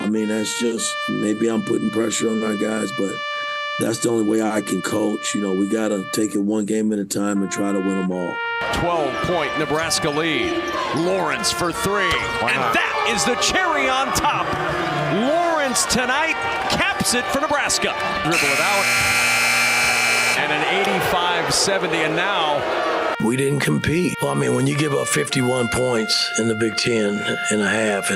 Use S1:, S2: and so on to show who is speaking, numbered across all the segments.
S1: I mean, that's just, maybe I'm putting pressure on our guys, but that's the only way I can coach. You know, we got to take it one game at a time and try to win them all.
S2: 12-point Nebraska lead. Lawrence for three. And that is the cherry on top. Lawrence tonight caps it for Nebraska. Dribble it out. And an 85-70. And now
S3: we didn't compete. Well, I mean, when you give up 51 points in the Big Ten and a half,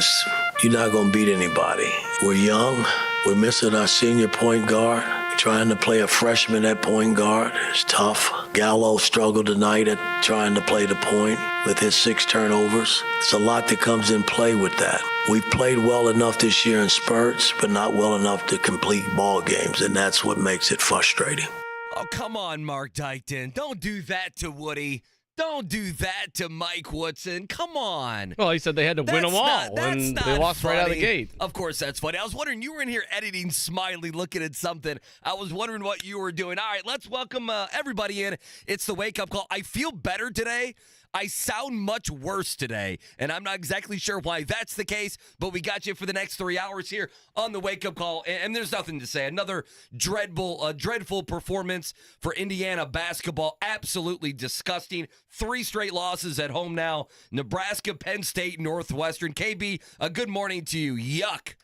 S3: you're not going to beat anybody. We're young. We're missing our senior point guard. Trying to play a freshman at point guard is tough. Gallo struggled tonight at trying to play the point with his 6 turnovers. It's a lot that comes in play with that. We've played well enough this year in spurts, but not well enough to complete ball games, and that's what makes it frustrating.
S4: Oh, come on, Mark Dykton. Don't do that to Woody. Don't do that to Mike Woodson. Come on.
S5: Well, he said they had to win them all, and they lost right out of the gate.
S4: Of course, that's funny. I was wondering, you were in here editing Smiley, looking at something. I was wondering what you were doing. All right, let's welcome everybody in. It's the wake-up call. I feel better today. I sound much worse today, and I'm not exactly sure why that's the case, but we got you for the next 3 hours here on the wake-up call, and there's nothing to say. Another dreadful performance for Indiana basketball. Absolutely disgusting. 3 straight losses at home now. Nebraska, Penn State, Northwestern. KB, a good morning to you. Yuck.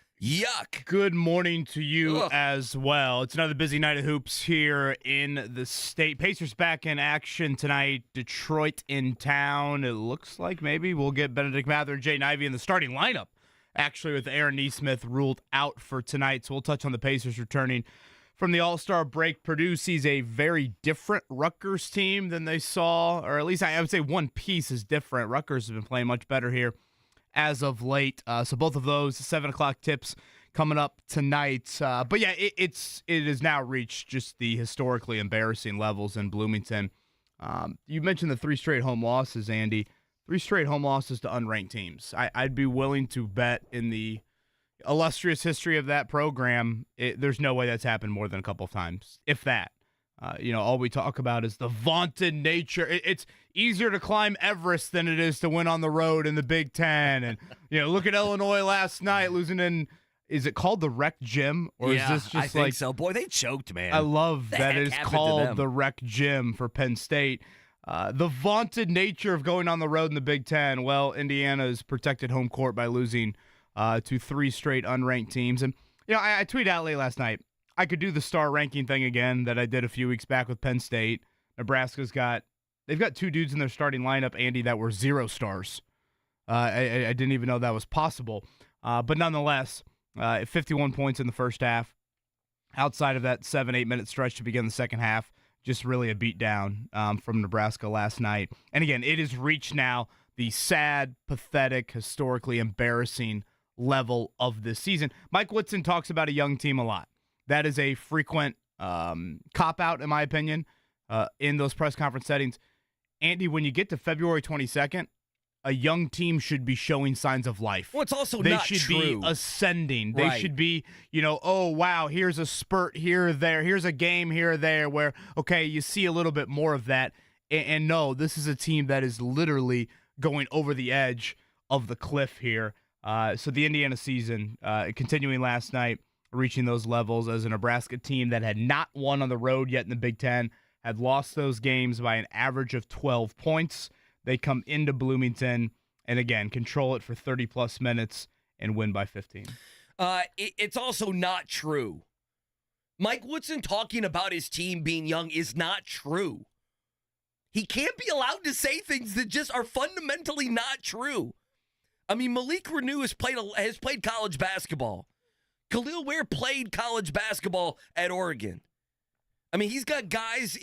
S6: Good morning to you as well. It's another busy night of hoops here in the state. Pacers back in action tonight. Detroit in town. It looks like maybe we'll get Benedict Mathurin and Jaden Ivey in the starting lineup, actually, with Aaron Nesmith ruled out for tonight. So we'll touch on the Pacers returning from the All-Star break. Purdue sees a very different Rutgers team than they saw, or at least I would say one piece is different. Rutgers has been playing much better here as of late. So both of those 7 o'clock tips coming up tonight. But yeah, it has now reached just the historically embarrassing levels in Bloomington. You mentioned the 3 straight home losses, Andy. 3 straight home losses to unranked teams. I'd be willing to bet in the illustrious history of that program, there's no way that's happened more than a couple of times, if that. All we talk about is the vaunted nature. It's easier to climb Everest than it is to win on the road in the Big Ten. And, look at Illinois last night losing in, is it called the Rec Gym? Or is this just
S4: I think so. Boy, they choked, man.
S6: I love that it's called the Rec Gym for Penn State. The vaunted nature of going on the road in the Big Ten. Well, Indiana's protected home court by losing to 3 straight unranked teams. And, I tweeted out late last night, I could do the star ranking thing again that I did a few weeks back with Penn State. Nebraska's they've got 2 dudes in their starting lineup, Andy, that were 0 stars. I didn't even know that was possible. But nonetheless, 51 points in the first half. Outside of that 7-8 minute stretch to begin the second half, just really a beatdown from Nebraska last night. And again, it has reached now the sad, pathetic, historically embarrassing level of this season. Mike Woodson talks about a young team a lot. That is a frequent cop-out, in my opinion, in those press conference settings. Andy, when you get to February 22nd, a young team should be showing signs of life.
S4: Well, it's also
S6: they
S4: not
S6: should
S4: true.
S6: be ascending.
S4: Right.
S6: They should be, oh, wow, here's a spurt here or there. Here's a game here or there where, okay, you see a little bit more of that. And no, this is a team that is literally going over the edge of the cliff here. So the Indiana season, continuing last night, reaching those levels as a Nebraska team that had not won on the road yet in the Big Ten, had lost those games by an average of 12 points. They come into Bloomington and, again, control it for 30-plus minutes and win by 15.
S4: It's also not true. Mike Woodson talking about his team being young is not true. He can't be allowed to say things that just are fundamentally not true. I mean, Malik Renew has played college basketball. Khalil Ware played college basketball at Oregon. I mean, he's got guys.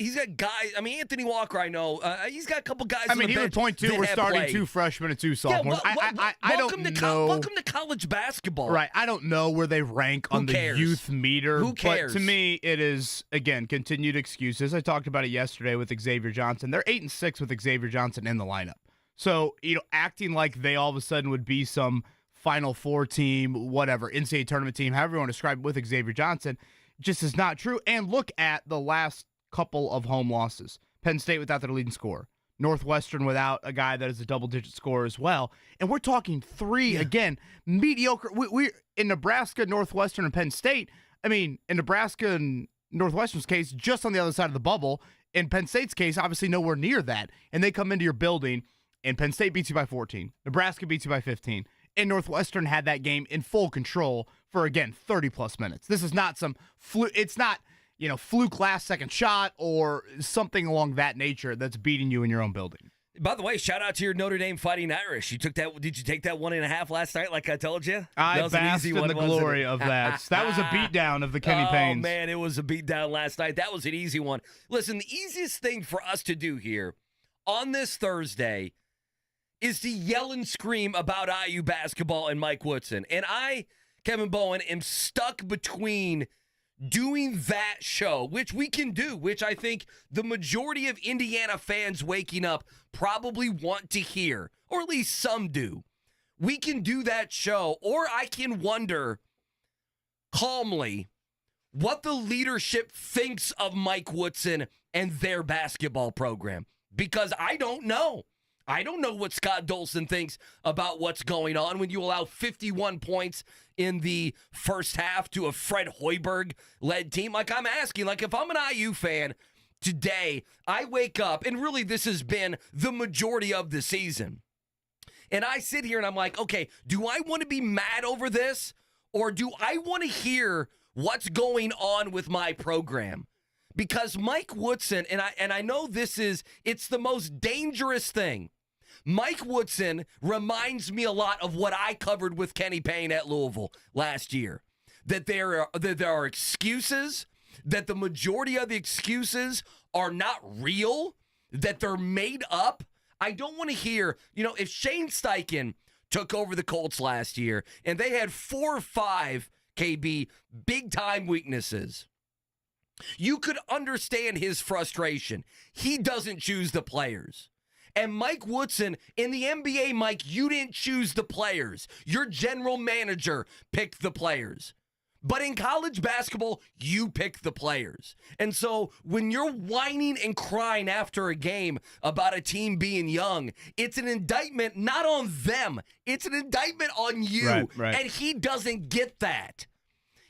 S4: I mean, Anthony Walker, I know. He's got a couple guys.
S6: I mean, he would point to, we're starting played. 2 freshmen and 2 sophomores.
S4: Yeah,
S6: I don't know.
S4: Welcome to college basketball.
S6: Right. I don't know where they rank on the youth meter.
S4: Who cares?
S6: But to me, it is, again, continued excuses. I talked about it yesterday with Xavier Johnson. They're 8-6 with Xavier Johnson in the lineup. So, acting like they all of a sudden would be some Final Four team, whatever, NCAA tournament team, however you want to describe it with Xavier Johnson, just is not true. And look at the last couple of home losses. Penn State without their leading scorer. Northwestern without a guy that is a double-digit scorer as well. And we're talking three, again, mediocre. We're in Nebraska, Northwestern, and Penn State. I mean, in Nebraska and Northwestern's case, just on the other side of the bubble. In Penn State's case, obviously nowhere near that. And they come into your building, and Penn State beats you by 14. Nebraska beats you by 15. And Northwestern had that game in full control for, again, 30-plus minutes. This is not some fluke. It's not, fluke last-second shot or something along that nature that's beating you in your own building.
S4: By the way, shout out to your Notre Dame Fighting Irish. You took that. Did you take that 1.5 last night, like I told you?
S6: I basked in the glory of that. That was a beatdown of the Kenny Paynes.
S4: Oh, man, it was a beatdown last night. That was an easy one. Listen, the easiest thing for us to do here on this Thursday is to yell and scream about IU basketball and Mike Woodson. And I, Kevin Bowen, am stuck between doing that show, which we can do, which I think the majority of Indiana fans waking up probably want to hear, or at least some do. We can do that show, or I can wonder calmly what the leadership thinks of Mike Woodson and their basketball program, because I don't know. I don't know what Scott Dolson thinks about what's going on when you allow 51 points in the first half to a Fred Hoiberg-led team. Like, I'm asking, if I'm an IU fan today, I wake up, and really this has been the majority of the season, and I sit here and I'm like, okay, do I want to be mad over this, or do I want to hear what's going on with my program? Because Mike Woodson, and I know it's the most dangerous thing. Mike Woodson reminds me a lot of what I covered with Kenny Payne at Louisville last year. That there are excuses, that the majority of the excuses are not real, that they're made up. I don't want to hear, if Shane Steichen took over the Colts last year and they had 4 or 5, KB, big-time weaknesses, you could understand his frustration. He doesn't choose the players. And Mike Woodson, in the NBA, Mike, you didn't choose the players. Your general manager picked the players. But in college basketball, you pick the players. And so when you're whining and crying after a game about a team being young, it's an indictment not on them. It's an indictment on you.
S6: Right.
S4: And he doesn't get that.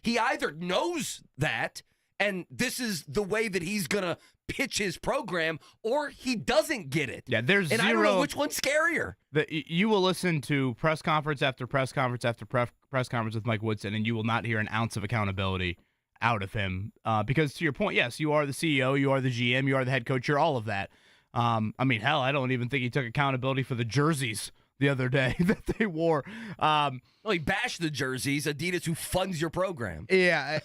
S4: He either knows that, and this is the way that he's going to pitch his program, or he doesn't get it.
S6: Yeah, there's
S4: and
S6: zero.
S4: I don't know which one's scarier.
S6: You will listen to press conference after press conference after press conference with Mike Woodson, and you will not hear an ounce of accountability out of him. Because to your point, yes, you are the CEO, you are the GM, you are the head coach, you're all of that. Hell, I don't even think he took accountability for the jerseys the other day that they wore.
S4: Well, he bashed the jerseys, Adidas, who funds your program.
S6: Yeah,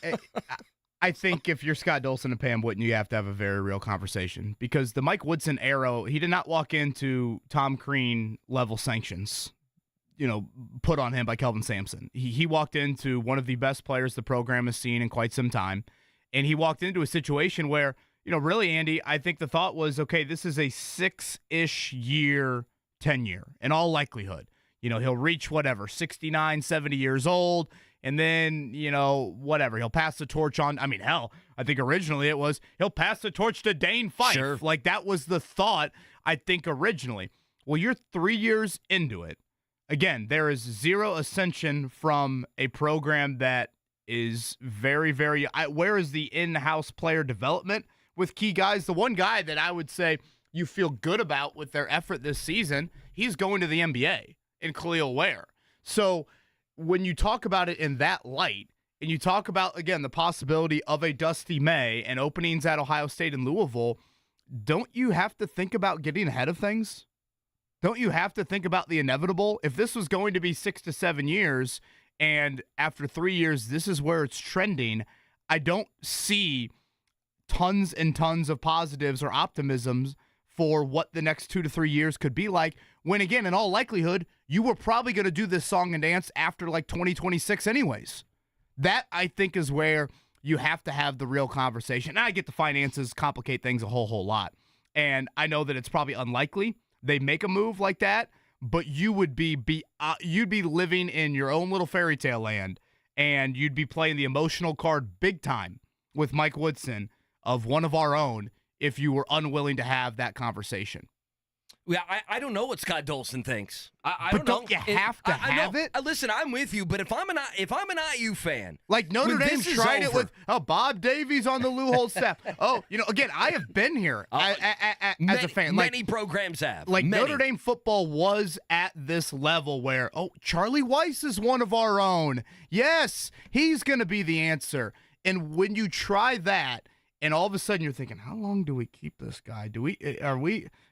S6: I think if you're Scott Dolson and Pam Whitten, you have to have a very real conversation, because the Mike Woodson arrow, he did not walk into Tom Crean level sanctions, put on him by Kelvin Sampson. He walked into one of the best players the program has seen in quite some time, and he walked into a situation where, really, Andy, I think the thought was, okay, this is a 6-ish year tenure in all likelihood. He'll reach 69, 70 years old. And then, whatever, he'll pass the torch on. I think originally it was he'll pass the torch to Dane Fife.
S4: Sure.
S6: Like, that was the thought, I think, originally. Well, you're 3 years into it. Again, there is zero ascension from a program that is very, very – where is the in-house player development with key guys? The one guy that I would say you feel good about with their effort this season, he's going to the NBA in Khalil Ware. So – when you talk about it in that light, and you talk about, again, the possibility of a Dusty May and openings at Ohio State and Louisville, don't you have to think about getting ahead of things? Don't you have to think about the inevitable? If this was going to be 6 to 7 years, and after 3 years, this is where it's trending, I don't see tons and tons of positives or optimisms for what the next 2 to 3 years could be like, when, again, in all likelihood, you were probably going to do this song and dance after 2026 anyways. That, I think, is where you have to have the real conversation. And I get the finances complicate things a whole lot. And I know that it's probably unlikely they make a move like that, but you would you'd be living in your own little fairy tale land, and you'd be playing the emotional card big time with Mike Woodson of one of our own if you were unwilling to have that conversation.
S4: Yeah, I don't know what Scott Dolson thinks. I
S6: But
S4: don't
S6: you have to have it?
S4: Listen, I'm with you, but if I'm an IU fan,
S6: like Notre Dame tried it with Bob Davies on the Lou Holtz staff. Again, I have been here as a fan.
S4: Many programs have.
S6: Notre Dame football was at this level where Charlie Weiss is one of our own. Yes, he's going to be the answer. And when you try that, and all of a sudden you're thinking, how long do we keep this guy?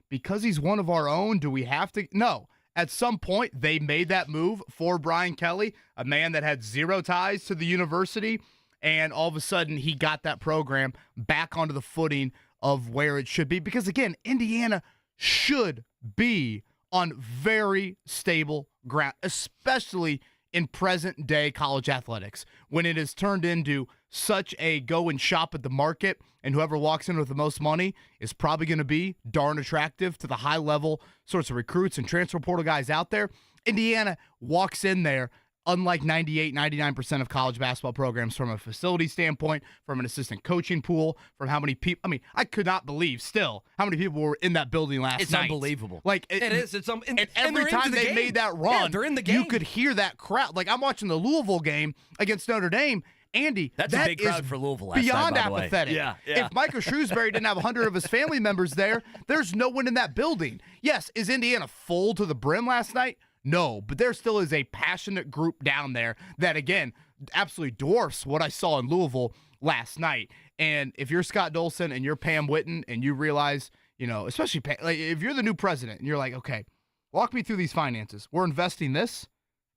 S6: Because he's one of our own, do we have to? No. At some point, they made that move for Brian Kelly, a man that had zero ties to the university, and all of a sudden he got that program back onto the footing of where it should be. Because, again, Indiana should be on very stable ground, especially in present-day college athletics, when it has turned into such a go and shop at the market, and whoever walks in with the most money is probably going to be darn attractive to the high-level sorts of recruits and transfer portal guys out there. Indiana walks in there, unlike 98, 99% of college basketball programs, from a facility standpoint, from an assistant coaching pool, from how many people. I mean, I could not believe still how many people were in that building last night.
S4: It's unbelievable.
S6: It is. And every time they made that run,
S4: they're in the game.
S6: You could hear that crowd. Like, I'm watching the Louisville game against Notre Dame. Andy,
S4: that's a big crowd for Louisville last
S6: beyond
S4: night, by the way.
S6: apathetic.
S4: Yeah.
S6: If Michael Shrewsbury didn't have 100 of his family members there, there's no one in that building. Yes, is Indiana full to the brim last night? No, but there still is a passionate group down there that, again, absolutely dwarfs what I saw in Louisville last night. And if you're Scott Dolson and you're Pam Whitten and you realize, especially if you're the new president and you're like, okay, walk me through these finances. We're investing this,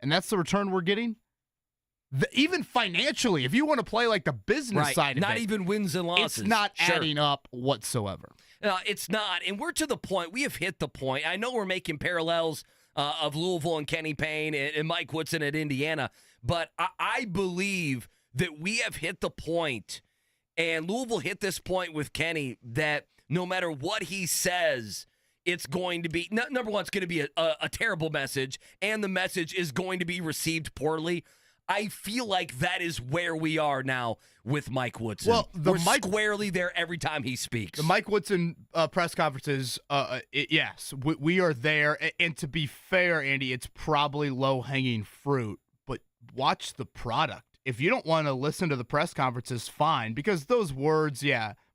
S6: and that's the return we're getting. Even financially, if you want to play like the business side of it.
S4: Not even wins and losses.
S6: It's not adding up whatsoever.
S4: No, it's not. And we're to the point. We have hit the point. I know we're making parallels of Louisville and Kenny Payne and Mike Woodson at Indiana, but I believe that we have hit the point, and Louisville hit this point with Kenny, that no matter what he says, it's going to be, number one, it's going to be a terrible message, and the message is going to be received poorly. I feel like that is where we are now with Mike Woodson.
S6: Well,
S4: we're squarely there every time he speaks.
S6: The Mike Woodson press conferences, yes, we are there. And to be fair, Andy, it's probably low-hanging fruit, but watch the product. If you don't want to listen to the press conferences, fine, because those words,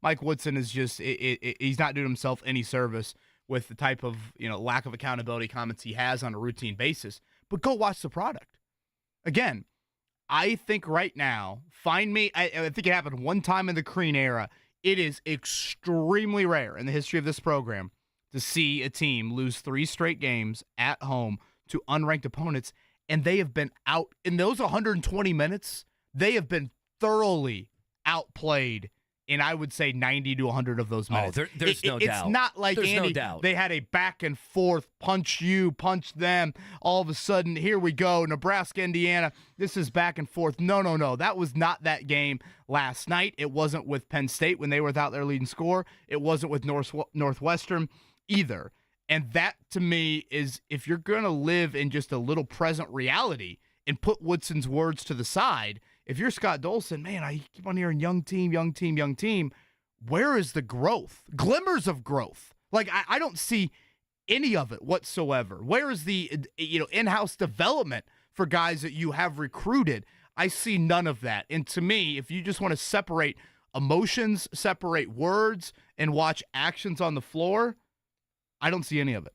S6: Mike Woodson is just, he's not doing himself any service with the type of lack of accountability comments he has on a routine basis. But go watch the product. Again, I think right now, I think it happened one time in the Crean era. It is extremely rare in the history of this program to see a team lose 3 straight games at home to unranked opponents, and they have been out in those 120 minutes. They have been thoroughly outplayed in, I would say, 90 to 100 of those minutes.
S4: There's no doubt.
S6: It's not like,
S4: there's
S6: Andy,
S4: no doubt.
S6: They had a back and forth, punch you, punch them. All of a sudden, here we go, Nebraska, Indiana. This is back and forth. No. That was not that game last night. It wasn't with Penn State when they were without their leading scorer. It wasn't with Northwestern either. And that, to me, is, if you're going to live in just a little present reality and put Woodson's words to the side, if you're Scott Dolson, man, I keep on hearing young team. Where is the growth? Glimmers of growth. Like, I don't see any of it whatsoever. Where is the in-house development for guys that you have recruited? I see none of that. And to me, if you just want to separate emotions, separate words, and watch actions on the floor, I don't see any of it.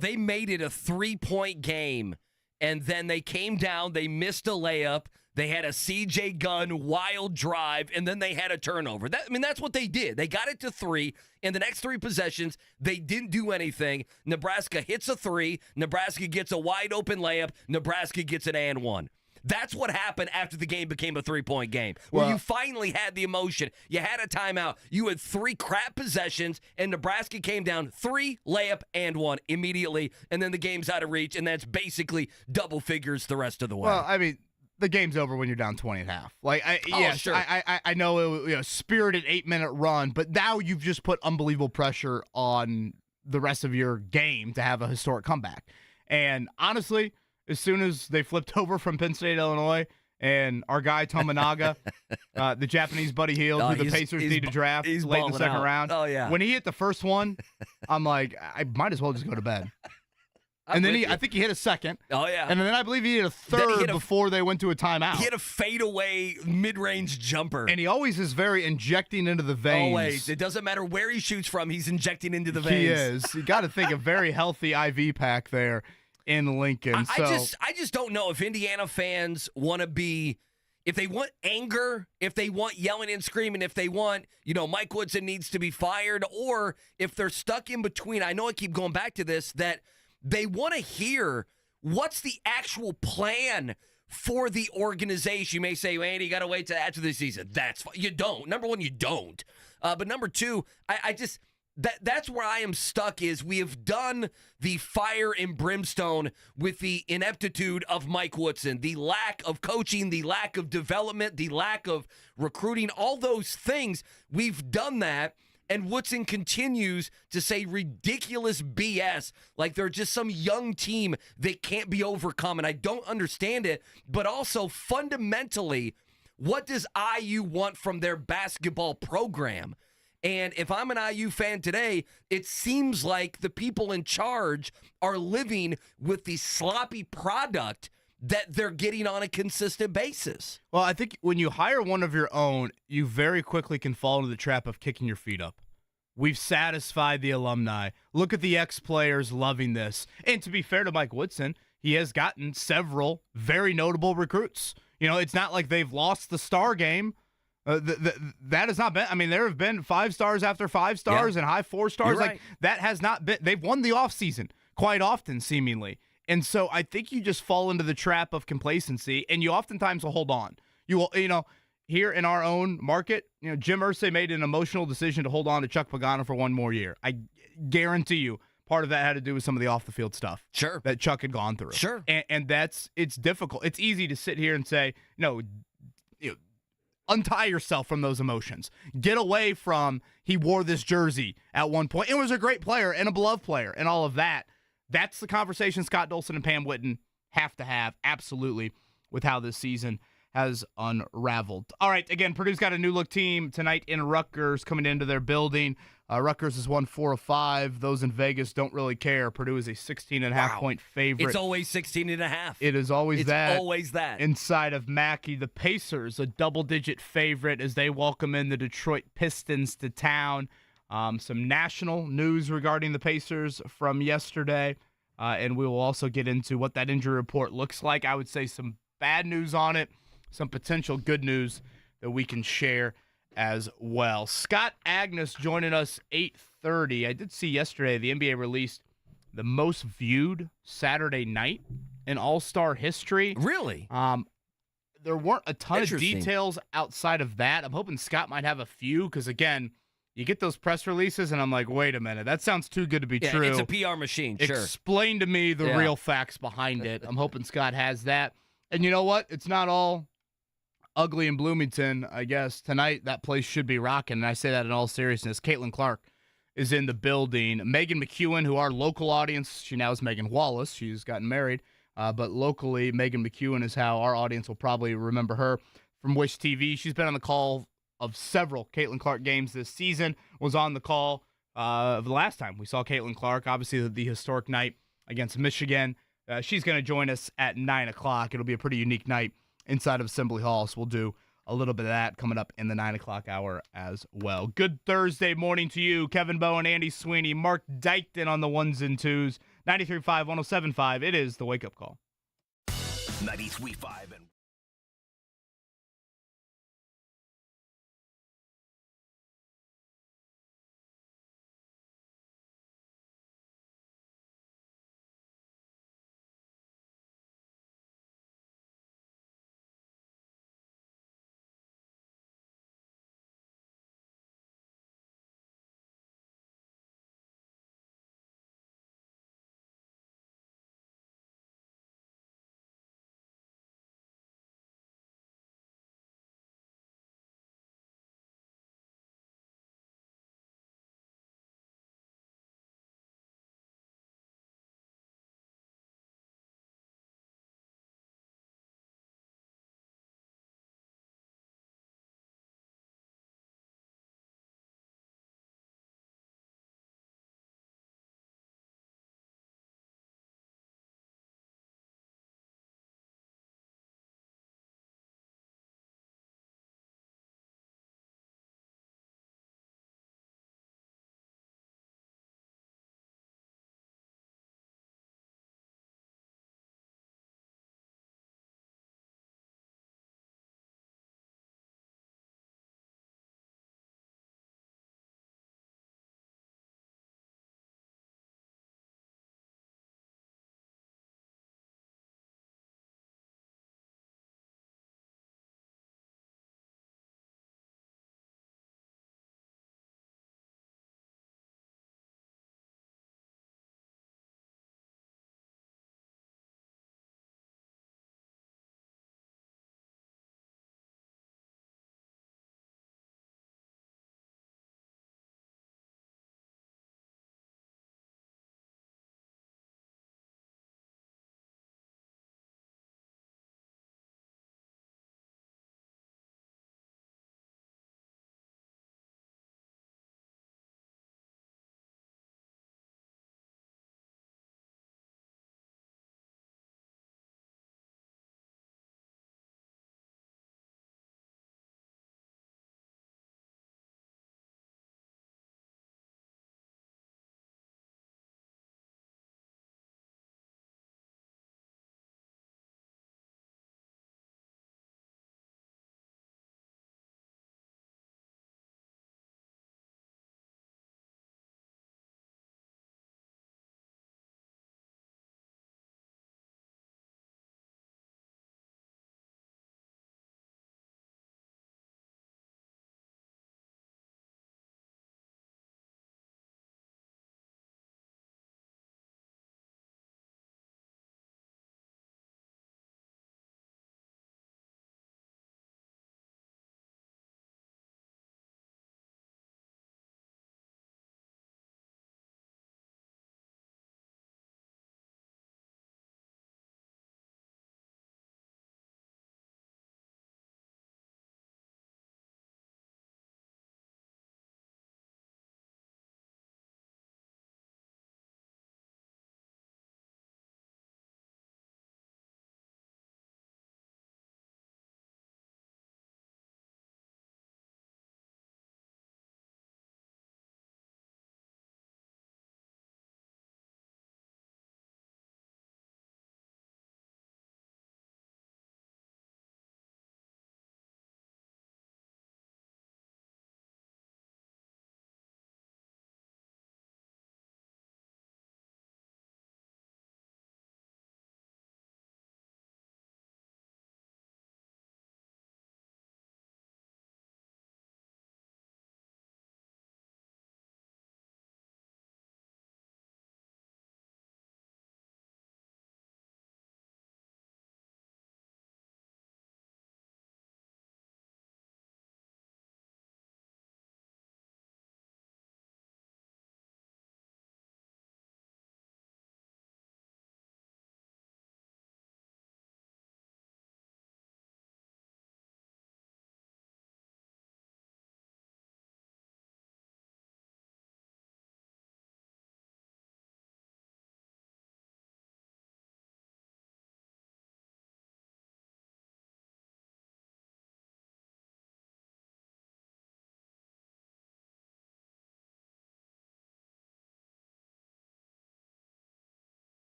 S4: They made it a 3-point game, and then they came down, they missed a layup. They had a C.J. Gunn wild drive, and then they had a turnover. That's what they did. They got it to 3. In the next 3 possessions, they didn't do anything. Nebraska hits a 3. Nebraska gets a wide-open layup. Nebraska gets an and 1. That's what happened after the game became a 3-point game, where you finally had the emotion. You had a timeout. You had 3 crap possessions, and Nebraska came down 3, layup, and 1 immediately, and then the game's out of reach, and that's basically double figures the rest of the way.
S6: Well, the game's over when you're down 20 at half.
S4: Sure.
S6: I know it was spirited 8-minute run, but now you've just put unbelievable pressure on the rest of your game to have a historic comeback. And honestly, as soon as they flipped over from Penn State, Illinois, and our guy Tominaga, the Japanese Buddy Hield, who the Pacers need to draft late in the second round.
S4: Oh, yeah.
S6: When he hit the first one, I'm like, I might as well just go to bed. And then I think he hit a second.
S4: Oh, yeah.
S6: And then I believe he hit a third before they went to a timeout.
S4: He hit a fadeaway mid-range jumper.
S6: And he always is very injecting into the veins.
S4: Always. It doesn't matter where he shoots from, he's injecting into the veins.
S6: He is. You got to think a very healthy IV pack there in Lincoln.
S4: I just don't know if Indiana fans want to be, if they want anger, if they want yelling and screaming, if they want, Mike Woodson needs to be fired, or if they're stuck in between. I know I keep going back to this, that they want to hear what's the actual plan for the organization. You may say, well, Andy, you got to wait till after the season. That's fine. You don't. Number one, you don't. But number two, that's where I am stuck is we have done the fire and brimstone with the ineptitude of Mike Woodson, the lack of coaching, the lack of development, the lack of recruiting, all those things. We've done that. And Woodson continues to say ridiculous BS like they're just some young team that can't be overcome. And I don't understand it. But also, fundamentally, what does IU want from their basketball program? And if I'm an IU fan today, it seems like the people in charge are living with the sloppy product that they're getting on a consistent basis.
S6: Well, I think when you hire one of your own, you very quickly can fall into the trap of kicking your feet up. We've satisfied the alumni. Look at the ex-players loving this. And to be fair to Mike Woodson, he has gotten several very notable recruits. It's not like they've lost the star game. That has not been, there have been 5 stars after 5 stars and high 4 stars.
S4: You're right.
S6: That has not been, they've won the offseason quite often, seemingly. And so I think you just fall into the trap of complacency, and you oftentimes will hold on. You will, here in our own market, Jim Irsay made an emotional decision to hold on to Chuck Pagano for one more year. I guarantee you part of that had to do with some of the off-the-field stuff that Chuck had gone through.
S4: Sure.
S6: And it's difficult. It's easy to sit here and say, untie yourself from those emotions. Get away from he wore this jersey at one point and was a great player and a beloved player and all of that. That's the conversation Scott Dolson and Pam Whitten have to have, absolutely, with how this season has unraveled. All right, again, Purdue's got a new-look team tonight in Rutgers coming into their building. Rutgers has won 4 of 5. Those in Vegas don't really care. Purdue is a 16.5-point favorite.
S4: It's always 16.5.
S6: It is always that.
S4: It's always that.
S6: Inside of Mackey, the Pacers, a double-digit favorite as they welcome in the Detroit Pistons to town. Some national news regarding the Pacers from yesterday, and we will also get into what that injury report looks like. I would say some bad news on it, some potential good news that we can share as well. Scott Agness joining us 8:30. I did see yesterday the NBA released the most viewed Saturday night in All-Star history.
S4: Really?
S6: There weren't a ton of details outside of that. I'm hoping Scott might have a few because, again, you get those press releases, and I'm like, wait a minute. That sounds too good to be true.
S4: It's a PR machine, sure.
S6: Explain to me the real facts behind it. I'm hoping Scott has that. And you know what? It's not all ugly in Bloomington, I guess. Tonight, that place should be rocking, and I say that in all seriousness. Caitlin Clark is in the building. Megan McKeown, who our local audience, she now is McKeown-Wallace. She's gotten married. But locally, Megan McKeown is how our audience will probably remember her from Wish TV. She's been on the call of several Caitlin Clark games this season, was on the call of the last time we saw Caitlin Clark, obviously the historic night against Michigan. She's going to join us at 9 o'clock. It'll be a pretty unique night inside of Assembly Hall, so we'll do a little bit of that coming up in the 9 o'clock hour as well. Good Thursday morning to you, Kevin Bowen, Andy Sweeney, Mark Dykton on the ones and twos. 93.5, 107.5. It is the Wake Up Call.
S7: 93.5 and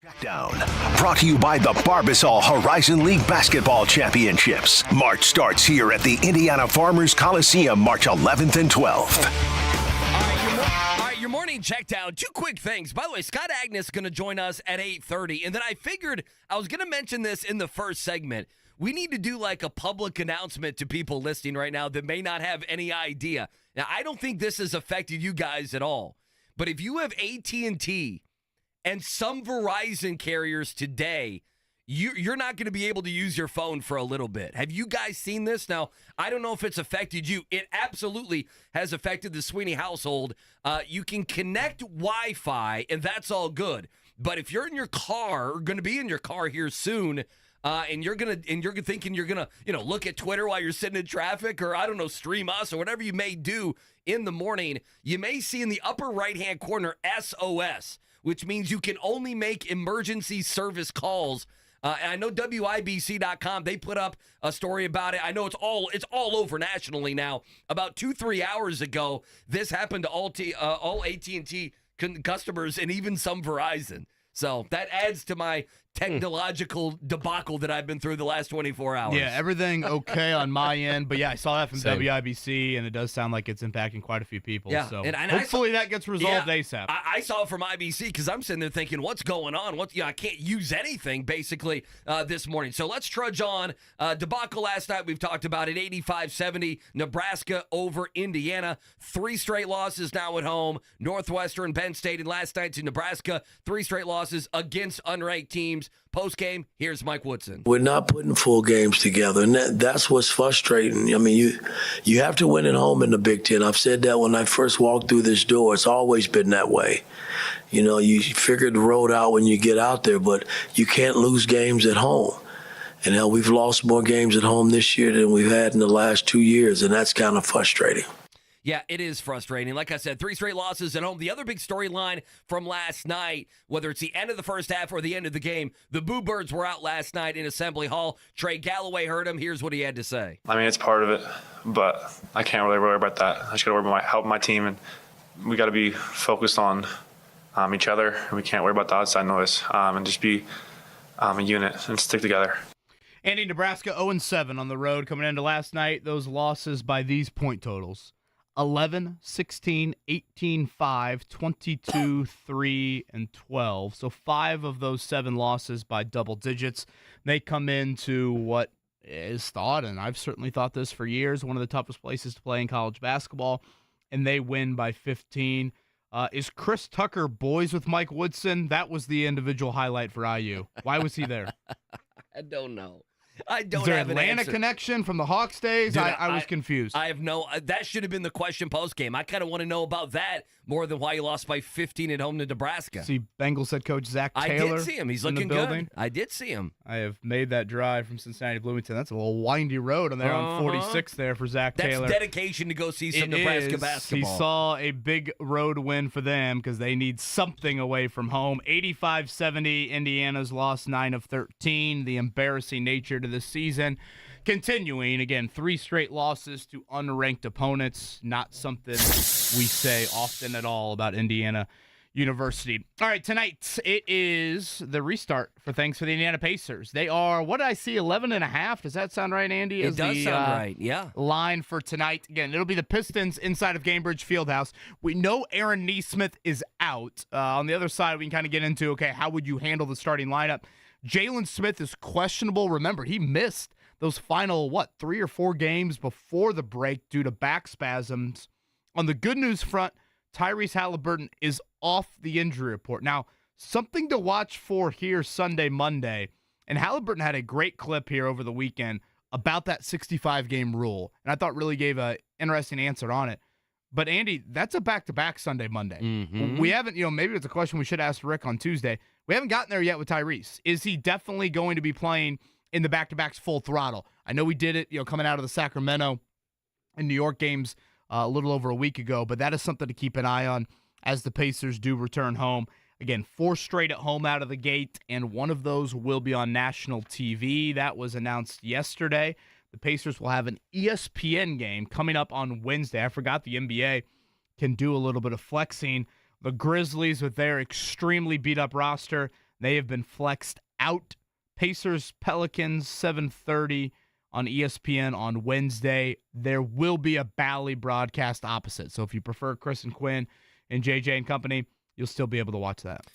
S7: Checkdown, brought to you by the Barbasol Horizon League Basketball Championships. March starts here at the Indiana Farmers Coliseum, March 11th and 12th.
S4: All right, your morning checkdown. Two quick things. By the way, Scott Agness is going to join us at 8:30, and then I figured I was going to mention this in the first segment. We need to do like a public announcement to people listening right now that may not have any idea. Now, I don't think this has affected you guys at all, but if you have AT&T and some Verizon carriers today, you're not going to be able to use your phone for a little bit. Have you guys seen this? Now, I don't know if it's affected you. It absolutely has affected the Sweeney household. You can connect Wi-Fi, and that's all good. But if you're in your car, or going to be in your car here soon, and you're thinking you're gonna look at Twitter while you're sitting in traffic, or I don't know, stream us or whatever you may do in the morning, you may see in the upper right-hand corner SOS, which means you can only make emergency service calls. And I know WIBC.com, they put up a story about it. I know it's all over nationally now. About 2-3 hours ago, this happened to all AT&T customers and even some Verizon. So that adds to my technological debacle that I've been through the last 24 hours.
S6: Yeah, everything okay on my end. But, yeah, I saw that from WIBC, and it does sound like it's impacting quite a few people.
S4: Yeah.
S6: So
S4: and
S6: hopefully that gets resolved ASAP.
S4: I saw it from IBC because I'm sitting there thinking, what's going on? I can't use anything, basically, this morning. So let's trudge on. Debacle last night, we've talked about it, 85-70, Nebraska over Indiana. 3 straight losses now at home, Northwestern, Penn State, and last night to Nebraska. 3 straight losses against unranked teams. Post-game, here's Mike Woodson.
S3: We're not putting full games together, and that's what's frustrating. I mean, you have to win at home in the Big Ten. I've said that when I first walked through this door. It's always been that way. You figure the road out when you get out there, but you can't lose games at home. And we've lost more games at home this year than we've had in the last 2 years, and that's kind of frustrating.
S4: Yeah, it is frustrating. Like I said, 3 straight losses at home. The other big storyline from last night, whether it's the end of the first half or the end of the game, the Boo Birds were out last night in Assembly Hall. Trey Galloway heard him. Here's what he had to say.
S8: I mean, it's part of it, but I can't really worry about that. I just got to worry about helping my team, and we got to be focused on each other, and we can't worry about the outside noise, and just be a unit and stick together.
S6: Andy, Nebraska 0-7 on the road coming into last night. Those losses by these point totals. 11, 16, 18, 5, 22, 3, and 12. So 5 of those 7 losses by double digits. They come into what is thought, and I've certainly thought this for years, one of the toughest places to play in college basketball, and they win by 15. Is Chris Tucker boys with Mike Woodson? That was the individual highlight for IU. Why was he there?
S4: I don't know. I don't
S6: Is there
S4: have an
S6: Atlanta
S4: answer.
S6: connection from the Hawks days?
S4: Dude,
S6: I was confused.
S4: I have no. That should have been the question post game. I kind of want to know about that more than why you lost by 15 at home to Nebraska.
S6: See Bengals head coach Zach Taylor.
S4: I did see him. He's looking good. I did see him.
S6: I have made that drive from Cincinnati to Bloomington. That's a little windy road on there on 46 there for Zach Taylor.
S4: That's dedication to go see some Nebraska basketball.
S6: He saw a big road win for them because they need something away from home. 85-70, Indiana's lost 9 of 13. The embarrassing nature to this season. Continuing, again, 3 straight losses to unranked opponents. Not something we say often at all about Indiana University. All right, tonight it is the restart for Thanks for the Indiana Pacers. They are, what did I see, 11.5? Does that sound right, Andy?
S4: It does sound right, yeah.
S6: Line for tonight. Again, it'll be the Pistons inside of Gainbridge Fieldhouse. We know Aaron Nesmith is out. On the other side, we can kind of get into, okay, how would you handle the starting lineup? Jalen Smith is questionable. Remember, he missed those final, 3 or 4 games before the break due to back spasms. On the good news front, Tyrese Haliburton is off the injury report. Now, something to watch for here Sunday, Monday, and Haliburton had a great clip here over the weekend about that 65-game rule, and I thought really gave an interesting answer on it. But, Andy, that's a back-to-back Sunday, Monday. Mm-hmm. We haven't, maybe it's a question we should ask Rick on Tuesday. We haven't gotten there yet with Tyrese. Is he definitely going to be playing in the back-to-backs full throttle? I know we did it, coming out of the Sacramento and New York games a little over a week ago, but that is something to keep an eye on as the Pacers do return home. Again, 4 straight at home out of the gate, and one of those will be on national TV. That was announced yesterday. The Pacers will have an ESPN game coming up on Wednesday. I forgot the NBA can do a little bit of flexing. The Grizzlies, with their extremely beat-up roster, They have been flexed out. Pacers, Pelicans, 7:30 on ESPN on Wednesday. There will be a Bally broadcast opposite. So if you prefer Chris and Quinn and JJ and company, you'll still be able to watch that.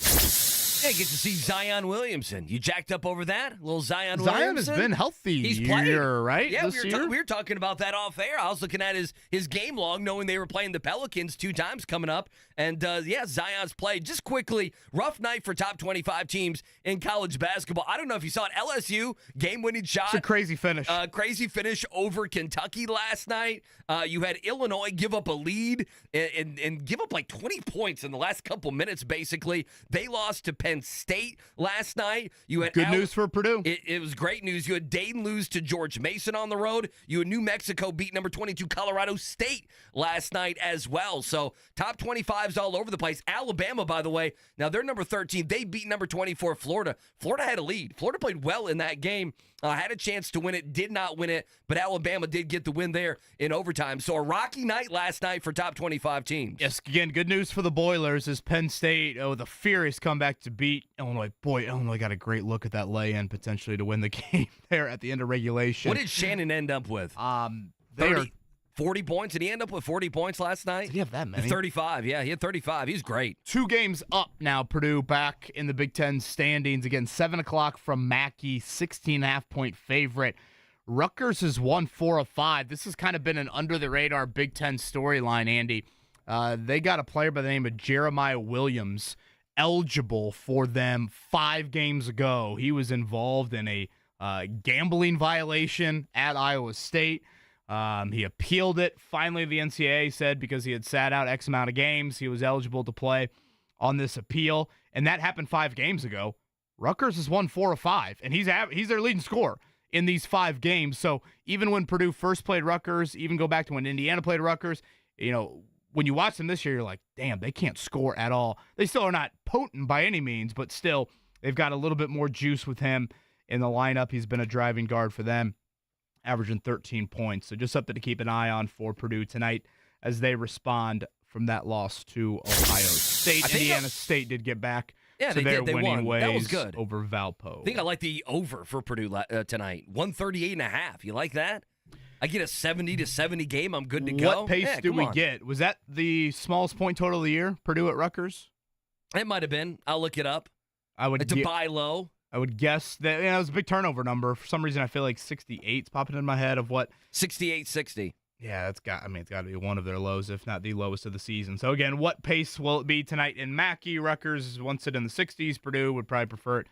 S4: Yeah, get to see Zion Williamson. You jacked up over that? Little Zion
S6: Williamson?
S4: Williamson
S6: Has been healthy
S4: He's played.
S6: Right?
S4: Yeah,
S6: this
S4: we were talking about that off air. I was looking at his game log, knowing they were playing the Pelicans 2 times coming up. And, Zion's played. Just quickly, rough night for top 25 teams in college basketball. I don't know if you saw it. LSU, game-winning shot.
S6: It's a crazy finish.
S4: Crazy finish over Kentucky last night. You had Illinois give up a lead and give up like 20 points in the last couple minutes, basically. They lost to Penn State last night. You had
S6: good news for Purdue.
S4: It was great news. You had Dayton lose to George Mason on the road. You had New Mexico beat number 22 Colorado State last night as well. So top 25s all over the place. Alabama, by the way, now they're number 13. They beat number 24 Florida. Florida had a lead. Florida played well in that game. Had a chance to win it, did not win it, but Alabama did get the win there in overtime. So a rocky night last night for top 25 teams.
S6: Yes, again, good news for the Boilers as Penn State, with a furious comeback to beat Illinois. Boy, Illinois got a great look at that lay-in potentially to win the game there at the end of regulation.
S4: What did Shannon end up with? 40 points. Did he end up with 40 points last night?
S6: Did he have that many?
S4: 35. Yeah, he had 35. He's great.
S6: 2 games up now, Purdue back in the Big Ten standings. Again, 7 o'clock from Mackey, 16.5-point favorite. Rutgers has won 4 of 5. This has kind of been an under-the-radar Big Ten storyline, Andy. They got a player by the name of Jeremiah Williams eligible for them 5 games ago. He was involved in a gambling violation at Iowa State. He appealed it. Finally, the NCAA said because he had sat out X amount of games, he was eligible to play on this appeal. And that happened 5 games ago. Rutgers has won 4 of 5, and he's their leading scorer in these 5 games. So even when Purdue first played Rutgers, even go back to when Indiana played Rutgers, when you watch them this year, you're like, damn, they can't score at all. They still are not potent by any means, but still, they've got a little bit more juice with him in the lineup. He's been a driving guard for them, averaging 13 points. So just something to keep an eye on for Purdue tonight as they respond from that loss to Ohio State. Indiana State did get back to their winning ways
S4: that was good.
S6: over Valpo.
S4: I think I like the over for Purdue tonight. 138.5. You like that? I get a 70-70 game. I'm good to go.
S6: What pace do we get? Was that the smallest point total of the year, Purdue at Rutgers?
S4: It might have been. I'll look it up.
S6: It's
S4: a buy low.
S6: I would guess that it was a big turnover number. For some reason, I feel like 68's popping in my head of what
S4: 68-60.
S6: Yeah, it's got to be one of their lows, if not the lowest of the season. So again, what pace will it be tonight in Mackey? Rutgers wants it in the 60s. Purdue would probably prefer it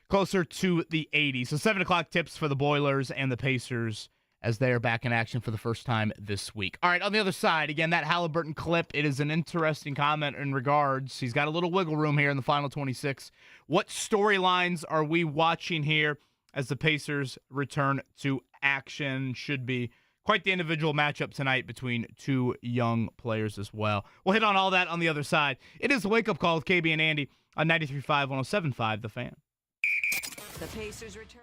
S6: closer to the 80s. So 7 o'clock tips for the Boilers and the Pacers as they are back in action for the first time this week. All right, on the other side, again, that Haliburton clip, it is an interesting comment in regards. He's got a little wiggle room here in the final 26. What storylines are we watching here as the Pacers return to action? Should be quite the individual matchup tonight between 2 young players as well. We'll hit on all that on the other side. It is the wake-up call with KB and Andy on 93.5, 107.5, The Fan.
S9: The Pacers return.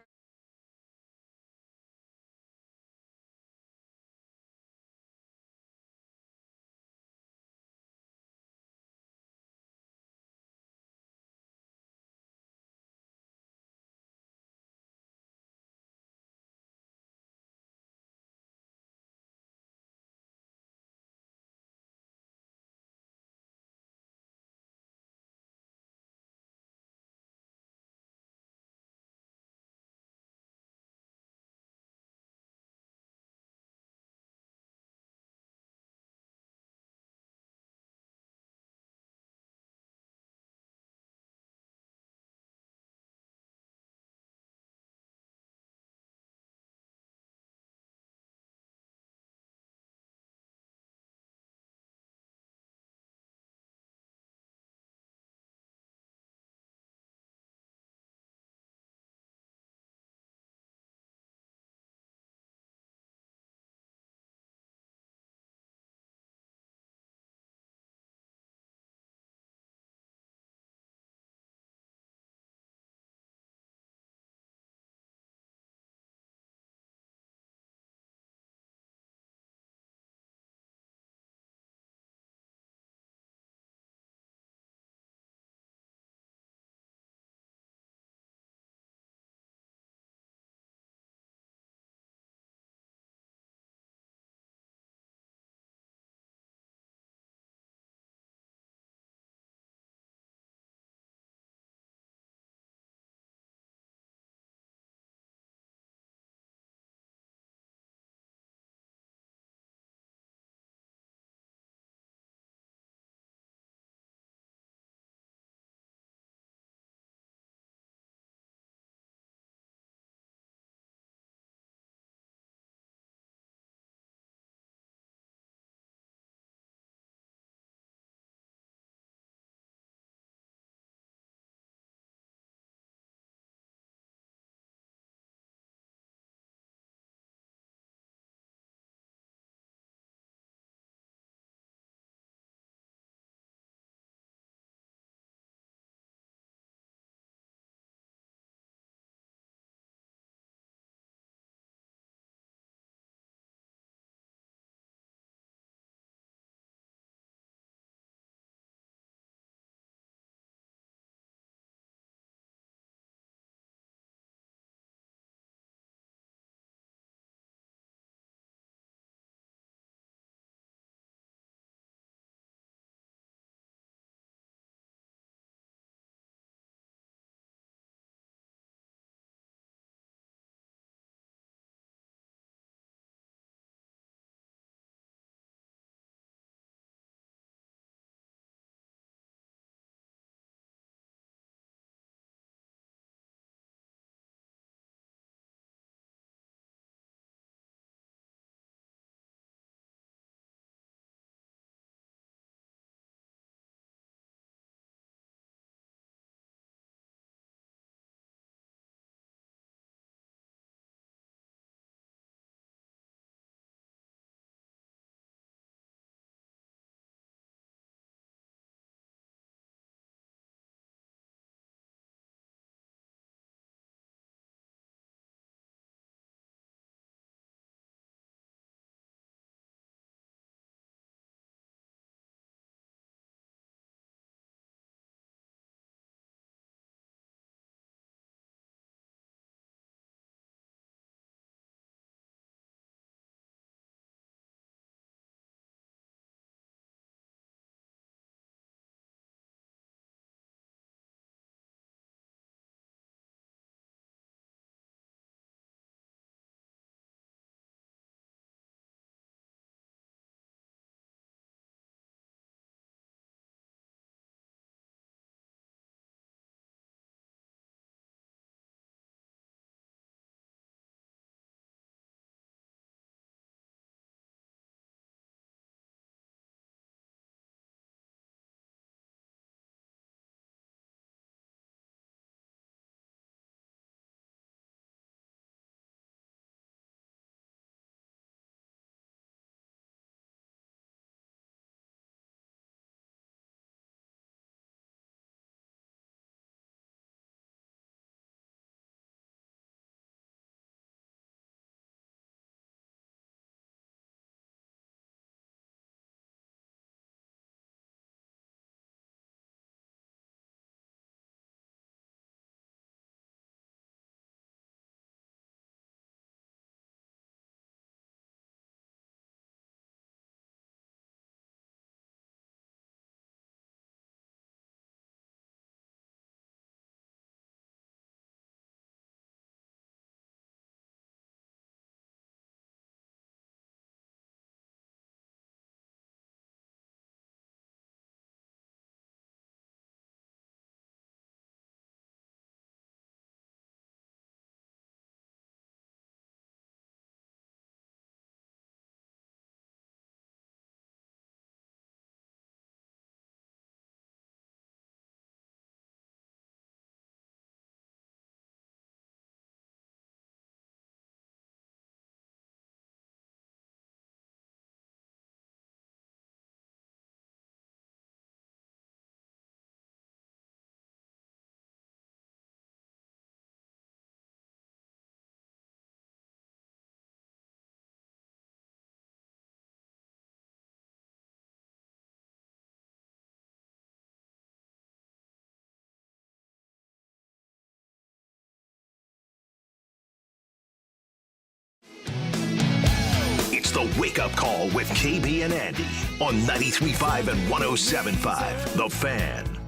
S7: Wake Up Call with KB and Andy on 93.5 and 107.5. The Fan.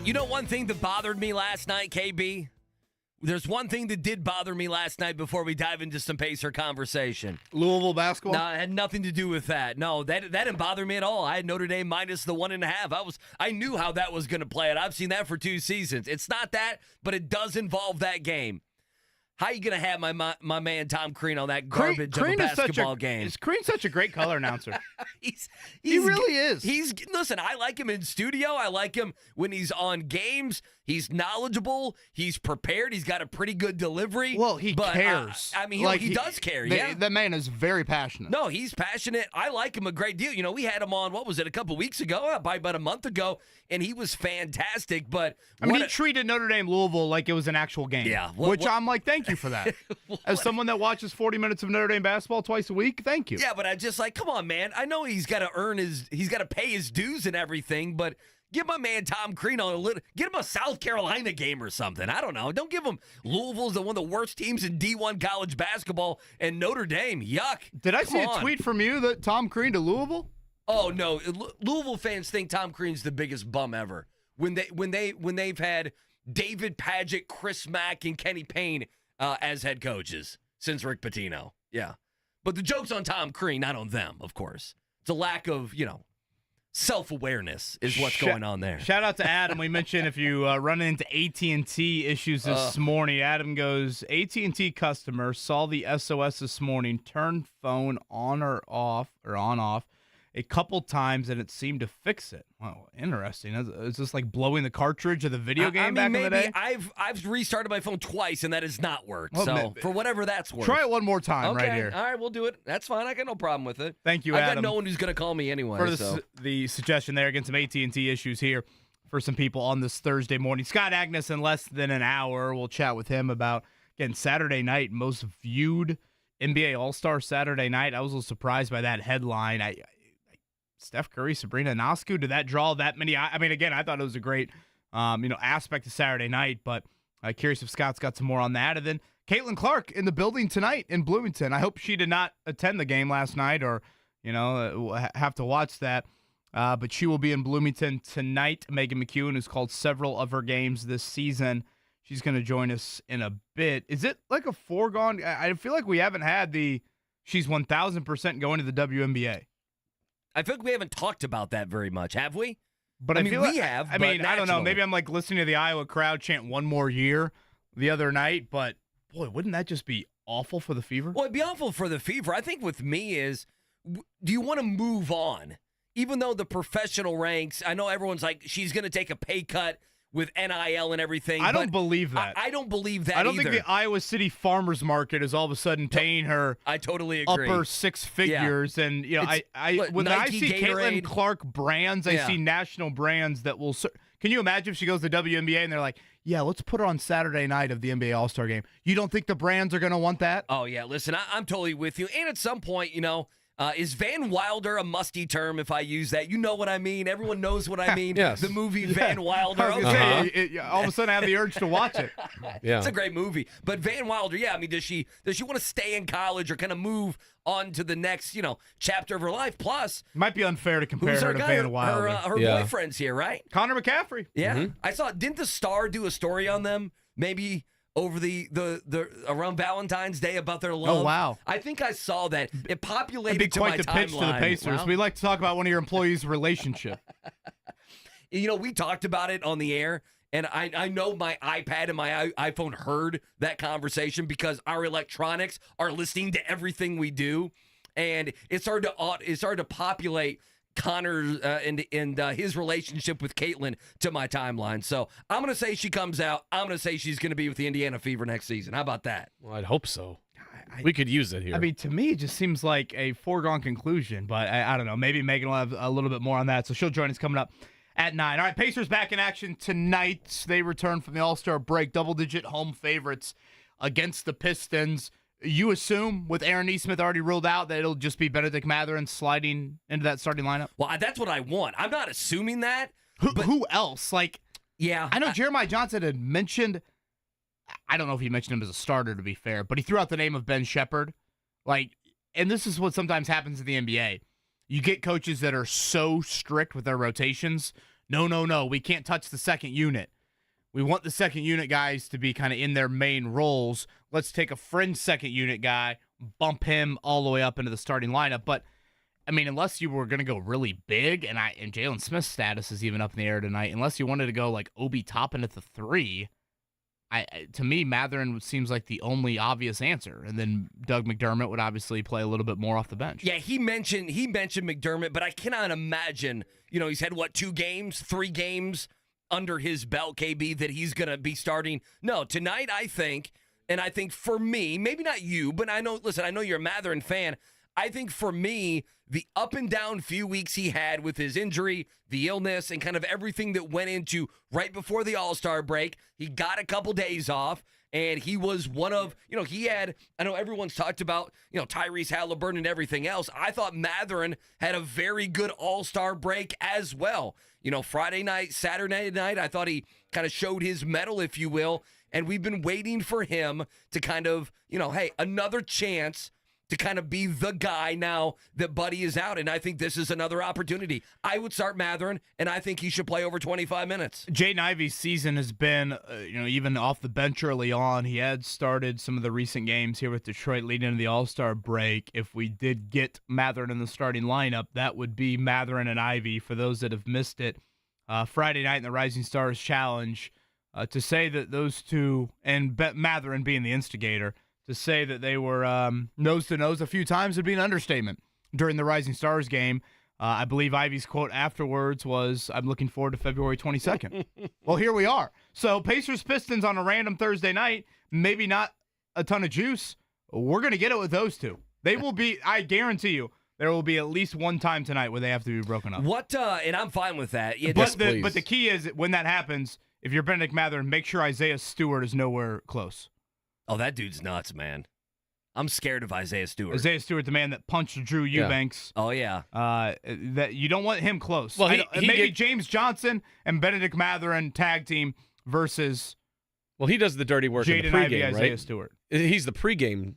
S4: You know one thing that bothered me last night, KB? There's one thing that did bother me last night before we dive into some Pacer conversation.
S6: Louisville basketball?
S4: No, it had nothing to do with that. No, that didn't bother me at all. I had Notre Dame minus the 1.5. I knew how that was going to play it. I've seen that for 2 seasons. It's not that, but it does involve that game. How you going to have my man Tom Crean on that garbage of a basketball game?
S6: Is Crean such a great color announcer?
S4: He
S6: really is.
S4: Listen, I like him in studio. I like him when he's on games. He's knowledgeable. He's prepared. He's got a pretty good delivery.
S6: Well, he cares.
S4: He does care.
S6: That man is very passionate.
S4: No, he's passionate. I like him a great deal. You know, we had him on, what was it, a couple weeks ago? Probably about a month ago, and he was fantastic. But
S6: he treated Notre Dame Louisville like it was an actual game.
S4: Yeah.
S6: I'm like, thank you for that. As someone that watches 40 minutes of Notre Dame basketball twice a week, thank you.
S4: Yeah, but I just come on, man. I know he's got to pay his dues and everything, but give my man Tom Crean get him a South Carolina game or something. I don't know. Don't give him Louisville's one of the worst teams in D1 college basketball and Notre Dame. Yuck.
S6: Did I see a tweet from you that Tom Crean to Louisville?
S4: Oh no, Louisville fans think Tom Crean's the biggest bum ever. When they've had David Padgett, Chris Mack, and Kenny Payne as head coaches since Rick Pitino. Yeah. But the joke's on Tom Crean, not on them, of course. It's a lack of, self-awareness is what's going on there.
S6: Shout out to Adam. We mentioned if you run into AT&T issues this morning, Adam goes, AT&T customer saw the SOS this morning, turned phone on or off a couple times, and it seemed to fix it. Wow, interesting. Is this like blowing the cartridge of the video game back in the day?
S4: I've restarted my phone twice, and that has not worked. For whatever that's worth.
S6: Try it one more time right here.
S4: All right, we'll do it. That's fine. I got no problem with it.
S6: Thank you,
S4: Adam.
S6: Adam.
S4: I got no one who's going to call me anyway.
S6: For the suggestion there, against some AT&T issues here for some people on this Thursday morning. Scott Agness in less than an hour. We'll chat with him about, again, Saturday night, most viewed NBA All-Star Saturday night. I was a little surprised by that headline. Steph Curry, Sabrina Ionescu, did that draw that many? I mean, again, I thought it was a great, aspect of Saturday night, but curious if Scott's got some more on that. And then Caitlin Clark in the building tonight in Bloomington. I hope she did not attend the game last night or, have to watch that. But she will be in Bloomington tonight. Megan McKeown has called several of her games this season. She's going to join us in a bit. Is it like a foregone? I feel like we haven't had she's 1,000% going to the WNBA.
S4: I feel like we haven't talked about that very much, have we?
S6: But I mean, we have. I don't know. Maybe I'm like listening to the Iowa crowd chant one more year the other night, but boy, wouldn't that just be awful for the Fever?
S4: Well, it'd be awful for the Fever. I think with me is, do you want to move on? Even though the professional ranks, I know everyone's like, she's going to take a pay cut with NIL and everything.
S6: I don't believe that.
S4: I don't believe that
S6: I don't
S4: either.
S6: think the Iowa City farmers market is all of a sudden paying her
S4: I totally agree.
S6: upper six figures. Yeah. And, when
S4: Nike,
S6: I see
S4: Gatorade.
S6: Caitlin Clark brands, I see national brands that will – can you imagine if she goes to the WNBA and they're like, yeah, let's put her on Saturday night of the NBA All-Star game. You don't think the brands are going to want that?
S4: Oh, yeah. Listen, I'm totally with you. And at some point, is Van Wilder a musty term if I use that? You know what I mean. Everyone knows what I mean.
S5: Yes.
S4: The movie Van Wilder.
S6: I was gonna say, all of a sudden I have the urge to watch it.
S5: Yeah.
S4: It's a great movie. But Van Wilder, I mean, does she want to stay in college or kind of move on to the next, chapter of her life? Plus,
S6: might be unfair to compare her to
S4: guy?
S6: Van Wilder.
S4: Her boyfriend's here, right?
S6: Connor McCaffrey.
S4: Yeah.
S5: Mm-hmm.
S4: I saw, didn't the Star do a story on them? Maybe over the around Valentine's Day about their love.
S6: Oh, wow.
S4: I think I saw that. It populated
S6: It'd be quite
S4: to
S6: the
S4: my
S6: pitch to the
S4: timeline.
S6: Pacers.
S4: Well,
S6: We like to talk about one of your employees' relationship.
S4: we talked about it on the air, and I know my iPad and my iPhone heard that conversation because our electronics are listening to everything we do, and it started to populate Connor and his relationship with Caitlin to my timeline. So I'm going to say she comes out. I'm going to say she's going to be with the Indiana Fever next season. How about that?
S5: Well, I'd hope so. We could use it here.
S6: I mean, to me, it just seems like a foregone conclusion, but I don't know. Maybe Megan will have a little bit more on that, so she'll join us coming up at 9. All right, Pacers back in action tonight. They return from the All-Star break, double-digit home favorites against the Pistons. You assume, with Aaron Nesmith already ruled out, that it'll just be Benedict Mathurin sliding into that starting lineup?
S4: Well, that's what I want. I'm not assuming that.
S6: Who else?
S4: Yeah.
S6: I know Jeremiah Johnson had mentioned, I don't know if he mentioned him as a starter, to be fair, but he threw out the name of Ben Shepherd. and this is what sometimes happens in the NBA. You get coaches that are so strict with their rotations. No, we can't touch the second unit. We want the second unit guys to be kind of in their main roles. Let's take a fringe second unit guy, bump him all the way up into the starting lineup. But, I mean, unless you were going to go really big, and Jalen Smith's status is even up in the air tonight, unless you wanted to go like Obi Toppin at the 3, to me, Mathurin seems like the only obvious answer. And then Doug McDermott would obviously play a little bit more off the bench.
S4: Yeah, he mentioned McDermott, but I cannot imagine, he's had, 3 games under his belt, KB, that he's going to be starting. No, tonight I think for me, maybe not you, but I know you're a Mathurin fan. I think for me, the up and down few weeks he had with his injury, the illness, and kind of everything that went into right before the All-Star break, he got a couple days off, and he was one of, I know everyone's talked about, Tyrese Haliburton and everything else. I thought Mathurin had a very good All-Star break as well. Friday night, Saturday night, I thought he kind of showed his mettle, if you will, and we've been waiting for him to kind of, hey, another chance to kind of be the guy now that Buddy is out, and I think this is another opportunity. I would start Mathurin, and I think he should play over 25 minutes.
S6: Jaden Ivey's season has been, even off the bench early on. He had started some of the recent games here with Detroit leading into the All-Star break. If we did get Mathurin in the starting lineup, that would be Mathurin and Ivey. For those that have missed it, Friday night in the Rising Stars Challenge, to say that those two, and Mathurin being the instigator, to say that they were nose-to-nose a few times would be an understatement. During the Rising Stars game, I believe Ivey's quote afterwards was, "I'm looking forward to February 22nd." Well, here we are. So Pacers-Pistons on a random Thursday night, maybe not a ton of juice. We're going to get it with those two. They will be, I guarantee you, there will be at least one time tonight where they have to be broken up.
S4: And I'm fine with that. Yeah,
S6: but the key is, when that happens, if you're Benedict Mathurin, make sure Isaiah Stewart is nowhere close.
S4: Oh, that dude's nuts, man. I'm scared of Isaiah Stewart.
S6: Isaiah Stewart, the man that punched Drew Eubanks.
S4: Oh, yeah.
S6: That you don't want him close.
S5: Well,
S6: maybe James Johnson and Benedict Mathurin tag team versus.
S5: Well, he does the dirty work in the pregame, right?
S6: Isaiah Stewart.
S5: He's the pregame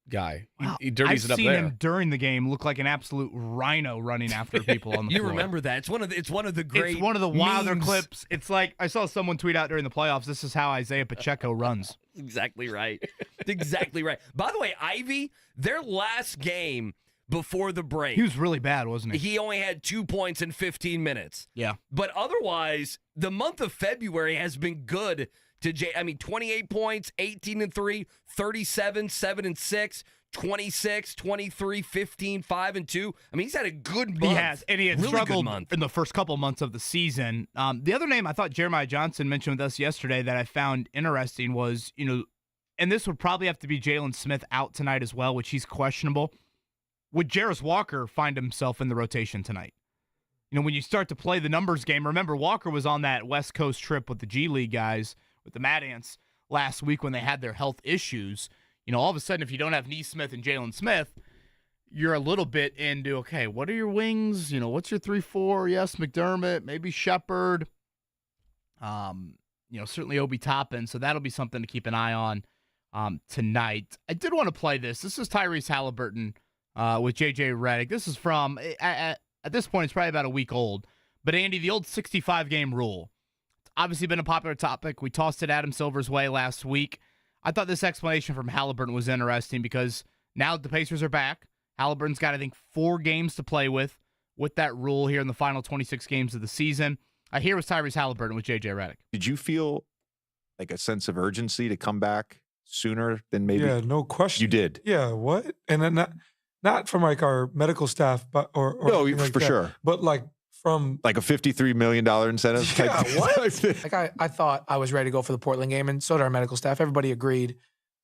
S5: guy.
S6: Wow.
S5: He dirties it up there.
S6: I've seen him during the game look like an absolute rhino running after people on the floor.
S4: You remember that? It's one of the great.
S6: It's one of the wilder
S4: memes.
S6: clips. It's like I saw someone tweet out during the playoffs. This is how Isaiah Pacheco runs.
S4: Exactly right. Exactly right. By the way, Ivey, their last game before the break,
S6: he was really bad, wasn't he?
S4: He only had 2 points in 15 minutes.
S6: Yeah.
S4: But otherwise, the month of February has been good to 28 points, 18-3, 37, 7-6, 26, 23, 15, 5-2. He's had a good month.
S6: He has, and he had
S4: really
S6: struggled in the first couple months of the season. The other name I thought Jeremiah Johnson mentioned with us yesterday that I found interesting was, and this would probably have to be Jalen Smith out tonight as well, which he's questionable. Would Jarris Walker find himself in the rotation tonight? When you start to play the numbers game, remember Walker was on that West Coast trip with the G League guys, with the Mad Ants last week when they had their health issues. All of a sudden, if you don't have Nesmith and Jalen Smith, you're a little bit into, okay, what are your wings? What's your 3-4? Yes, McDermott, maybe Shepard. Certainly Obi Toppin. So that'll be something to keep an eye on tonight. I did want to play this. This is Tyrese Haliburton with JJ Redick. This is from, at this point, it's probably about a week old. But, Andy, the old 65-game rule. It's obviously been a popular topic. We tossed it Adam Silver's way last week. I thought this explanation from Haliburton was interesting because now the Pacers are back. Haliburton's got, I think, 4 games to play with that rule here in the final 26 games of the season. Here was Tyrese Haliburton with JJ Redick.
S10: Did you feel like a sense of urgency to come back sooner than maybe?
S11: Yeah, no question.
S10: You did.
S11: Yeah, what? And then not from like our medical staff, but or
S10: no,
S11: like
S10: for
S11: that,
S10: sure.
S11: But like from
S10: like a $53 million incentive type.
S11: Yeah, what?
S12: Like I thought I was ready to go for the Portland game, and so did our medical staff. Everybody agreed,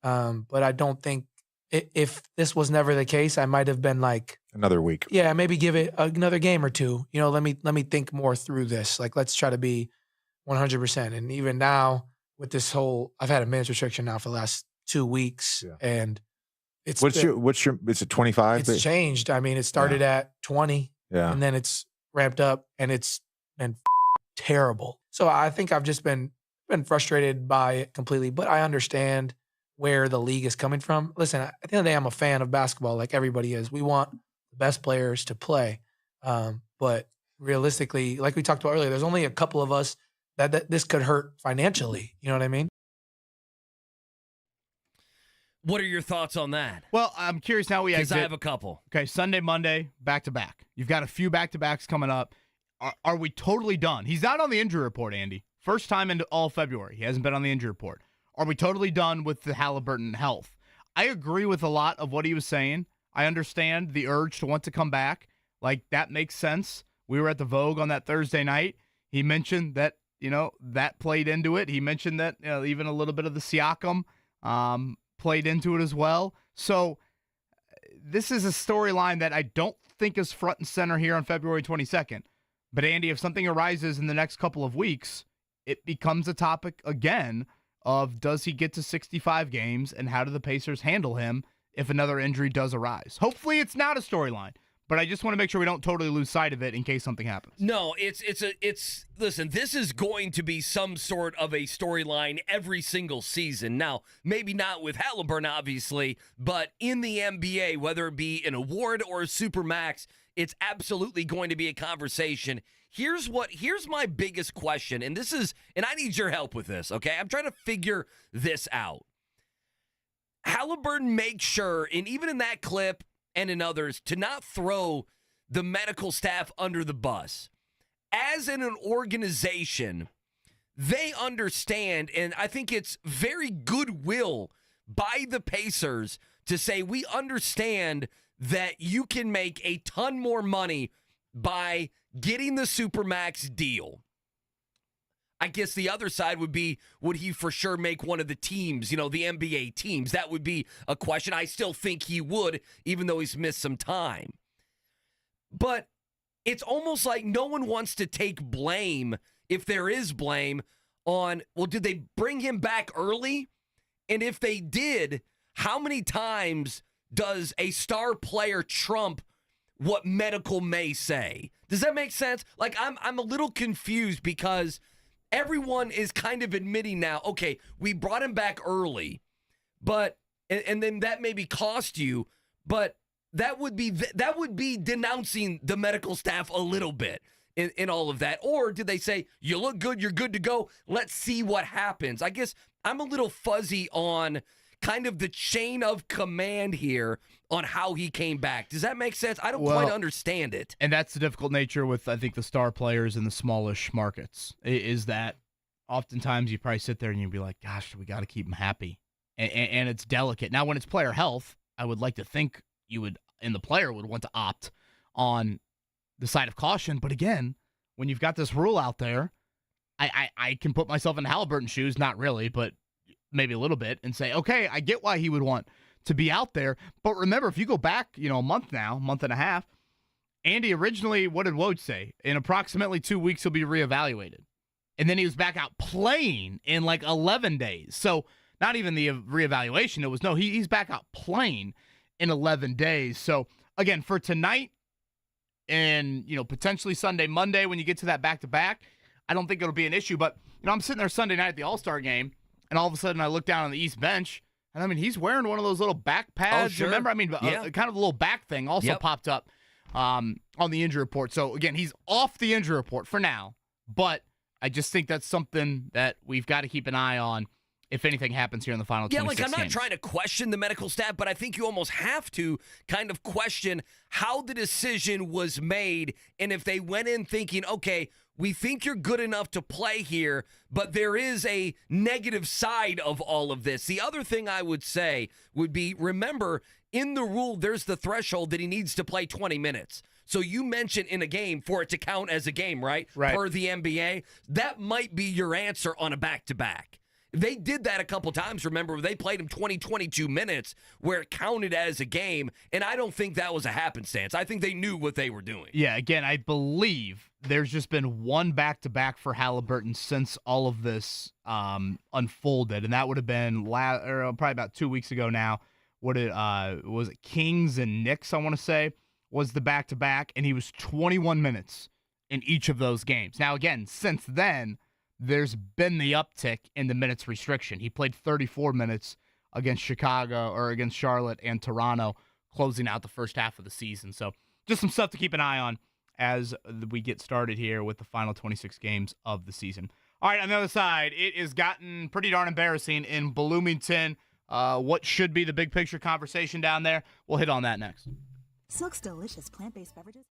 S12: but I don't think if this was never the case, I might have been like
S10: another week.
S12: Yeah, maybe give it another game or two. Let me think more through this. Like let's try to be 100%. And even now with this whole, I've had a minutes restriction now for the last 2 weeks, and it's
S10: what's your it's a 25?
S12: It's changed. It started at 20, and then it's ramped up, and it's been terrible. So I think I've just been frustrated by it completely, but I understand where the league is coming from. Listen, at the end of the day, I'm a fan of basketball like everybody is. We want the best players to play. But realistically, like we talked about earlier, there's only a couple of us that this could hurt financially. You know what I mean?
S4: What are your thoughts on that?
S6: Well, I'm curious now.
S4: Because I have a couple.
S6: Okay, Sunday, Monday, back-to-back. You've got a few back-to-backs coming up. Are we totally done? He's not on the injury report, Andy. First time in all February. He hasn't been on the injury report. Are we totally done with the Haliburton health? I agree with a lot of what he was saying. I understand the urge to want to come back. Like, that makes sense. We were at the Vogue on that Thursday night. He mentioned that, that played into it. He mentioned that even a little bit of the Siakam played into it as well. So this is a storyline that I don't think is front and center here on February 22nd. But, Andy, if something arises in the next couple of weeks, it becomes a topic again of does he get to 65 games and how do the Pacers handle him if another injury does arise? Hopefully it's not a storyline, but I just want to make sure we don't totally lose sight of it in case something happens.
S4: No, listen, this is going to be some sort of a storyline every single season. Now, maybe not with Haliburton, obviously, but in the NBA, whether it be an award or a Supermax, it's absolutely going to be a conversation. Here's my biggest question, and I need your help with this, okay? I'm trying to figure this out. Haliburton makes sure, and even in that clip and in others, to not throw the medical staff under the bus. As in an organization, they understand, and I think it's very goodwill by the Pacers to say, we understand that you can make a ton more money by getting the Supermax deal. I guess the other side would be, would he for sure make one of the teams, the NBA teams? That would be a question. I still think he would, even though he's missed some time. But it's almost like no one wants to take blame, if there is blame, on, well, did they bring him back early? And if they did, how many times does a star player trump what medical may say? Does that make sense? Like, I'm a little confused because everyone is kind of admitting now, okay, we brought him back early, but and then that maybe cost you, but that would be denouncing the medical staff a little bit in all of that. Or did they say, you look good, you're good to go, let's see what happens? I guess I'm a little fuzzy on kind of the chain of command here on how he came back. Does that make sense? I don't quite understand it.
S6: And that's the difficult nature with, I think, the star players in the smallish markets, is that oftentimes you probably sit there and you'd be like, gosh, we got to keep him happy. And it's delicate. Now, when it's player health, I would like to think you would, and the player would want to opt on the side of caution. But again, when you've got this rule out there, I can put myself in Haliburton's shoes, not really, but maybe a little bit, and say, okay, I get why he would want to be out there. But remember, if you go back, a month and a half, Andy, originally, what did Woj say? In approximately 2 weeks, he'll be reevaluated. And then he was back out playing in like 11 days. So not even the reevaluation. It was, no, he's back out playing in 11 days. So again, for tonight and, potentially Sunday, Monday, when you get to that back-to-back, I don't think it'll be an issue. But, I'm sitting there Sunday night at the All-Star game, and all of a sudden I look down on the East bench, and he's wearing one of those little back pads.
S4: Oh, sure.
S6: Remember?
S4: Yeah.
S6: Kind of a little back thing also popped up on the injury report. So again, he's off the injury report for now, but I just think that's something that we've got to keep an eye on if anything happens here in the final 26
S4: I'm not
S6: games.
S4: trying to question the medical staff, but I think you almost have to kind of question how the decision was made, and if they went in thinking, okay, we think you're good enough to play here, but there is a negative side of all of this. The other thing I would say would be, remember, in the rule, there's the threshold that he needs to play 20 minutes. So you mentioned in a game for it to count as a game, right?
S6: Right.
S4: Per the NBA. That might be your answer on a back-to-back. They did that a couple times, remember? They played him 20, 22 minutes where it counted as a game, and I don't think that was a happenstance. I think they knew what they were doing.
S6: Yeah, again, I believe there's just been one back-to-back for Haliburton since all of this unfolded, and that would have been probably about 2 weeks ago now. Was it Kings and Knicks, I want to say, was the back-to-back, and he was 21 minutes in each of those games. Now, again, since then, there's been the uptick in the minutes restriction. He played 34 minutes against Chicago or against Charlotte and Toronto, closing out the first half of the season. So just some stuff to keep an eye on as we get started here with the final 26 games of the season. All right, on the other side, it has gotten pretty darn embarrassing in Bloomington. What should be the big picture conversation down there? We'll hit on that next.
S9: Silk's delicious plant-based beverages.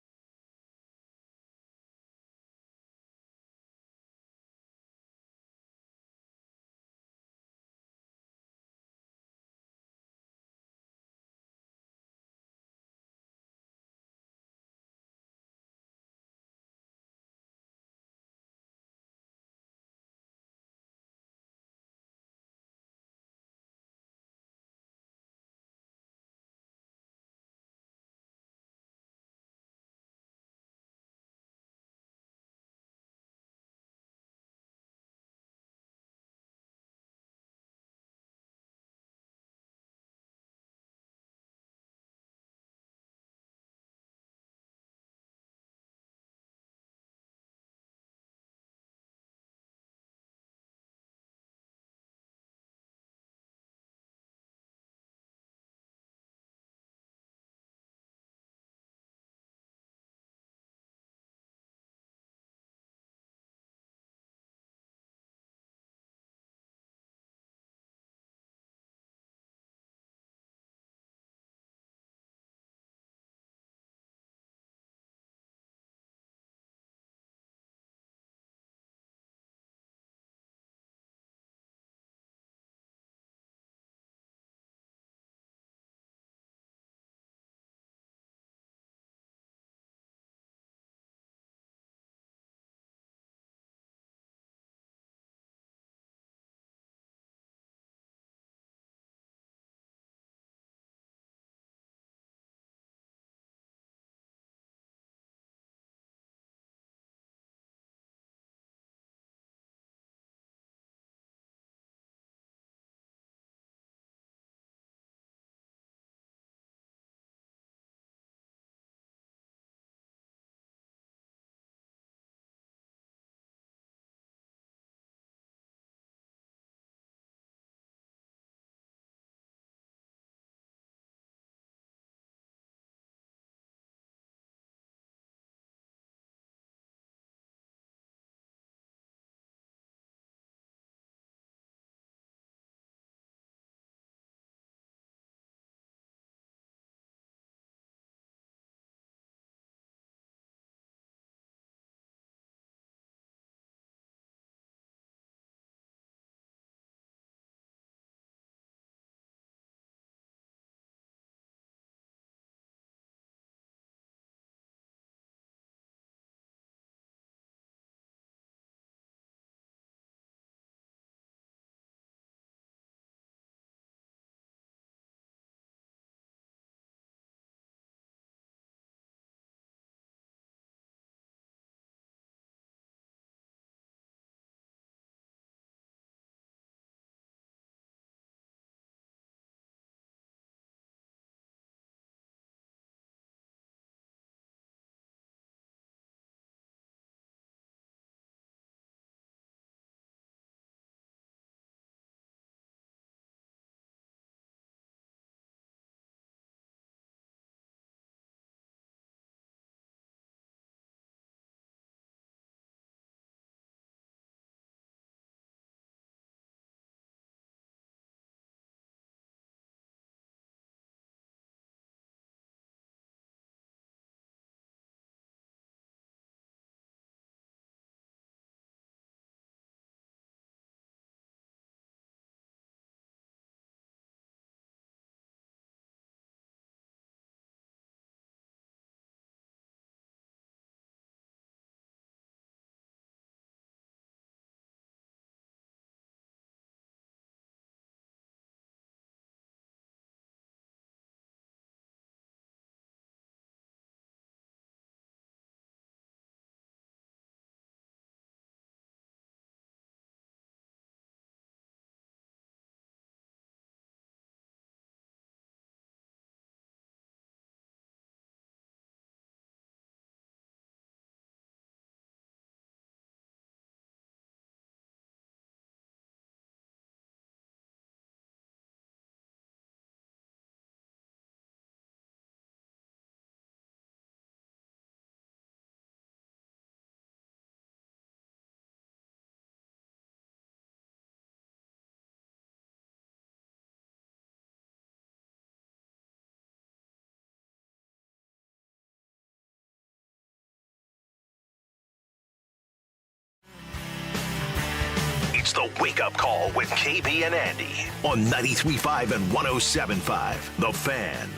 S7: It's the Wake Up Call with KB and Andy on 93.5 and 107.5. The Fan.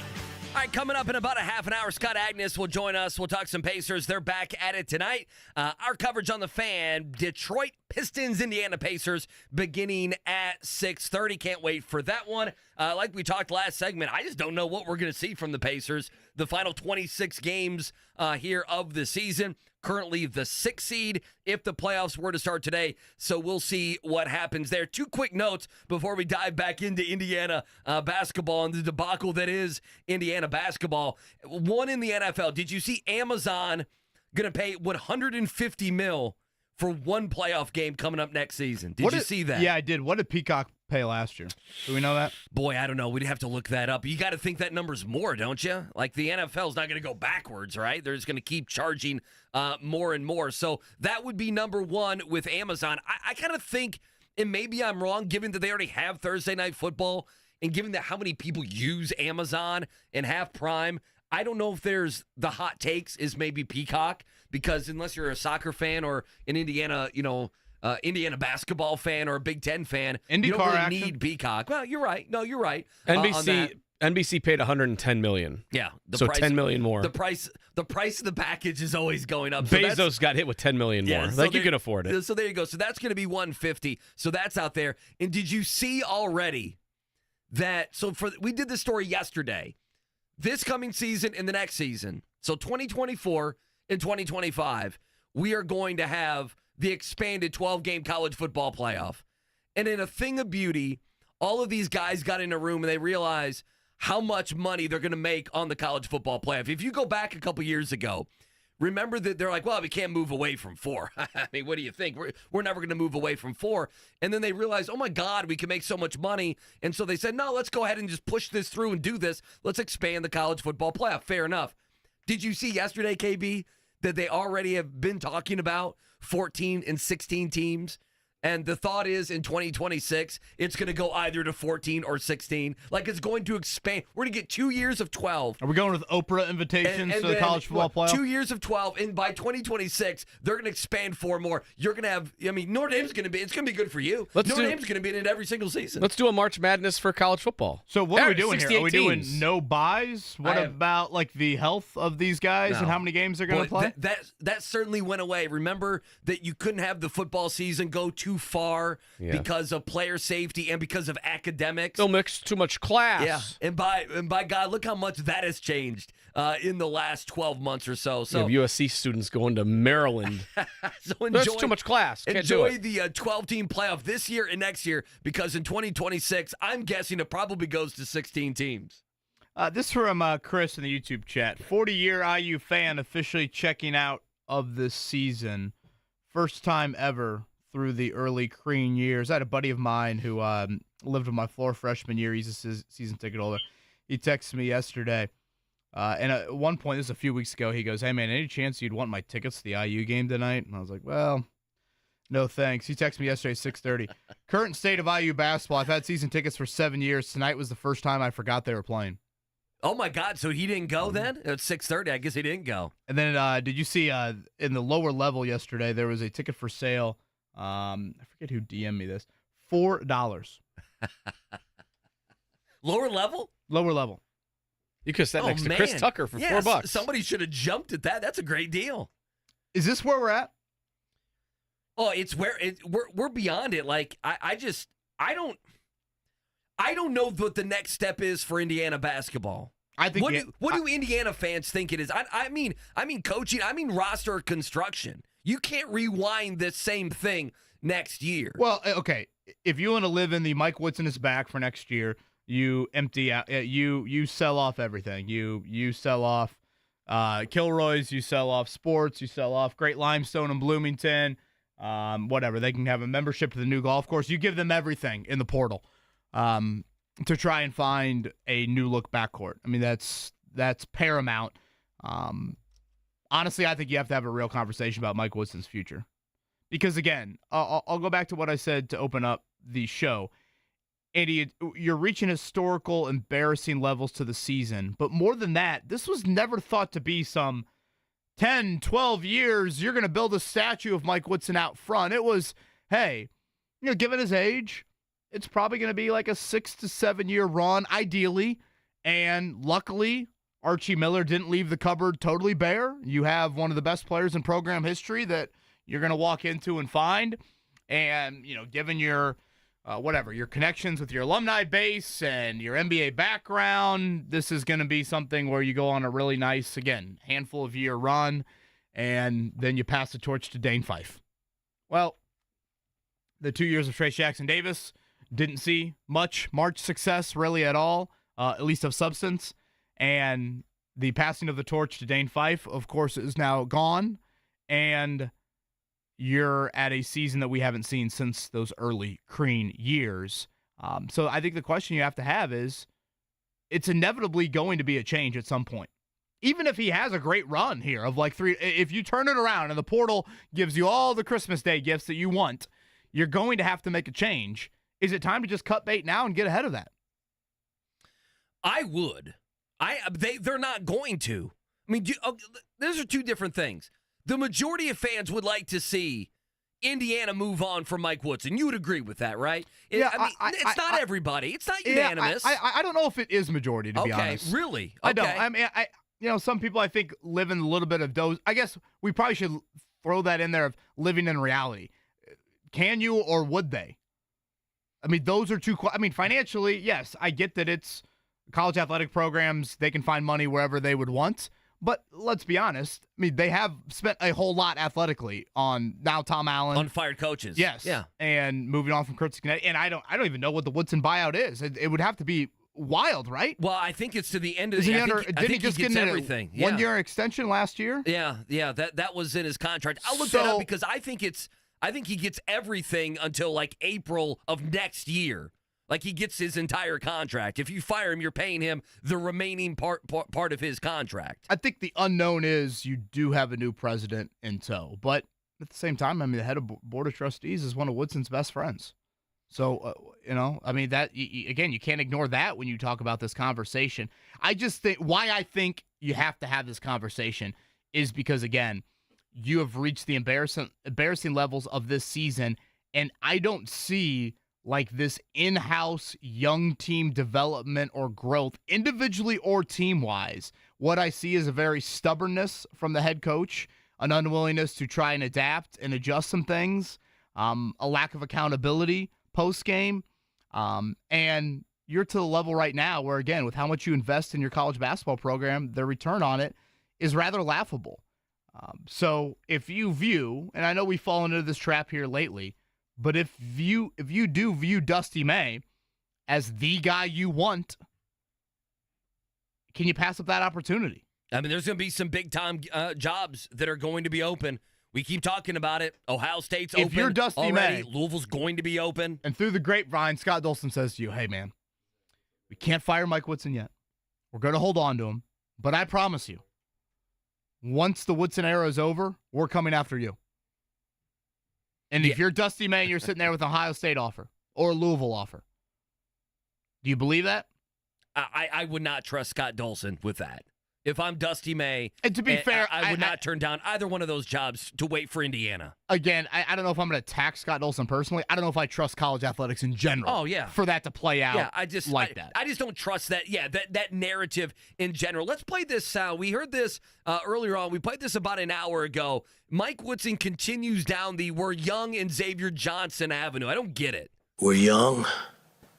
S4: All right, coming up in about a half an hour, Scott Agness will join us. We'll talk some Pacers. They're back at it tonight. Our coverage on The Fan, Detroit Pistons, Indiana Pacers, beginning at 6:30. Can't wait for that one. Like we talked last segment, I just don't know what we're going to see from the Pacers. The final 26 games here of the season. Currently the 6th seed if the playoffs were to start today. So we'll see what happens there. 2 quick notes before we dive back into Indiana basketball and the debacle that is Indiana basketball. One in the NFL. Did you see Amazon going to pay $150 million for one playoff game coming up next season? Did you see that?
S6: Yeah, I did. What did Peacock pay last year? Do we know that?
S4: Boy, I don't know. We'd have to look that up. You got to think that number's more, don't you? Like the NFL's not going to go backwards, right? They're just going to keep charging more and more. So that would be number one with Amazon. I kind of think, and maybe I'm wrong, given that they already have Thursday Night Football and given that how many people use Amazon and have Prime, I don't know if there's the hot takes is maybe Peacock, because unless you're a soccer fan or an Indiana, Indiana basketball fan or a Big Ten fan, you don't really need Peacock. Well, you're right. No, you're right.
S5: NBC paid $110 million.
S4: Yeah,
S5: so $10 million more.
S4: The price of the package is always going up.
S5: Bezos got hit with $10 million more.
S4: Yeah,
S5: you can afford it.
S4: So there you go. So that's going to be $150. So that's out there. And did you see already that? So we did this story yesterday. This coming season and the next season, so 2024 and 2025, we are going to have the expanded 12-game college football playoff. And in a thing of beauty, all of these guys got in a room and they realized how much money they're going to make on the college football playoff. If you go back a couple years ago, remember that they're like, well, we can't move away from 4. I mean, what do you think? We're never going to move away from 4. And then they realized, oh, my God, we can make so much money. And so they said, no, let's go ahead and just push this through and do this. Let's expand the college football playoff. Fair enough. Did you see yesterday, KB, that they already have been talking about 14 and 16 teams? And the thought is in 2026, it's going to go either to 14 or 16. Like it's going to expand. We're going to get 2 years of 12.
S6: Are we going with Oprah invitations to the college football playoff?
S4: 2 years of 12. And by 2026, they're going to expand 4 more. You're going to have, Notre Dame's going to be, it's going to be good for you. Notre Dame's going to be in it every single season.
S5: Let's do a March Madness for college football.
S6: So what are we doing here? Are we doing no buys? What about like the health of these guys and how many games they're going to play?
S4: That certainly went away. Remember that you couldn't have the football season go too far because of player safety and because of academics.
S5: They'll mix too much class.
S4: Yeah, and by God, look how much that has changed in the last 12 months or so. So
S5: USC students going to Maryland. That's too much class. Can't
S4: enjoy
S5: do
S4: the
S5: it.
S4: 12-team playoff this year and next year, because in 2026, I'm guessing it probably goes to 16 teams.
S6: This from Chris in the YouTube chat. 40-year IU fan officially checking out of this season. First time ever through the early Crean years. I had a buddy of mine who lived on my floor freshman year. He's a season ticket holder. He texted me yesterday, and at one point, this is a few weeks ago, he goes, hey, man, any chance you'd want my tickets to the IU game tonight? And I was like, well, no thanks. He texted me yesterday at 6:30. Current state of IU basketball. I've had season tickets for 7 years. Tonight was the first time I forgot they were playing.
S4: Oh, my God. So he didn't go then? At 6:30, I guess he didn't go.
S6: And then did you see in the lower level yesterday, there was a ticket for sale. I forget who DM'd me this. $4.
S4: Lower level?
S6: Lower level.
S5: You could have sat next to Chris Tucker for $4.
S4: Somebody should have jumped at that. That's a great deal.
S6: Is this where we're at?
S4: Oh, it's where we're beyond it. Like I don't know what the next step is for Indiana basketball.
S6: I think
S4: what do Indiana fans think it is? I mean coaching. I mean roster construction. You can't rewind this same thing next year.
S6: Well, okay. If you want to live in the Mike Woodson is back for next year, you empty out. You sell off everything. You sell off Kilroy's. You sell off sports. You sell off Great Limestone and Bloomington. Whatever. They can have a membership to the new golf course. You give them everything in the portal to try and find a new look backcourt. I mean, that's paramount. Honestly, I think you have to have a real conversation about Mike Woodson's future. Because, again, I'll go back to what I said to open up the show. Andy, you're reaching historical, embarrassing levels to the season. But more than that, this was never thought to be some 10, 12 years, you're going to build a statue of Mike Woodson out front. It was, hey, given his age, it's probably going to be like a 6 to 7 year run, ideally. And luckily, Archie Miller didn't leave the cupboard totally bare. You have one of the best players in program history that you're going to walk into and find. And, given your your connections with your alumni base and your NBA background, this is going to be something where you go on a really nice, again, handful of year run, and then you pass the torch to Dane Fife. Well, the 2 years of Trace Jackson Davis didn't see much March success really at all, at least of substance. And the passing of the torch to Dane Fife, of course, is now gone. And you're at a season that we haven't seen since those early Crean years. So I think the question you have to have is, it's inevitably going to be a change at some point. Even if he has a great run here of like 3, if you turn it around and the portal gives you all the Christmas Day gifts that you want, you're going to have to make a change. Is it time to just cut bait now and get ahead of that?
S4: I would. They're not going to. I mean, those are two different things. The majority of fans would like to see Indiana move on from Mike Woodson. You would agree with that, right? It's not everybody. It's not unanimous.
S6: I don't know if it is majority, to be honest.
S4: Okay, really?
S6: I don't. I mean, some people I think live in a little bit of those. I guess we probably should throw that in there of living in reality. Can you or would they? I mean, those are two. I mean, financially, yes, I get that it's college athletic programs. They can find money wherever they would want. But let's be honest. I mean, they have spent a whole lot athletically on now Tom Allen.
S4: On fired coaches.
S6: Yes.
S4: Yeah.
S6: And moving on from Kurt Cincinnati. And I don't even know what the Woodson buyout is. It would have to be wild, right?
S4: Well, I think it's to the end of the year. I think he just gets everything.
S6: Yeah. 1 year extension last year?
S4: Yeah. That was in his contract. I'll look that up because I think he gets everything until like April of next year. Like he gets his entire contract. If you fire him, you're paying him the remaining part of his contract.
S6: I think the unknown is you do have a new president in tow. But at the same time, I mean, the head of Board of Trustees is one of Woodson's best friends. So, I mean, that again, you can't ignore that when you talk about this conversation. I just think why I think you have to have this conversation is because, again, you have reached the embarrassing levels of this season, and I don't see like this in-house young team development or growth, individually or team-wise. What I see is a very stubbornness from the head coach, an unwillingness to try and adapt and adjust some things, a lack of accountability post-game, and you're to the level right now where, again, with how much you invest in your college basketball program, the return on it is rather laughable. So if you view, and I know we've fallen into this trap here lately, but if you do view Dusty May as the guy you want, can you pass up that opportunity?
S4: I mean, there's going to be some big-time jobs that are going to be open. We keep talking about it. Ohio State's open.
S6: If you're Dusty
S4: already.
S6: May,
S4: Louisville's going to be open.
S6: And through the grapevine, Scott Dolson says to you, hey, man, we can't fire Mike Woodson yet. We're going to hold on to him. But I promise you, once the Woodson era is over, we're coming after you. And if you're Dusty May and you're sitting there with an Ohio State offer or a Louisville offer, do you believe that?
S4: I would not trust Scott Dolson with that. If I'm Dusty May,
S6: and to be fair,
S4: I would not turn down either one of those jobs to wait for Indiana.
S6: Again, I don't know if I'm going to attack Scott Dolson personally. I don't know if I trust college athletics in general.
S4: Oh, yeah.
S6: For that to play out that.
S4: I just don't trust that. Yeah, that narrative in general. Let's play this sound. We heard this earlier on. We played this about an hour ago. Mike Woodson continues down the "We're young" and Xavier Johnson Avenue. I don't get it.
S3: We're young.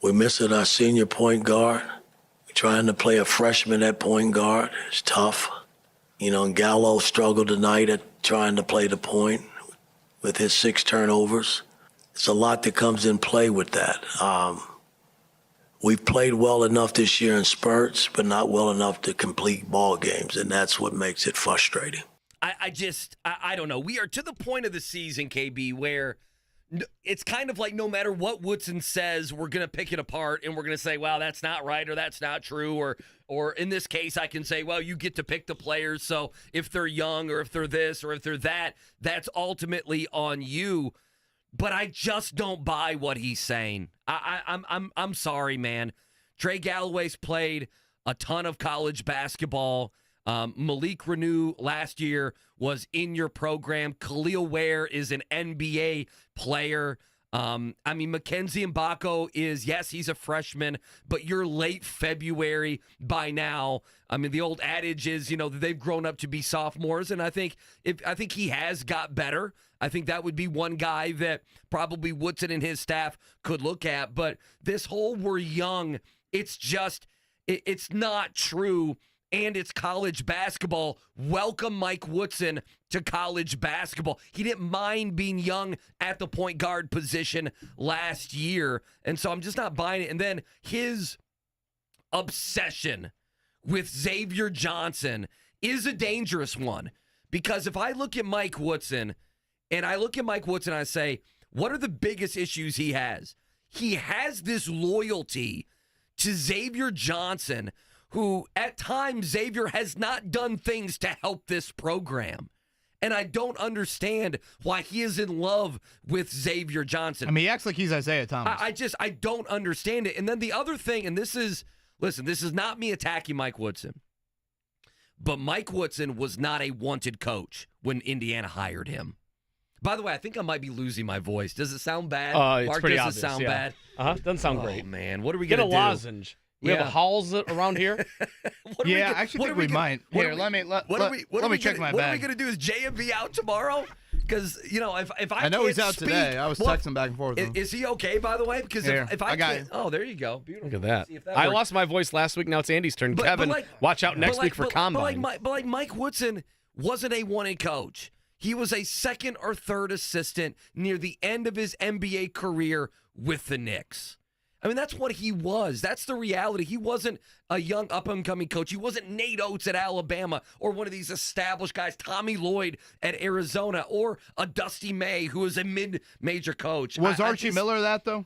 S3: We're missing our senior point guard. Trying to play a freshman at point guard is tough. And Gallo struggled tonight at trying to play the point with his 6 turnovers. It's a lot that comes in play with that. We've played well enough this year in spurts, but not well enough to complete ball games, and that's what makes it frustrating.
S4: I don't know. We are to the point of the season, KB, where it's kind of like no matter what Woodson says, we're going to pick it apart and we're going to say, well, that's not right or that's not true. Or in this case, I can say, well, you get to pick the players. So if they're young or if they're this or if they're that, that's ultimately on you. But I just don't buy what he's saying. I'm sorry, man. Trey Galloway's played a ton of college basketball. Malik Renew last year was in your program. Khalil Ware is an NBA player. Mackenzie Mbako is, yes, he's a freshman, but you're late February by now. The old adage is, they've grown up to be sophomores, and I think he has got better. I think that would be one guy that probably Woodson and his staff could look at. But this whole we're young, it's just, it's not true. And it's college basketball. Welcome Mike Woodson to college basketball. He didn't mind being young at the point guard position last year. And so I'm just not buying it. And then his obsession with Xavier Johnson is a dangerous one. Because if I look at Mike Woodson, and I say, what are the biggest issues he has? He has this loyalty to Xavier Johnson, who at times Xavier has not done things to help this program. And I don't understand why he is in love with Xavier Johnson.
S6: He acts like he's Isaiah Thomas.
S4: I don't understand it. And then the other thing, and this is not me attacking Mike Woodson, but Mike Woodson was not a wanted coach when Indiana hired him. By the way, I think I might be losing my voice. Does it sound bad?
S5: It's
S4: Mark,
S5: pretty
S4: does
S5: obvious,
S4: it sound bad?
S5: Doesn't sound great.
S4: Oh, man. What are we going to do?
S5: Get a lozenge. We have a Halls around here.
S6: I actually think we might. Here, let me check my bag.
S4: What are we going to do? Is JMV out tomorrow? Because, if I
S6: know
S4: can't
S6: he's out
S4: speak,
S6: today. I was texting back and forth with him.
S4: Is he okay, by the way? Because if I
S6: got
S4: can't. Oh, there you go. Beautiful.
S5: Look at
S4: See if
S5: that. I
S4: works.
S5: lost my voice last week. Now it's Andy's turn. Kevin, watch out next week for Combine.
S4: But Mike Woodson wasn't a wanted coach. He was a second or third assistant near the end of his NBA career with the Knicks. That's what he was. That's the reality. He wasn't a young up-and-coming coach. He wasn't Nate Oates at Alabama or one of these established guys, Tommy Lloyd at Arizona, or a Dusty May who was a mid-major coach.
S6: Was Archie Miller that, though?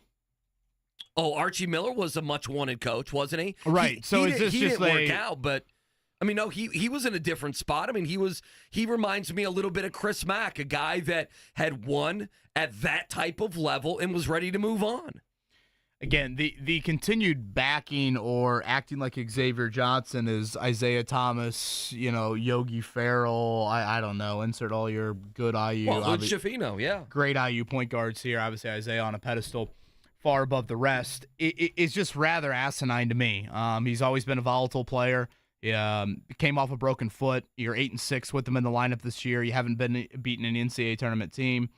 S4: Oh, Archie Miller was a much-wanted coach, wasn't he?
S6: Right.
S4: He didn't work out, but... no, he was in a different spot. He reminds me a little bit of Chris Mack, a guy that had won at that type of level and was ready to move on.
S6: Again, the continued backing or acting like Xavier Johnson is Isaiah Thomas, Yogi Ferrell, I don't know, insert all your good IU.
S4: Well, Hood Schifino, yeah.
S6: Great IU point guards here. Obviously, Isaiah on a pedestal far above the rest. It's just rather asinine to me. He's always been a volatile player. Came off a broken foot. You're 8-6 with him in the lineup this year. You haven't been beaten an NCAA tournament team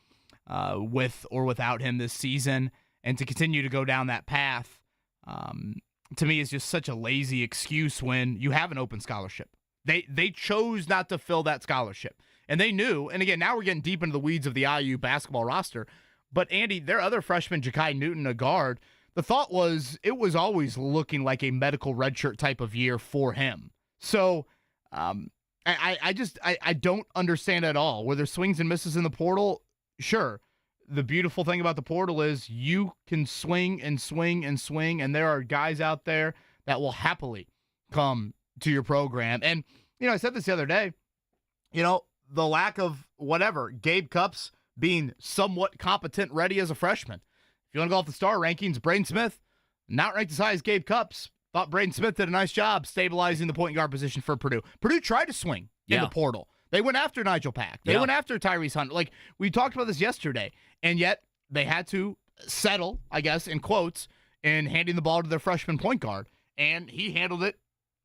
S6: with or without him this season. And to continue to go down that path, to me, is just such a lazy excuse when you have an open scholarship. They chose not to fill that scholarship. And they knew, and again, now we're getting deep into the weeds of the IU basketball roster. But, Andy, their other freshman, Ja'Kai Newton, a guard, the thought was it was always looking like a medical redshirt type of year for him. So I don't understand at all. Were there swings and misses in the portal? Sure. The beautiful thing about the portal is you can swing and swing and swing, and there are guys out there that will happily come to your program. And, I said this the other day, the lack of whatever, Gabe Cupps being somewhat competent ready as a freshman. If you want to go off the star rankings, Braden Smith, not ranked as high as Gabe Cupps. Thought Braden Smith did a nice job stabilizing the point guard position for Purdue. Purdue tried to swing in the portal. They went after Nigel Pack. They went after Tyrese Hunter. Like, we talked about this yesterday, and yet they had to settle, I guess, in quotes, in handing the ball to their freshman point guard, and he handled it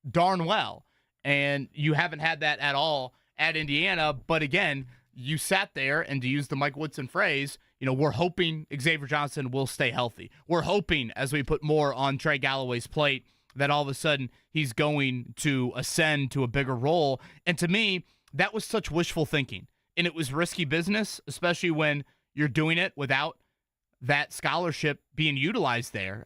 S6: darn well. And you haven't had that at all at Indiana, but again, you sat there, and to use the Mike Woodson phrase, we're hoping Xavier Johnson will stay healthy. We're hoping, as we put more on Trey Galloway's plate, that all of a sudden he's going to ascend to a bigger role. And to me, that was such wishful thinking. And it was risky business, especially when you're doing it without that scholarship being utilized there.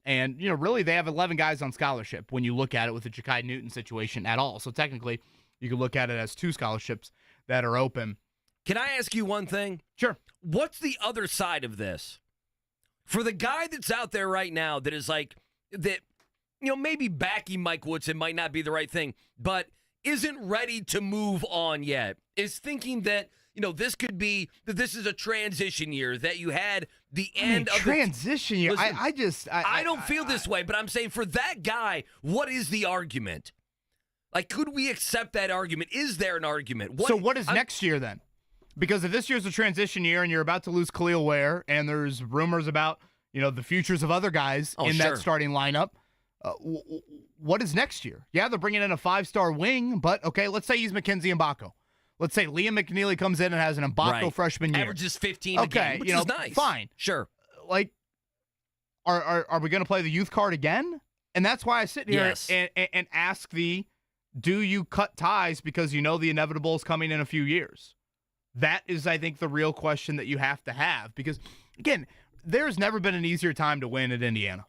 S6: And, really they have 11 guys on scholarship when you look at it with the Ja'Kai Newton situation at all. So technically you could look at it as 2 scholarships that are open.
S4: Can I ask you one thing?
S6: Sure.
S4: What's the other side of this? For the guy that's out there right now that is like, that, maybe backing Mike Woodson might not be the right thing, but isn't ready to move on yet, is thinking that, this could be, that this is a transition year, that you had the end of
S6: transition year.
S4: Listen,
S6: I
S4: don't feel this way, but I'm saying for that guy, what is the argument? Like, could we accept that argument? Is there an argument?
S6: So what is next year then? Because if this year's a transition year and you're about to lose Khalil Ware and there's rumors about, the futures of other guys that starting lineup, what is next year? Yeah, they're bringing in a 5-star wing, but okay, let's say he's Mackenzie Mbako. Let's say Liam McNeely comes in and has an Mbako freshman year.
S4: Averages 15 a game, which is nice.
S6: Fine.
S4: Sure.
S6: Like, are we going to play the youth card again? And that's why I sit here and ask do you cut ties because the inevitable is coming in a few years? That is, I think, the real question that you have to have. Because, again, there's never been an easier time to win at Indiana.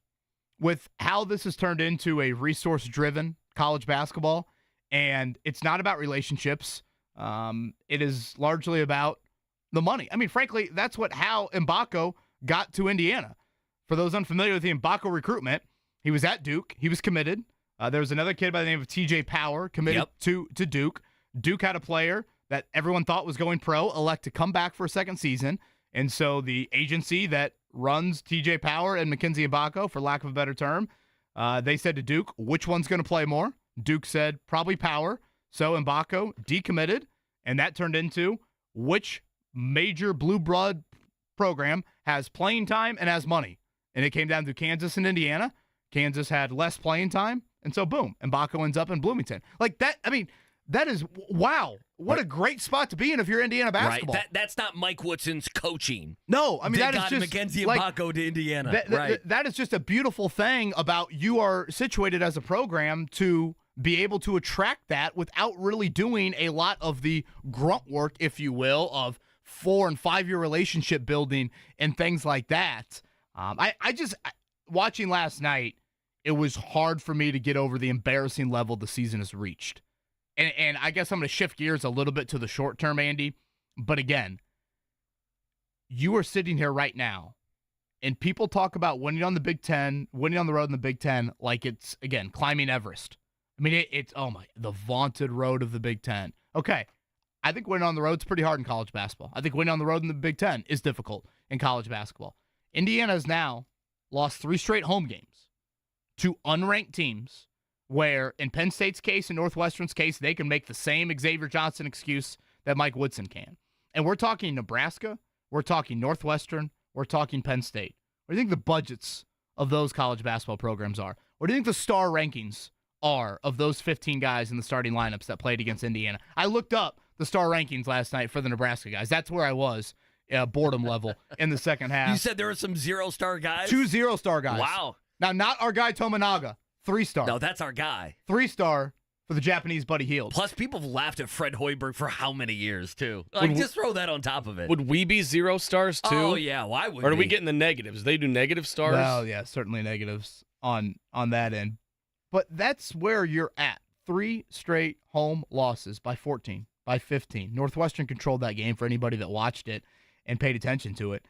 S6: With how this has turned into a resource-driven college basketball, and it's not about relationships. It is largely about the money. I mean, frankly, that's how Mbako got to Indiana. For those unfamiliar with the Mbako recruitment, he was at Duke. He was committed. There was another kid by the name of TJ Power committed to Duke. Duke had a player that everyone thought was going pro, elect to come back for a second season. And so the agency that runs TJ Power and Mackenzie Mbako, for lack of a better term, they said to Duke, which one's going to play more? Duke said probably Power. So Mbako decommitted, and that turned into which major blue blood program has playing time and has money. And it came down to Kansas and Indiana. Kansas had less playing time, and so boom, Mbako ends up in Bloomington. Like that, I mean, that is, wow, what a great spot to be in if you're Indiana basketball.
S4: Right. That's not Mike Woodson's coaching.
S6: No, I mean, that is just
S4: Mackenzie Mbako to Indiana.
S6: That is just a beautiful thing about you are situated as a program to be able to attract that without really doing a lot of the grunt work, if you will, of 4- and 5-year relationship building and things like that. Watching last night, it was hard for me to get over the embarrassing level the season has reached. And I guess I'm going to shift gears a little bit to the short term, Andy. But again, you are sitting here right now, and people talk about winning on the Big Ten, winning on the road in the Big Ten, like it's, again, climbing Everest. I mean, it's the vaunted road of the Big Ten. Okay, I think winning on the road is pretty hard in college basketball. I think winning on the road in the Big Ten is difficult in college basketball. Indiana has now lost 3 straight home games to unranked teams, where in Penn State's case and Northwestern's case, they can make the same Xavier Johnson excuse that Mike Woodson can. And we're talking Nebraska, we're talking Northwestern, we're talking Penn State. What do you think the budgets of those college basketball programs are? What do you think the star rankings are of those 15 guys in the starting lineups that played against Indiana? I looked up the star rankings last night for the Nebraska guys. That's where I was, boredom level, in the second half.
S4: You said there were some 0-star guys?
S6: 2 0-star guys.
S4: Wow.
S6: Now, not our guy Tominaga, 3-star.
S4: No, that's our guy.
S6: 3-star for the Japanese Buddy Hield.
S4: Plus, people have laughed at Fred Hoiberg for how many years, too? Like, just throw that on top of it.
S5: Would we be 0 stars, too?
S4: Oh, yeah. Why would we?
S5: Or are we getting the negatives? They do negative stars?
S6: Well, yeah, certainly negatives on that end. But that's where you're at. 3 straight home losses by 14, by 15. Northwestern controlled that game for anybody that watched it and paid attention to it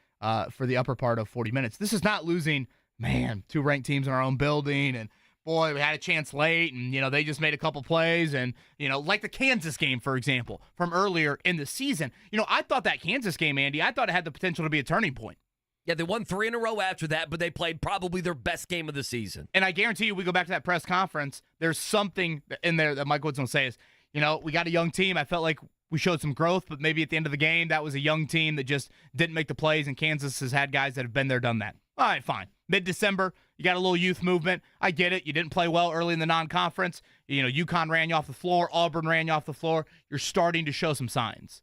S6: for the upper part of 40 minutes. This is not losing, 2 ranked teams in our own building, and boy, we had a chance late, and, they just made a couple plays, and, like the Kansas game, for example, from earlier in the season. I thought that Kansas game, Andy, I thought it had the potential to be a turning point.
S4: Yeah, they won 3 in a row after that, but they played probably their best game of the season.
S6: And I guarantee you, we go back to that press conference, there's something in there that Mike Woodson will say is, we got a young team. I felt like we showed some growth, but maybe at the end of the game, that was a young team that just didn't make the plays, and Kansas has had guys that have been there, done that. All right, fine. Mid-December, you got a little youth movement. I get it. You didn't play well early in the non-conference. UConn ran you off the floor. Auburn ran you off the floor. You're starting to show some signs.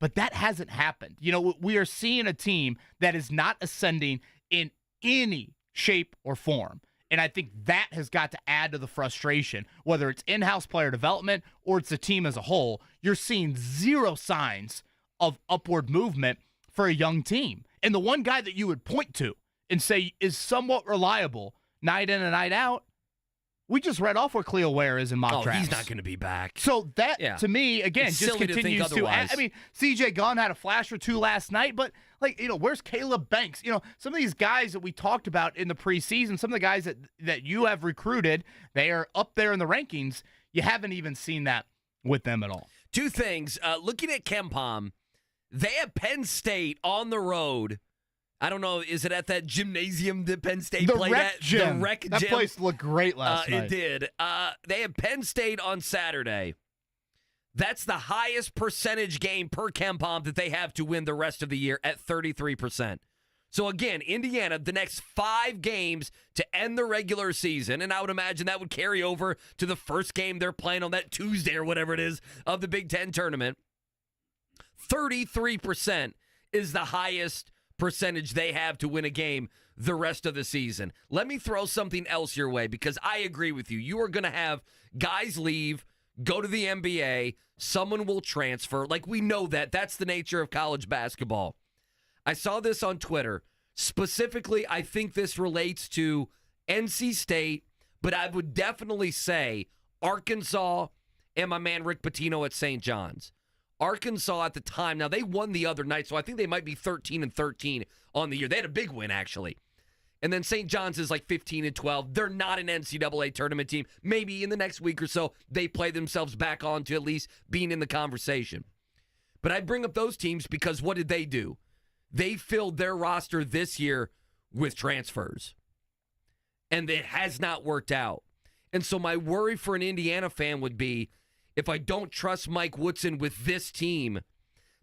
S6: But that hasn't happened. We are seeing a team that is not ascending in any shape or form. And I think that has got to add to the frustration, whether it's in-house player development or it's the team as a whole. You're seeing 0 signs of upward movement for a young team. And the one guy that you would point to and say is somewhat reliable night in and night out, we just read off where Khalil Ware is in mock drafts.
S4: He's not going to be back.
S6: So that, to me, again,
S4: it's
S6: just continues to add. I mean, C.J. Gunn had a flash or 2 last night, but, where's Caleb Banks? Some of these guys that we talked about in the preseason, some of the guys that you have recruited, they are up there in the rankings. You haven't even seen that with them at all.
S4: 2 things. Looking at KenPom, they have Penn State on the road. I don't know, is it at that gymnasium that Penn State played at?
S6: Gym.
S4: The rec gym.
S6: That place looked great last night.
S4: It did. They have Penn State on Saturday. That's the highest percentage game per KenPom that they have to win the rest of the year at 33%. So again, Indiana, the next 5 games to end the regular season, and I would imagine that would carry over to the first game they're playing on that Tuesday or whatever it is of the Big Ten tournament. 33% is the highest percentage they have to win a game the rest of the season. Let me throw something else your way, because I agree with you. You are going to have guys leave, go to the NBA, someone will transfer. Like, we know that. That's the nature of college basketball. I saw this on Twitter. Specifically, I think this relates to NC State, but I would definitely say Arkansas and my man Rick Pitino at St. John's. Arkansas at the time, now they won the other night, so I think they might be 13-13 on the year. They had a big win, actually. And then St. John's is like 15-12. They're not an NCAA tournament team. Maybe in the next week or so, they play themselves back on to at least being in the conversation. But I bring up those teams because what did they do? They filled their roster this year with transfers. And it has not worked out. And so my worry for an Indiana fan would be, if I don't trust Mike Woodson with this team,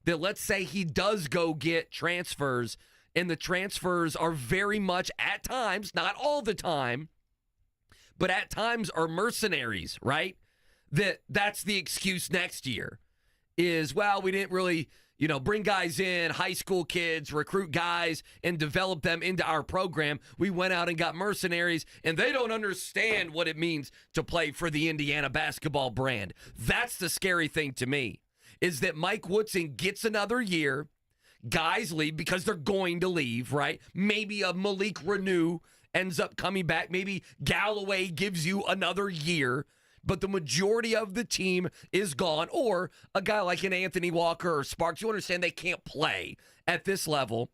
S4: that let's say he does go get transfers, and the transfers are very much at times, not all the time, but at times are mercenaries, right? That's the excuse next year is, well, we didn't really, bring guys in, high school kids, recruit guys, and develop them into our program. We went out and got mercenaries, and they don't understand what it means to play for the Indiana basketball brand. That's the scary thing to me, is that Mike Woodson gets another year. Guys leave because they're going to leave, right? Maybe a Malik Renew ends up coming back. Maybe Galloway gives you another year. But the majority of the team is gone. Or a guy like an Anthony Walker or Sparks, you understand they can't play at this level.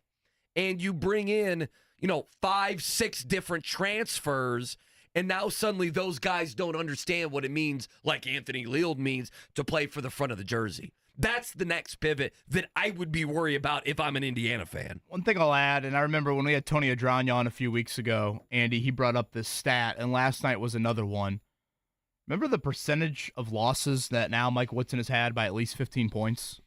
S4: And you bring in, 5-6 different transfers, and now suddenly those guys don't understand what it means, like Anthony Leal means, to play for the front of the jersey. That's the next pivot that I would be worried about if I'm an Indiana fan.
S6: One thing I'll add, and I remember when we had Tony Adragna on a few weeks ago, Andy, he brought up this stat, and last night was another one. Remember the percentage of losses that now Mike Woodson has had by at least 15 points?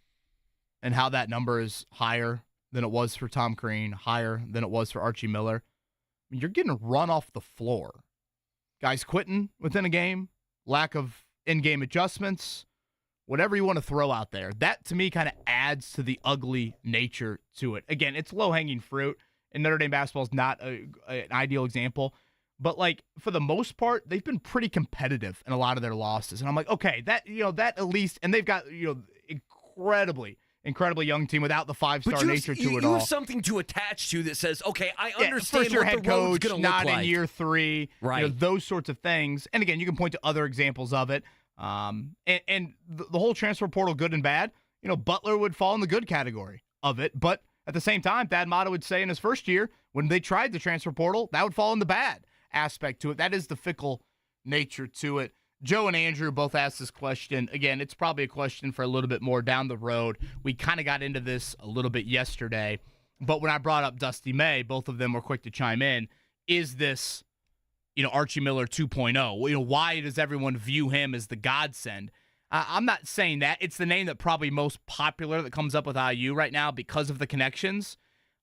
S6: And how that number is higher than it was for Tom Crean, higher than it was for Archie Miller. I mean, you're getting run off the floor. Guys quitting within a game, lack of in-game adjustments, whatever you want to throw out there. That, to me, kind of adds to the ugly nature to it. Again, it's low-hanging fruit, and Notre Dame basketball is not an ideal example. But, for the most part, they've been pretty competitive in a lot of their losses. And I'm like, okay, that at least, and they've got, incredibly young team without the five-star nature to it all.
S4: You have something to attach to that says, okay, I understand
S6: first-year
S4: what
S6: head
S4: the road's
S6: coach,
S4: going to look like.
S6: Not in year 3,
S4: right?
S6: Those sorts of things. And again, you can point to other examples of it. And the whole transfer portal, good and bad, Butler would fall in the good category of it. But at the same time, Thad Matta would say in his first year, when they tried the transfer portal, that would fall in the bad aspect to it. That is the fickle nature to it. Joe and Andrew both asked this question. Again, it's probably a question for a little bit more down the road. We kind of got into this a little bit yesterday, but when I brought up Dusty May, both of them were quick to chime in. Is this, Archie Miller 2.0? Why does everyone view him as the godsend? I'm not saying that. It's the name that probably most popular that comes up with IU right now because of the connections.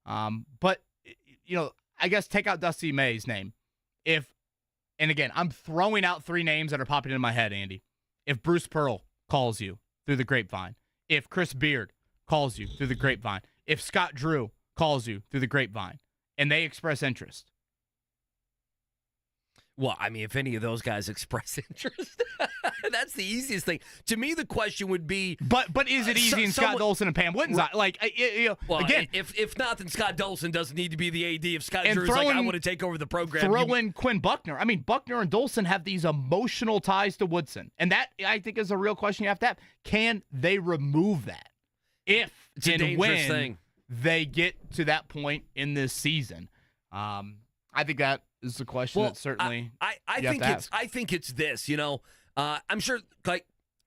S6: But, I guess take out Dusty May's name. And again, I'm throwing out 3 names that are popping in my head, Andy. If Bruce Pearl calls you through the grapevine, if Chris Beard calls you through the grapevine, if Scott Drew calls you through the grapevine, and they express interest.
S4: Well, I mean, if any of those guys express interest, that's the easiest thing. To me, the question would be...
S6: But is it easy in Scott Dolson and Pam Witten's
S4: again, if not, then Scott Dolson doesn't need to be the AD. If Scott Drew's I want to take over the program.
S6: Throw in Quinn Buckner. I mean, Buckner and Dolson have these emotional ties to Woodson. And that, I think, is a real question you have to have. Can they remove that? If and when they get to that point in this season. I think that is the question that certainly
S4: I think it's this, I'm sure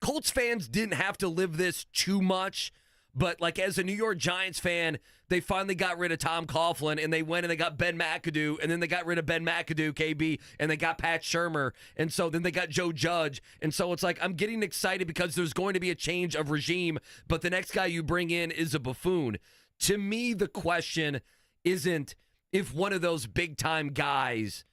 S4: Colts fans didn't have to live this too much, But like as a New York Giants fan, they finally got rid of Tom Coughlin, and they went and they got Ben McAdoo, and then they got rid of Ben McAdoo, KB, and they got Pat Shurmur, and so then they got Joe Judge. And so it's like I'm getting excited because there's going to be a change of regime, but the next guy you bring in is a buffoon. To me, the question isn't if one of those big-time guys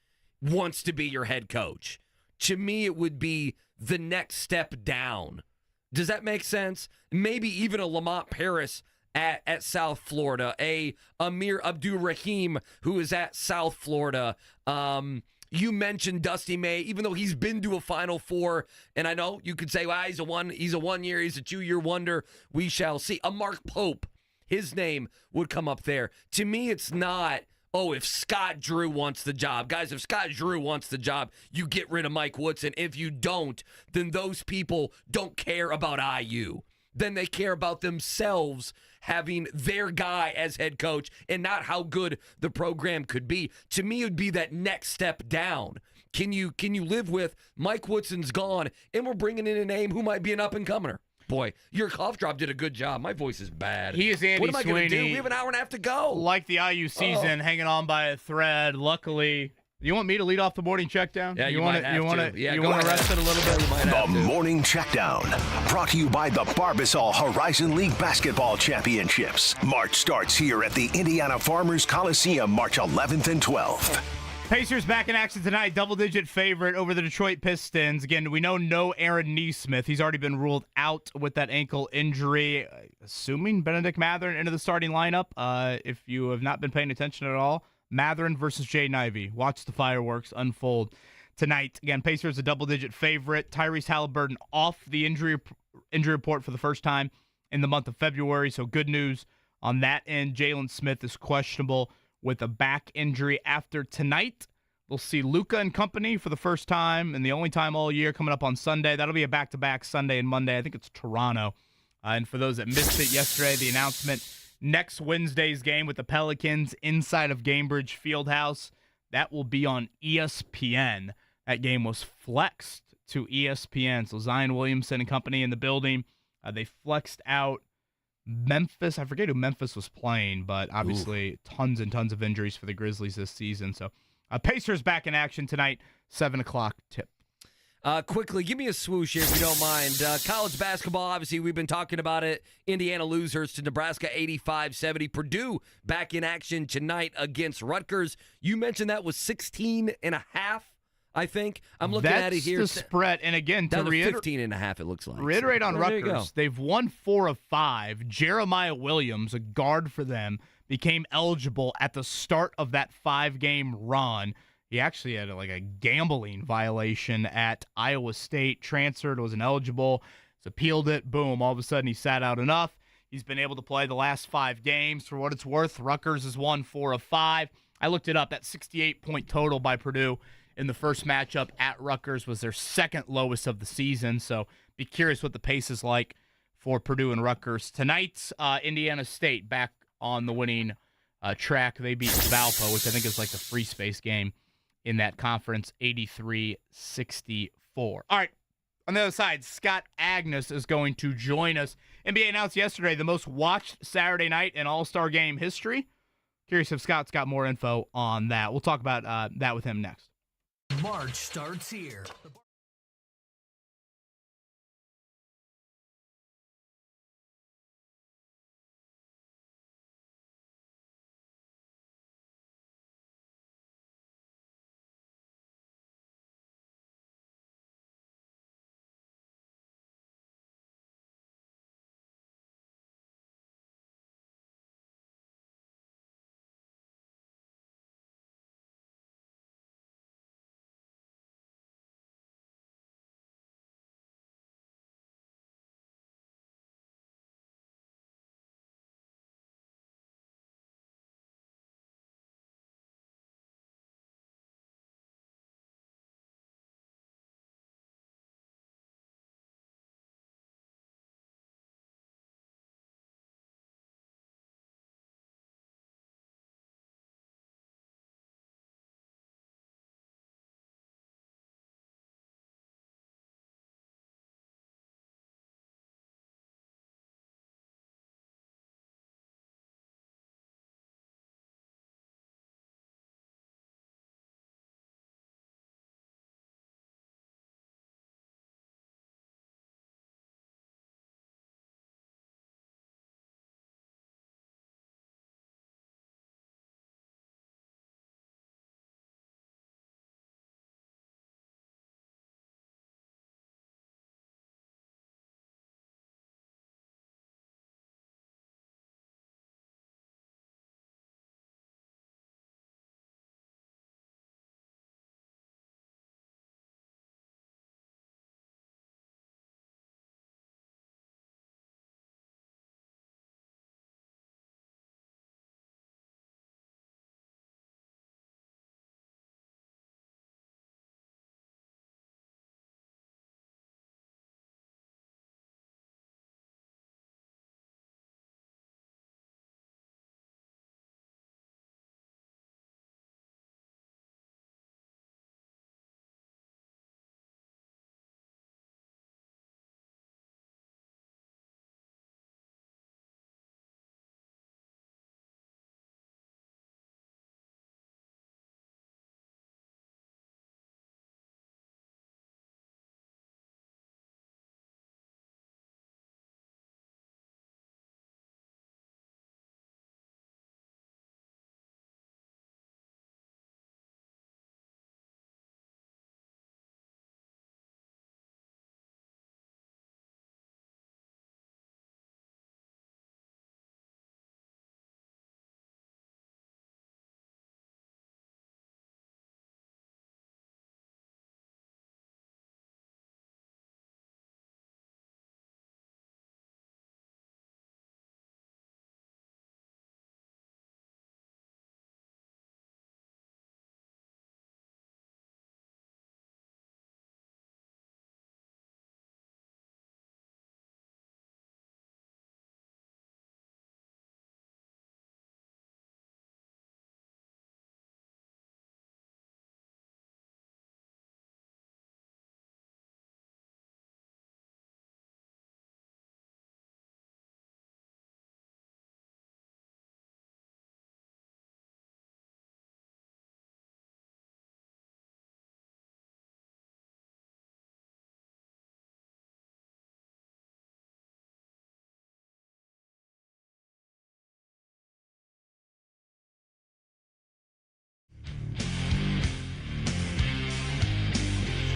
S4: wants to be your head coach. To me, it would be the next step down. Does that make sense? Maybe even a Lamont Paris at South Florida, a Amir Abdur-Rahim who is at South Florida. You mentioned Dusty May, even though he's been to a Final Four, and I know you could say, well, he's a 1 year, he's a 2 year wonder. We shall see. A Mark Pope, his name would come up there. To me, it's not, if Scott Drew wants the job. Guys, if Scott Drew wants the job, you get rid of Mike Woodson. If you don't, then those people don't care about IU. Then they care about themselves having their guy as head coach and not how good the program could be. To me, it would be that next step down. Can you live with Mike Woodson's gone and we're bringing in a name who might be an up-and-comer? Boy, your cough drop did a good job. My voice is bad.
S6: He is Andy
S4: What am I going to do?
S6: Sweeney.
S4: We have an hour and a half to go.
S6: Like the IU season, hanging on by a thread. Luckily, you want me to lead off the morning checkdown?
S4: Yeah, you might have to.
S6: You want to rest it a little bit? You might have
S7: The
S6: to.
S7: Morning Checkdown, brought to you by the Barbasol Horizon League Basketball Championships. March starts here at the Indiana Farmers Coliseum, March 11th and 12th.
S6: Pacers back in action tonight, double-digit favorite over the Detroit Pistons. Again, we know no Aaron Nesmith. He's already been ruled out with that ankle injury. Assuming Benedict Mathurin into the starting lineup. If you have not been paying attention at all, Mathurin versus Jaden Ivey. Watch the fireworks unfold tonight. Again, Pacers a double-digit favorite. Tyrese Haliburton off the injury report for the first time in the month of February, so good news on that end. Jalen Smith is questionable with a back injury. After tonight, we'll see Luka and company for the first time and the only time all year coming up on Sunday. That'll be a back-to-back Sunday and Monday. I think it's Toronto. And for those that missed it yesterday, the announcement, next Wednesday's game with the Pelicans inside of Gainbridge Fieldhouse, that will be on ESPN. That game was flexed to ESPN. So Zion Williamson and company in the building. They flexed out Memphis. I forget who Memphis was playing, but obviously tons and tons of injuries for the Grizzlies this season. So Pacers back in action tonight, 7 o'clock tip.
S4: Quickly, give me a swoosh here if you don't mind. College basketball, obviously, we've been talking about it. Indiana losers to Nebraska 85-70. Purdue back in action tonight against Rutgers. You mentioned that was 16.5, I think. I'm looking at it here.
S6: That's the spread. And again, to reiterate,
S4: 15.5, it looks like.
S6: Reiterate on
S4: there you go.
S6: Rutgers, they've won 4 of 5. Jeremiah Williams, a guard for them, became eligible at the start of that 5-game run. He actually had a gambling violation at Iowa State, transferred, wasn't eligible, appealed it, boom, all of a sudden he sat out enough. He's been able to play the last 5 games. For what it's worth, Rutgers has won 4 of 5. I looked it up. That 68-point total by Purdue in the first matchup at Rutgers was their second lowest of the season, so be curious what the pace is like for Purdue and Rutgers. Tonight, Indiana State back on the winning track. They beat Valpo, which I think is like the free space game in that conference, 83-64. All right, on the other side, Scott Agness is going to join us. NBA announced yesterday the most watched Saturday night in All-Star Game history. Curious if Scott's got more info on that. We'll talk about that with him next.
S13: March starts here.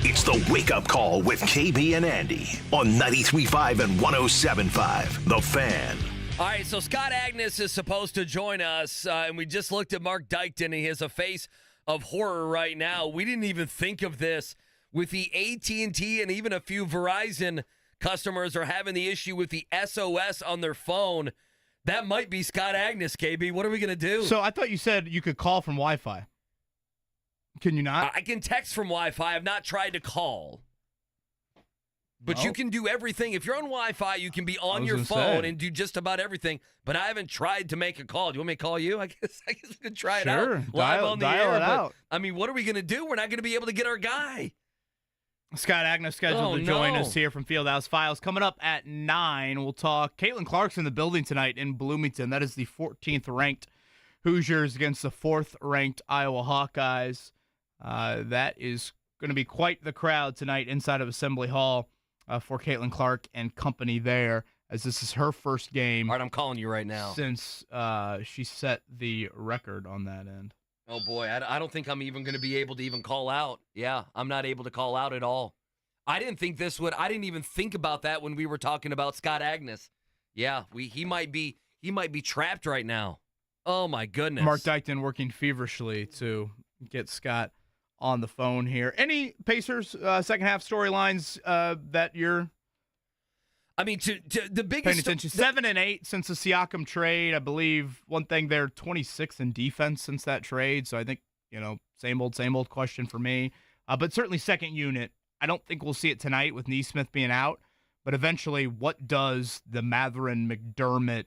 S7: It's the Wake Up Call with KB and Andy on 93.5 and 107.5. The Fan.
S4: All right, so Scott Agness is supposed to join us, and we just looked at Mark Dykton, and he has a face of horror right now. We didn't even think of this with the AT&T and even a few Verizon customers are having the issue with the SOS on their phone. That might be Scott Agness, KB. What are we going to do?
S6: So I thought you said you could call from Wi-Fi. Can you not?
S4: I can text from Wi-Fi. I've not tried to call. But you can do everything. If you're on Wi-Fi, you can be on your phone and do just about everything. But I haven't tried to make a call. Do you want me to call you? I guess we can try it out live on the air.
S6: Dial it out.
S4: I mean, what are we going to do? We're not going to be able to get our guy.
S6: Scott Agness scheduled to join us here from Fieldhouse Files. Coming up at 9, we'll talk. Caitlin Clark's in the building tonight in Bloomington. That is the 14th-ranked Hoosiers against the 4th-ranked Iowa Hawkeyes. That is going to be quite the crowd tonight inside of Assembly Hall for Caitlin Clark and company there, as this is her first game.
S4: All right, I'm calling you right now.
S6: Since she set the record on that end.
S4: Oh, boy, I don't think I'm even going to be able to even call out. Yeah, I'm not able to call out at all. I didn't even think about that when we were talking about Scott Agness. Yeah, he might be trapped right now. Oh, my goodness.
S6: Mark Dykton working feverishly to get Scott on the phone here. Any Pacers second half storylines that you're
S4: to the biggest
S6: paying attention? 7 and 8 since the Siakam trade. I believe one thing, they're 26th in defense since that trade. So I think, same old question for me. But certainly second unit. I don't think we'll see it tonight with Nesmith being out. But eventually, what does the Mathurin, McDermott,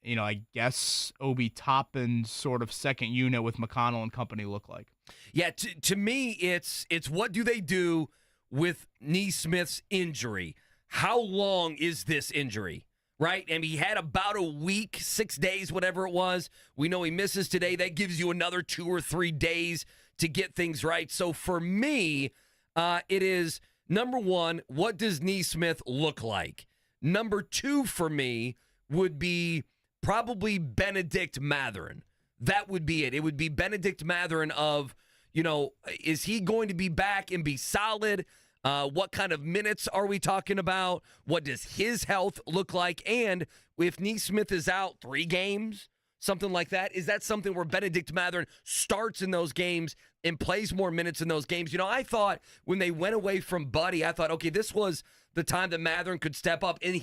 S6: I guess Obi Toppin sort of second unit with McConnell and company look like?
S4: Yeah, to me, it's what do they do with Nesmith's injury? How long is this injury, right? And he had about a week, 6 days, whatever it was. We know he misses today. That gives you another 2 or 3 days to get things right. So for me, it is, number one, what does Nesmith look like? Number 2 for me would be probably Benedict Mathurin. That would be it. It would be Benedict Mathurin of, is he going to be back and be solid? What kind of minutes are we talking about? What does his health look like? And if Nesmith is out 3 games, something like that, is that something where Benedict Mathurin starts in those games and plays more minutes in those games? I thought when they went away from Buddy, I thought, okay, this was the time that Mathurin could step up. And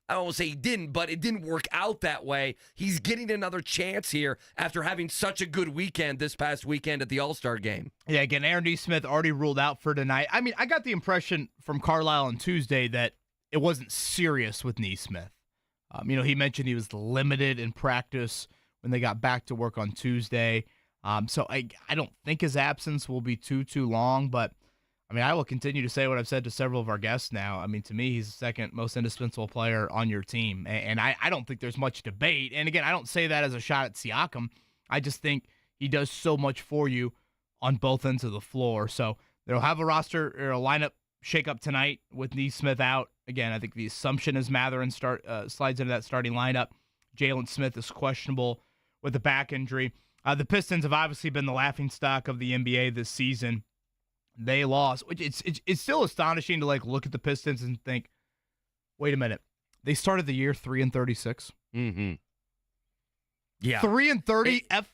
S4: I don't want to say he didn't, but it didn't work out that way. He's getting another chance here after having such a good weekend this past weekend at the All-Star game.
S6: Yeah, again, Aaron Nesmith already ruled out for tonight. I mean, I got the impression from Carlisle on Tuesday that it wasn't serious with Nesmith. He mentioned he was limited in practice when they got back to work on Tuesday. So I don't think his absence will be too long, but I will continue to say what I've said to several of our guests now. To me, he's the second most indispensable player on your team. And I don't think there's much debate. And again, I don't say that as a shot at Siakam. I just think he does so much for you on both ends of the floor. So they'll have a roster or a lineup shakeup tonight with Nesmith out. Again, I think the assumption is Mathurin slides into that starting lineup. Jalen Smith is questionable with a back injury. The Pistons have obviously been the laughingstock of the NBA this season. They lost. It's still astonishing to look at the Pistons and think, wait a minute, they started the year 3-36.
S4: Mm-hmm. Yeah,
S6: 3-30.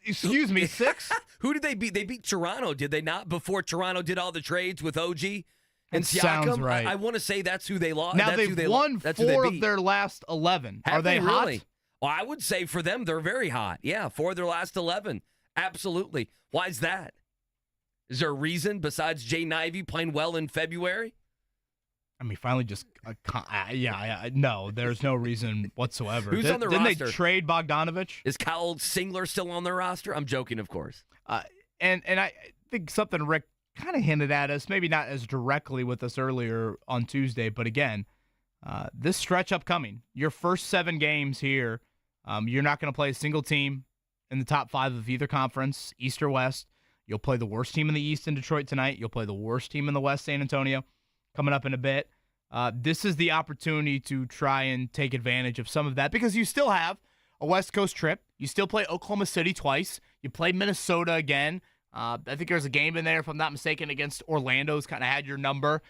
S6: Excuse me, 6.
S4: Who did they beat? They beat Toronto, did they not? Before Toronto did all the trades with OG and Siakam.
S6: Sounds right.
S4: I want to say that's who they lost.
S6: Now they've won 4 of their last 11. Are they hot?
S4: Really? Well, I would say for them, they're very hot. Yeah, 4 of their last 11. Absolutely. Why is that? Is there a reason besides Jay Ivey playing well in February?
S6: Finally just no, there's no reason whatsoever.
S4: Who's on the roster?
S6: Didn't they trade Bogdanovich?
S4: Is Kyle Singler still on their roster? I'm joking, of course.
S6: And I think something Rick kind of hinted at us, maybe not as directly with us earlier on Tuesday, but again, this stretch upcoming, your first 7 games here, you're not going to play a single team in the top 5 of either conference, East or West. You'll play the worst team in the East in Detroit tonight. You'll play the worst team in the West, San Antonio, coming up in a bit. This is the opportunity to try and take advantage of some of that because you still have a West Coast trip. You still play Oklahoma City twice. You play Minnesota again I think there's a game in there, if I'm not mistaken, against Orlando's kind of had your number.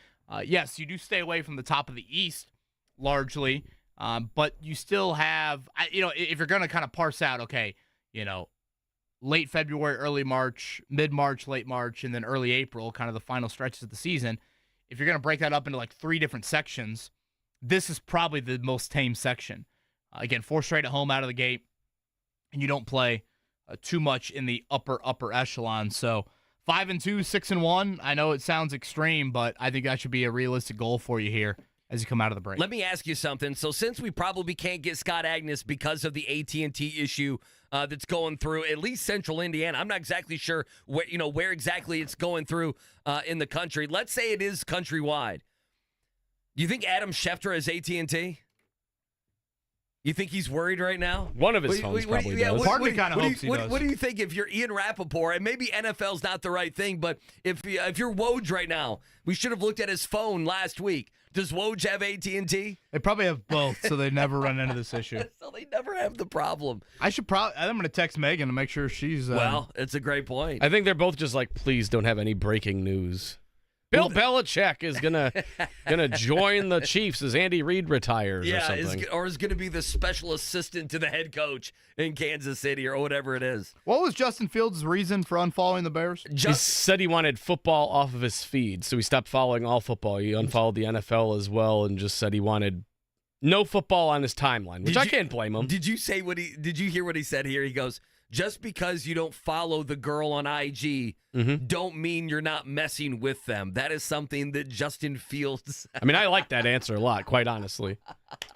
S6: Yes, you do stay away from the top of the East largely, but you still have, if you're going to kind of parse out, okay, late February, early March, mid-March, late March, and then early April, kind of the final stretches of the season, if you're going to break that up into like 3 different sections, this is probably the most tame section. Again, 4 straight at home out of the gate, and you don't play too much in the upper echelon. So 5-2, 6-1. I know it sounds extreme, but I think that should be a realistic goal for you here as you come out of the break.
S4: Let me ask you something. So since we probably can't get Scott Agness because of the AT&T issue that's going through at least central Indiana, I'm not exactly sure where exactly it's going through in the country. Let's say it is countrywide. Do you think Adam Schefter has AT&T? You think he's worried right now?
S5: One of his phones probably does.
S6: Part of me kind of hopes he does.
S4: What do you think if you're Ian Rappaport, and maybe NFL's not the right thing, but if you're Woj right now, we should have looked at his phone last week. Does Woj have AT&T?
S6: They probably have both, so they never run into this issue.
S4: So they never have the problem.
S6: I'm going to text Megan to make sure she's...
S4: Well, it's a great point.
S5: I think they're both just like, please don't have any breaking news. Bill Belichick is gonna join the Chiefs as Andy Reid retires or something.
S4: Is going to be the special assistant to the head coach in Kansas City or whatever it is.
S6: What was Justin Fields' reason for unfollowing the Bears?
S5: He said he wanted football off of his feed, so he stopped following all football. He unfollowed the NFL as well and just said he wanted no football on his timeline, which I can't blame him.
S4: Did you hear what he said here? He goes, just because you don't follow the girl on IG don't mean you're not messing with them. That is something that Justin Fields...
S5: I mean, I like that answer a lot, quite honestly.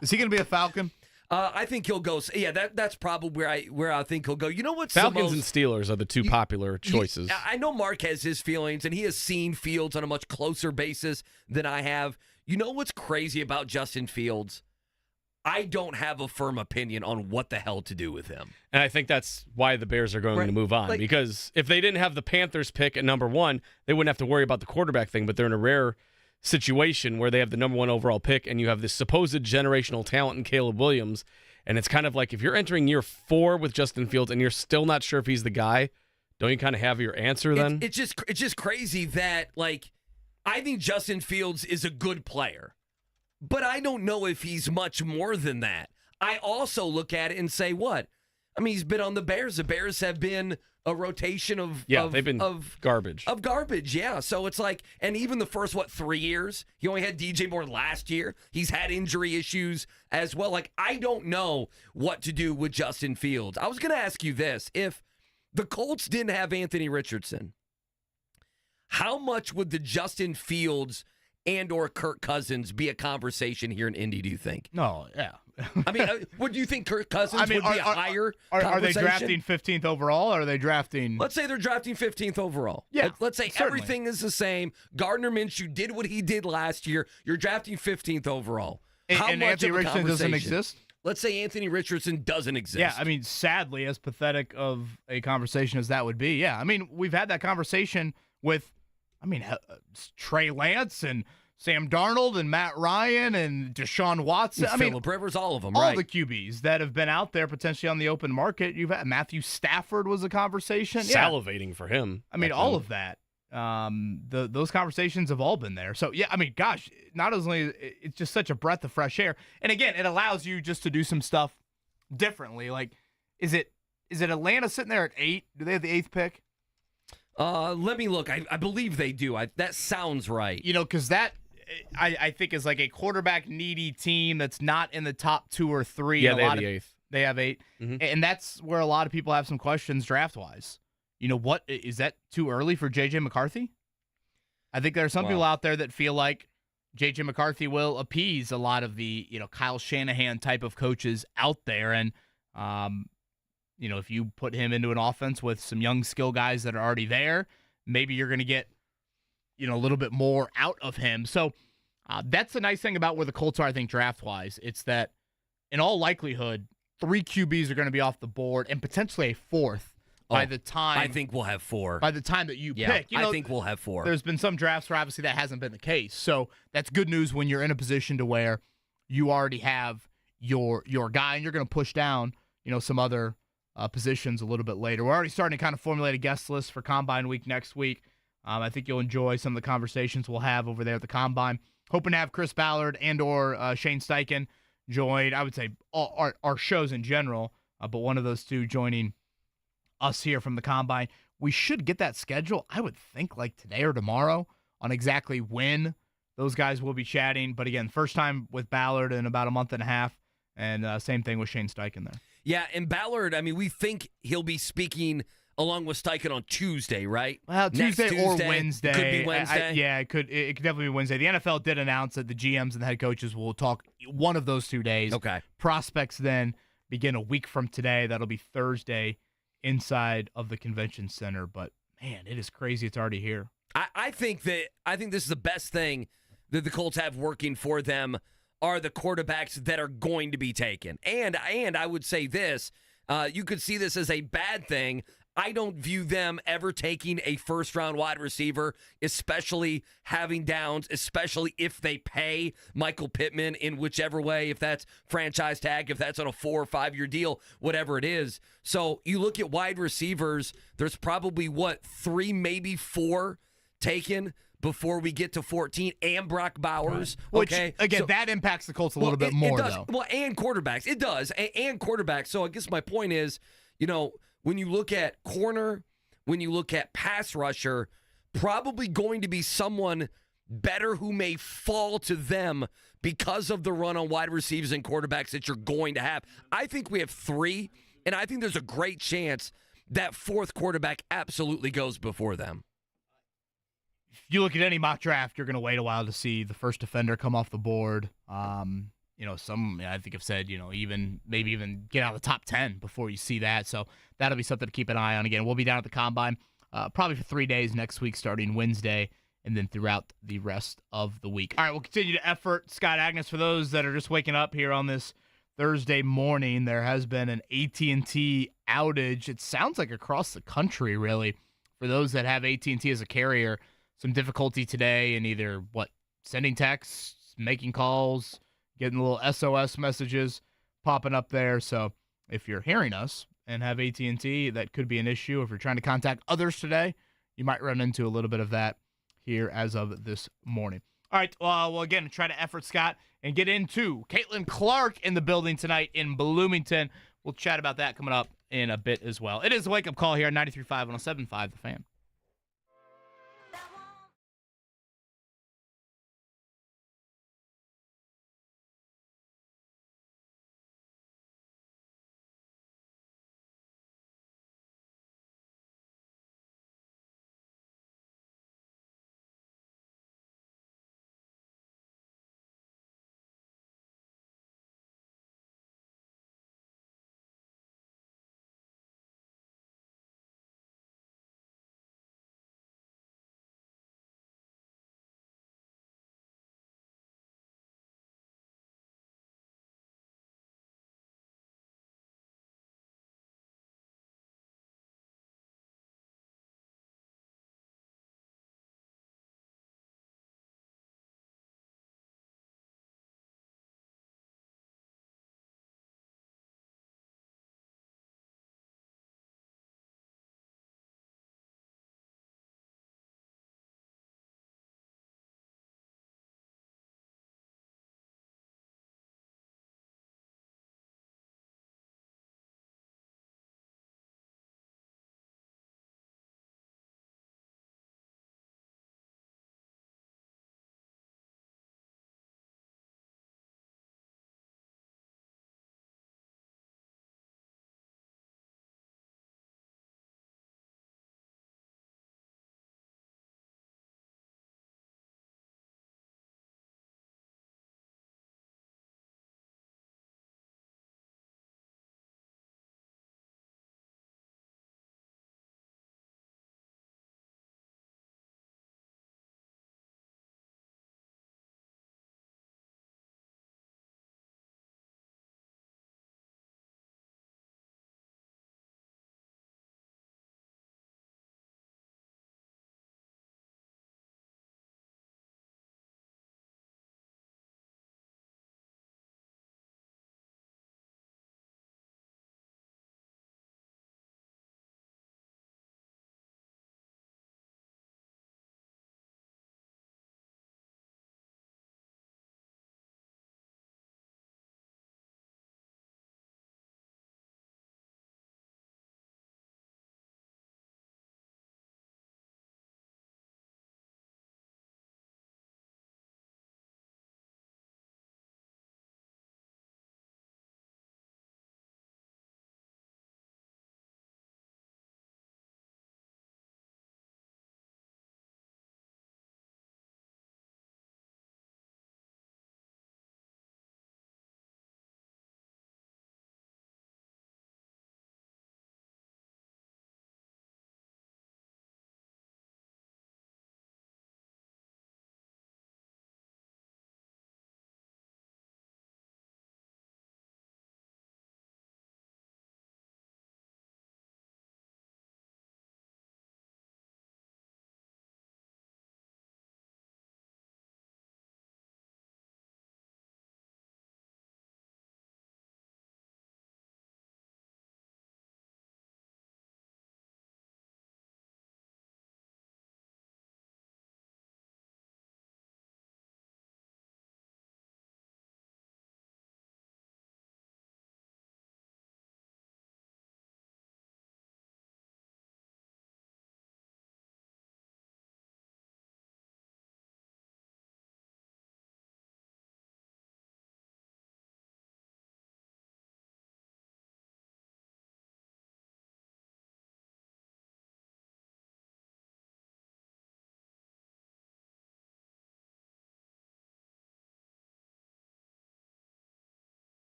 S6: Is he going to be a Falcon?
S4: I think he'll go... Yeah, that's probably where I think he'll go. You know what's
S5: Falcons and Steelers are the 2 popular choices.
S4: I know Mark has his feelings, and he has seen Fields on a much closer basis than I have. You know what's crazy about Justin Fields? I don't have a firm opinion on what the hell to do with him.
S5: And I think that's why the Bears are going to move on. Because if they didn't have the Panthers pick at number 1, they wouldn't have to worry about the quarterback thing. But they're in a rare situation where they have the number 1 overall pick and you have this supposed generational talent in Caleb Williams. And it's kind of like if you're entering year 4 with Justin Fields and you're still not sure if he's the guy, don't you kind of have your answer then?
S4: It's just crazy that, I think Justin Fields is a good player. But I don't know if he's much more than that. I also look at it and say, what? I mean, he's been on the Bears. The Bears have been a rotation of
S5: they've been garbage.
S4: Of garbage, yeah. So it's like, and even the first, 3 years? He only had DJ Moore last year. He's had injury issues as well. I don't know what to do with Justin Fields. I was going to ask you this. If the Colts didn't have Anthony Richardson, how much would the Justin Fields and or Kirk Cousins be a conversation here in Indy, do you think?
S6: No, yeah.
S4: I mean, would you think Kirk Cousins would be a higher conversation?
S6: Are they drafting 15th overall, or are they drafting...
S4: Let's say they're drafting 15th overall.
S6: Yeah,
S4: Let's say
S6: certainly.
S4: Everything is the same. Gardner Minshew did what he did last year. You're drafting 15th overall.
S6: And
S4: much
S6: Anthony
S4: of a
S6: Richardson doesn't
S4: conversation?
S6: exist?
S4: Let's say Anthony Richardson doesn't exist.
S6: Yeah, I mean, sadly, as pathetic of a conversation as that would be, yeah. I mean, we've had that conversation with, Trey Lance and Sam Darnold and Matt Ryan and Deshaun Watson.
S4: Phillip Rivers, all of them,
S6: all
S4: right?
S6: the QBs that have been out there potentially on the open market. You've had Matthew Stafford was a conversation.
S5: Salivating for him.
S6: I mean, all of that. Those conversations have all been there. So, yeah, I mean, gosh, not only it's just such a breath of fresh air. And, again, it allows you just to do some stuff differently. Like, is it Atlanta sitting there at 8? Do they have the 8th pick?
S4: Let me look. I believe they do. That sounds right.
S6: Because that – I think is like a quarterback-needy team that's not in the top 2 or 3.
S5: Yeah, they have the 8th.
S6: They have 8. Mm-hmm. And that's where a lot of people have some questions draft-wise. What? Is that too early for JJ McCarthy? I think there are some people out there that feel like JJ McCarthy will appease a lot of the, Kyle Shanahan type of coaches out there. And, if you put him into an offense with some young skill guys that are already there, maybe you're going to get a little bit more out of him. So that's the nice thing about where the Colts are, I think, draft-wise. It's that, in all likelihood, 3 QBs are going to be off the board and potentially a 4th by the time...
S4: I think we'll have 4.
S6: By the time that you pick.
S4: I think we'll have 4.
S6: There's been some drafts where, obviously, that hasn't been the case. So that's good news when you're in a position to where you already have your guy and you're going to push down, some other positions a little bit later. We're already starting to kind of formulate a guest list for Combine Week next week. I think you'll enjoy some of the conversations we'll have over there at the Combine. Hoping to have Chris Ballard and or Shane Steichen join, I would say, all our shows in general, but one of those two joining us here from the Combine. We should get that schedule, I would think, like today or tomorrow on exactly when those guys will be chatting. But again, first time with Ballard in about a month and a half, and same thing with Shane Steichen there.
S4: Yeah, and Ballard, I mean, we think he'll be speaking along with Steichen on Tuesday, right?
S6: Well, Tuesday or Wednesday.
S4: Could be Wednesday.
S6: It could definitely be Wednesday. The NFL did announce that the GMs and the head coaches will talk one of those 2 days.
S4: Okay.
S6: Prospects then begin a week from today. That'll be Thursday inside of the convention center. But, man, it is crazy it's already here.
S4: I think this is the best thing that the Colts have working for them are the quarterbacks that are going to be taken. And I would say this, you could see this as a bad thing. I don't view them ever taking a first-round wide receiver, especially having downs, especially if they pay Michael Pittman in whichever way, if that's franchise tag, if that's on a 4 or 5 year deal, whatever it is. So you look at wide receivers, there's probably, 3, maybe 4 taken before we get to 14, and Brock Bowers.
S6: Right. Which,
S4: okay?
S6: again, that impacts the Colts a little bit more, though.
S4: Well, and quarterbacks. It does, and quarterbacks. So I guess my point is, when you look at corner, when you look at pass rusher, probably going to be someone better who may fall to them because of the run on wide receivers and quarterbacks that you're going to have. I think we have 3, and I think there's a great chance that 4th quarterback absolutely goes before them.
S6: If you look at any mock draft, you're going to wait a while to see the first defender come off the board. Some I think have said, maybe even get out of the top 10 before you see that. So that'll be something to keep an eye on. Again, we'll be down at the Combine probably for 3 days next week, starting Wednesday, and then throughout the rest of the week. All right, we'll continue to effort. Scott Agness, for those that are just waking up here on this Thursday morning, there has been an AT&T outage. It sounds like across the country, really. For those that have AT&T as a carrier, some difficulty today in either, sending texts, making calls, getting little SOS messages popping up there. So if you're hearing us and have AT&T, that could be an issue. If you're trying to contact others today, you might run into a little bit of that here as of this morning. All right, well, again, try to effort, Scott, and get into Caitlin Clark in the building tonight in Bloomington. We'll chat about that coming up in a bit as well. It is a wake-up call here on 93.5 and 107.5 The Fan.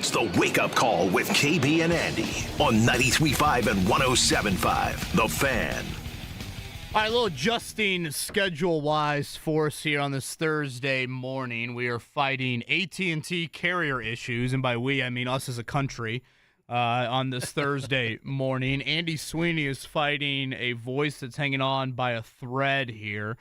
S7: It's the Wake Up Call with KB and Andy on 93.5 and 107.5. The Fan.
S6: All right, a little adjusting schedule-wise for us here on this Thursday morning. We are fighting AT&T carrier issues, and by we, I mean us as a country, on this Thursday morning. Andy Sweeney is fighting a voice that's hanging on by a thread here.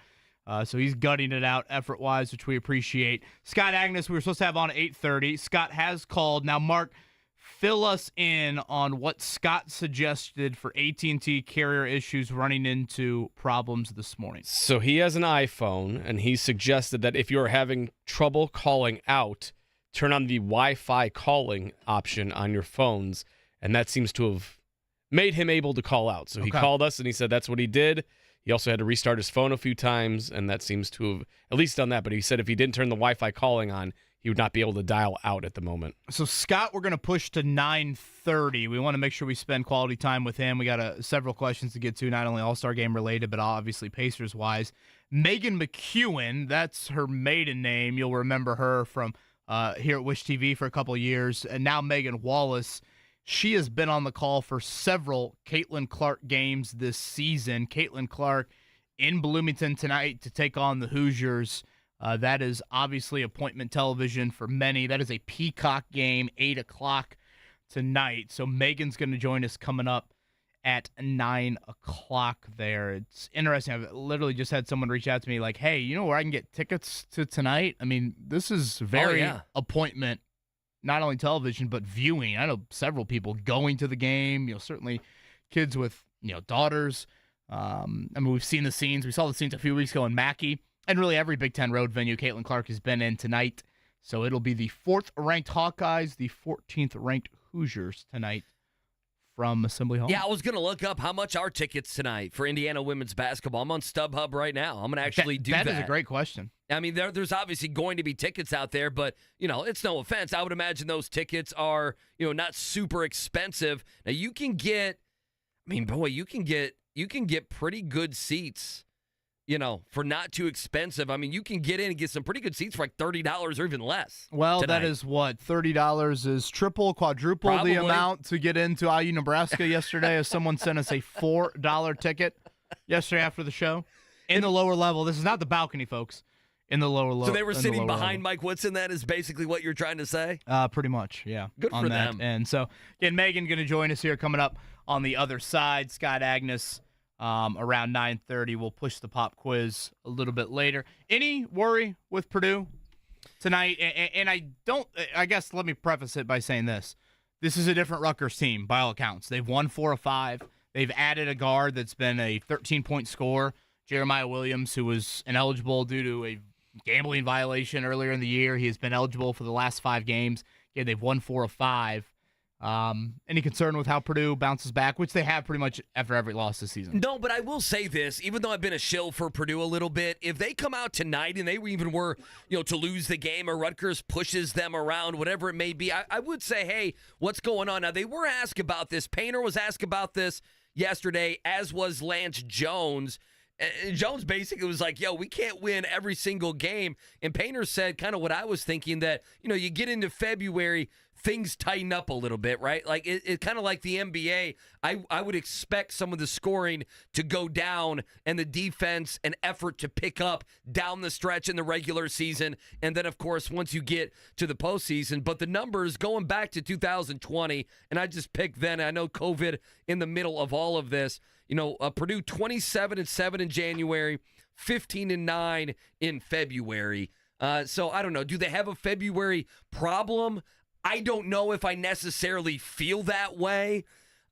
S6: So he's gutting it out effort-wise, which we appreciate. Scott Agness, we were supposed to have on at 8:30. Scott has called. Now, Mark, fill us in on what Scott suggested for AT&T carrier issues running into problems this morning.
S5: So he has an iPhone, and he suggested that if you're having trouble calling out, turn on the Wi-Fi calling option on your phones, and that seems to have made him able to call out. So he called us, and he said that's what he did. He also had to restart his phone a few times, and that seems to have at least done that. But he said if he didn't turn the Wi-Fi calling on, he would not be able to dial out at the moment. So,
S6: Scott, we're going to push to 9:30. We want to make sure we spend quality time with him. We got several questions to get to, not only All-Star Game related, but obviously Pacers-wise. Megan McKeown, that's her maiden name. You'll remember her from here at Wish TV for a couple of years. And now McKeown-Wallace. She has been on the call for several Caitlin Clark games this season. Caitlin Clark in Bloomington tonight to take on the Hoosiers. That is obviously appointment television for many. That is a Peacock game, 8 o'clock tonight. So Megan's going to join us coming up at 9 o'clock there. It's interesting. I've literally just had someone reach out to me like, hey, you know where I can get tickets to tonight? I mean, this is very appointment, not only television, but viewing. I know several people going to the game, certainly kids with, daughters. I mean, we've seen the scenes. We saw the scenes a few weeks ago in Mackey. And really every Big Ten road venue Caitlin Clark has been in tonight. So it'll be the 4th-ranked Hawkeyes, the 14th-ranked Hoosiers tonight from Assembly Hall.
S4: Yeah, I was going to look up how much are tickets tonight for Indiana women's basketball. I'm on StubHub right now. I'm going to actually do that.
S6: That is a great question.
S4: I mean, there's obviously going to be tickets out there, but, it's no offense. I would imagine those tickets are, not super expensive. Now, you can get pretty good seats. For not too expensive. I mean, you can get in and get some pretty good seats for like $30 or even less.
S6: Well,
S4: tonight.
S6: That is what? $30 is quadruple
S4: Probably.
S6: the amount to get into IU Nebraska yesterday, as someone sent us a $4 ticket yesterday after the show. In the lower level. This is not the balcony, folks. In the lower level.
S4: So they were sitting behind Mike Woodson, that is basically what you're trying to say?
S6: Pretty much, yeah.
S4: Good for them.
S6: And so, again, Megan going to join us here coming up on the other side. Scott Agness. Around 9:30, we'll push the pop quiz a little bit later. Any worry with Purdue tonight? And I guess let me preface it by saying this. This is a different Rutgers team by all accounts. They've won 4 of 5. They've added a guard that's been a 13-point scorer, Jeremiah Williams, who was ineligible due to a gambling violation earlier in the year. He has been eligible for the last 5 games. Again, they've won 4 of 5. Any concern with how Purdue bounces back, which they have pretty much after every loss this season?
S4: No, but I will say this, even though I've been a shill for Purdue a little bit, if they come out tonight and they even were, to lose the game or Rutgers pushes them around, whatever it may be, I would say, hey, what's going on? Now, they were asked about this. Painter was asked about this yesterday, as was Lance Jones. And Jones basically was like, we can't win every single game. And Painter said kind of what I was thinking, that, you get into February, things tighten up a little bit, right? Like it kind of like the NBA. I would expect some of the scoring to go down and the defense and effort to pick up down the stretch in the regular season. And then, of course, once you get to the postseason. But the numbers going back to 2020, and I just picked then, I know COVID in the middle of all of this, Purdue 27-7 in January, 15-9 in February. So I don't know. Do they have a February problem? I don't know if I necessarily feel that way.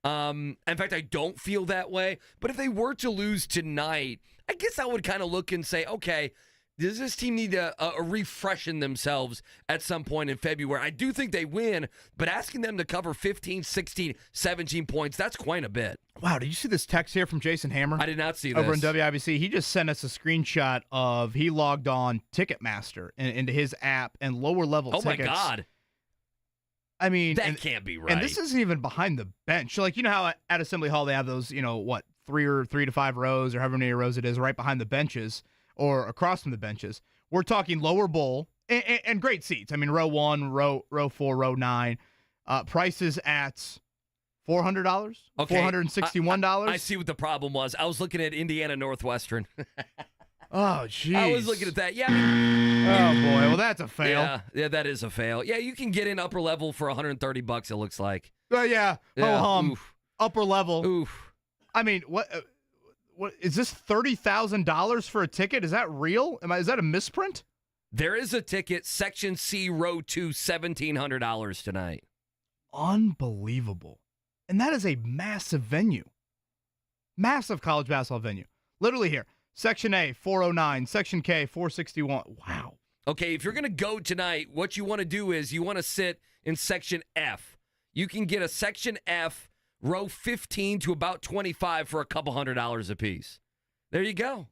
S4: In fact, I don't feel that way. But if they were to lose tonight, I guess I would kind of look and say, okay, does this team need to refreshen themselves at some point in February? I do think they win, but asking them to cover 15, 16, 17 points, that's quite a bit.
S6: Wow, did you see this text here from Jason Hammer?
S4: I did not see this.
S6: Over in WIBC. He just sent us a screenshot of he logged on Ticketmaster into his app and lower level tickets.
S4: Oh, my God.
S6: I mean,
S4: that can't be right.
S6: And this isn't even behind the bench. Like, how at Assembly Hall they have those, 3 to 5 rows or however many rows it is right behind the benches or across from the benches. We're talking lower bowl and great seats. I mean, row 1, row 4, row 9. Prices at $400,
S4: Okay.
S6: $461.
S4: I see what the problem was. I was looking at Indiana Northwestern.
S6: Oh, jeez.
S4: I was looking at that. Yeah.
S6: Oh, boy. Well, that's a fail.
S4: Yeah, that is a fail. Yeah, you can get in upper level for $130, it looks like.
S6: Yeah. Ho-hum. Upper level.
S4: Oof.
S6: I mean, what is this $30,000 for a ticket? Is that real? Is that a misprint?
S4: There is a ticket, Section C, Row 2, $1,700 tonight.
S6: Unbelievable. And that is a massive venue. Massive college basketball venue. Literally here. Section A, 409. Section K, 461. Wow.
S4: Okay, if you're going to go tonight, what you want to do is you want to sit in Section F. You can get a Section F, row 15 to about 25 for a couple $100 a piece. There you go.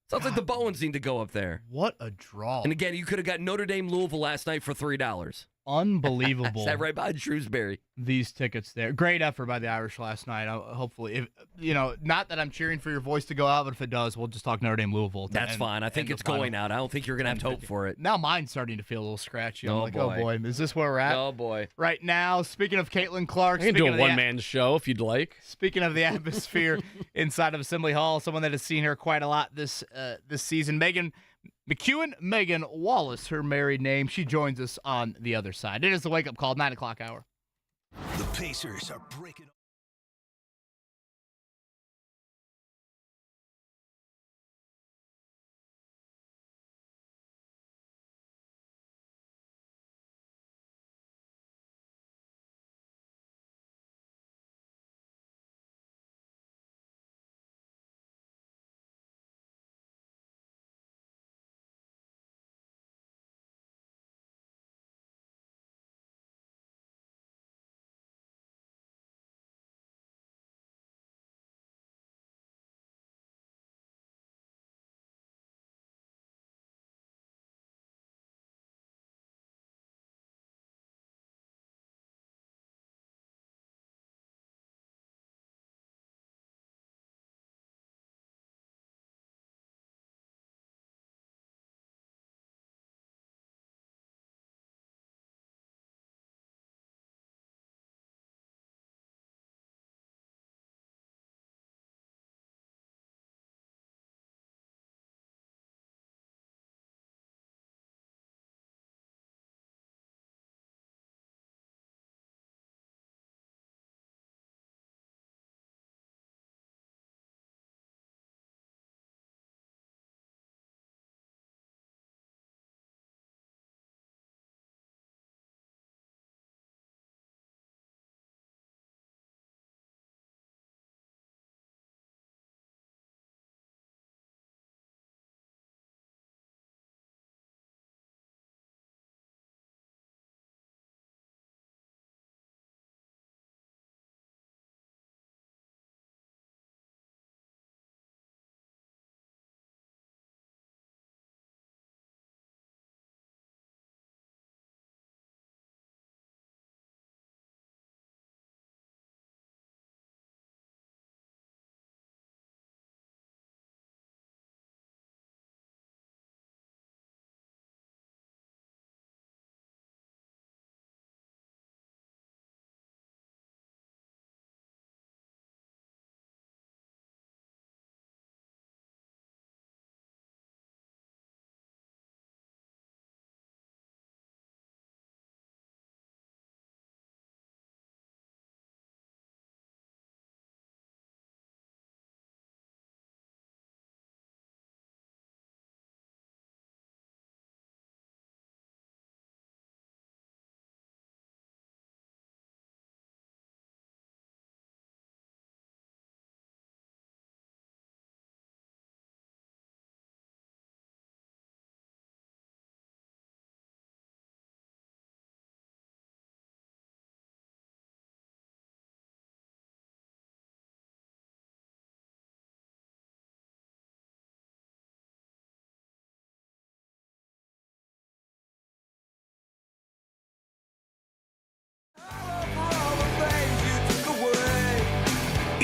S4: Sounds like the Bowens need to go up there.
S6: What a draw.
S4: And again, you could have got Notre Dame Louisville last night for $3.
S6: Unbelievable.
S4: Is that right behind Shrewsbury?
S6: These tickets there. Great effort by the Irish last night. Hopefully, not that I'm cheering for your voice to go out, but if it does, we'll just talk Notre Dame Louisville.
S4: That's fine. I think it's going out. I don't think you're going to have to hope for it.
S6: Now mine's starting to feel a little scratchy. I'm
S4: oh
S6: boy, is this where we're at?
S4: Oh, boy.
S6: Right now, speaking of Caitlin Clark.
S5: I can do a one-man show if you'd like.
S6: Speaking of the atmosphere inside of Assembly Hall, someone that has seen her quite a lot this season, McKeown-Wallace, her married name. She joins us on the other side. It is the wake-up call, 9 o'clock hour.
S7: The Pacers are breaking.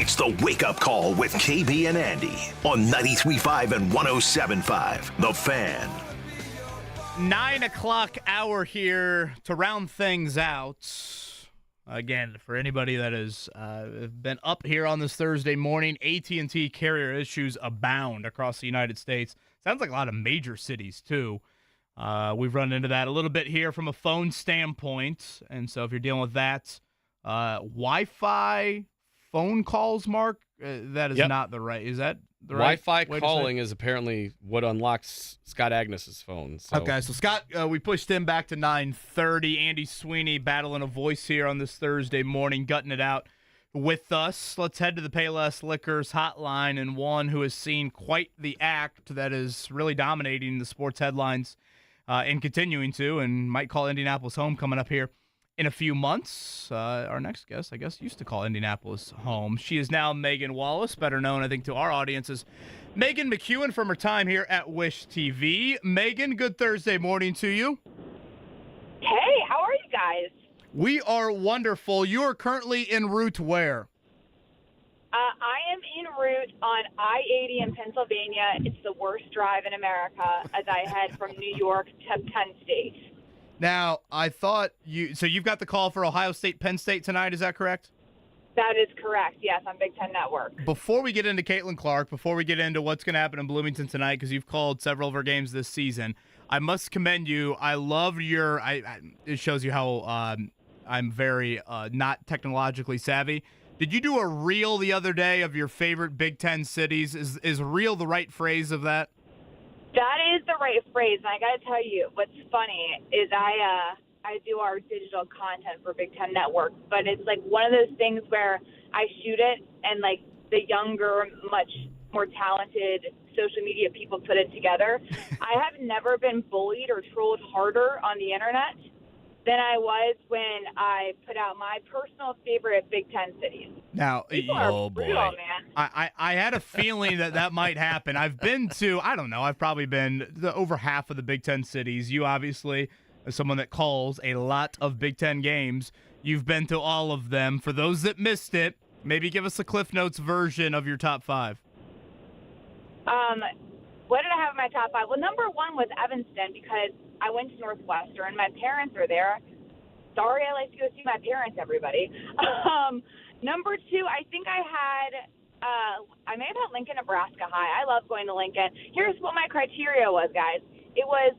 S7: It's the wake-up call with KB and Andy on 93.5 and 107.5. The Fan.
S6: 9 o'clock hour here to round things out. Again, for anybody that has been up here on this Thursday morning, AT&T carrier issues abound across the United States. Sounds like a lot of major cities, too. We've run into that a little bit here from a phone standpoint. And so if you're dealing with that, Wi-Fi phone calls, Mark, that is not the right. Is that the right
S5: Wi-Fi calling is apparently what unlocks Scott Agness' phone. So.
S6: Okay, so Scott, we pushed him back to 9:30. Andy Sweeney battling a voice here on this Thursday morning, gutting it out with us. Let's head to the Payless Liquors hotline, and one who has seen quite the act that is really dominating the sports headlines and continuing to, and might call Indianapolis home coming up here in a few months. Our next guest, I guess, used to call Indianapolis home. She is now McKeown-Wallace, better known, I think, to our audience as Megan McKeown from her time here at Wish TV. Megan, good Thursday morning to you.
S14: Hey, how are you guys?
S6: We are wonderful. You are currently en route where?
S14: I am en route on I-80 in Pennsylvania. It's the worst drive in America as I head from New York to Penn State.
S6: Now, I thought so you've got the call for Ohio State, Penn State tonight, is that correct?
S14: That is correct, yes, on Big Ten Network.
S6: Before we get into Caitlin Clark, before we get into what's going to happen in Bloomington tonight, because you've called several of her games this season, I must commend you. I love your it shows you how I'm very not technologically savvy. Did you do a reel the other day of your favorite Big Ten cities? Is reel the right phrase of that?
S14: That is the right phrase, and I got to tell you, what's funny is I do our digital content for Big Ten Network, but it's like one of those things where I shoot it, and like the younger, much more talented social media people put it together. I have never been bullied or trolled harder on the internet than I was when I put out my personal favorite Big Ten cities.
S6: Now,
S14: brutal, man.
S6: I had a feeling that might happen. I've been to, I don't know, I've probably been to over half of the Big Ten cities. You obviously, as someone that calls a lot of Big Ten games, you've been to all of them. For those that missed it, maybe give us a Cliff Notes version of your top five.
S14: What did I have in my top five? Well, number one was Evanston because I went to Northwestern. My parents are there. Sorry, I like to go see my parents, everybody. Number two, I think I may have had Lincoln, Nebraska high. I love going to Lincoln. Here's what my criteria was, guys. It was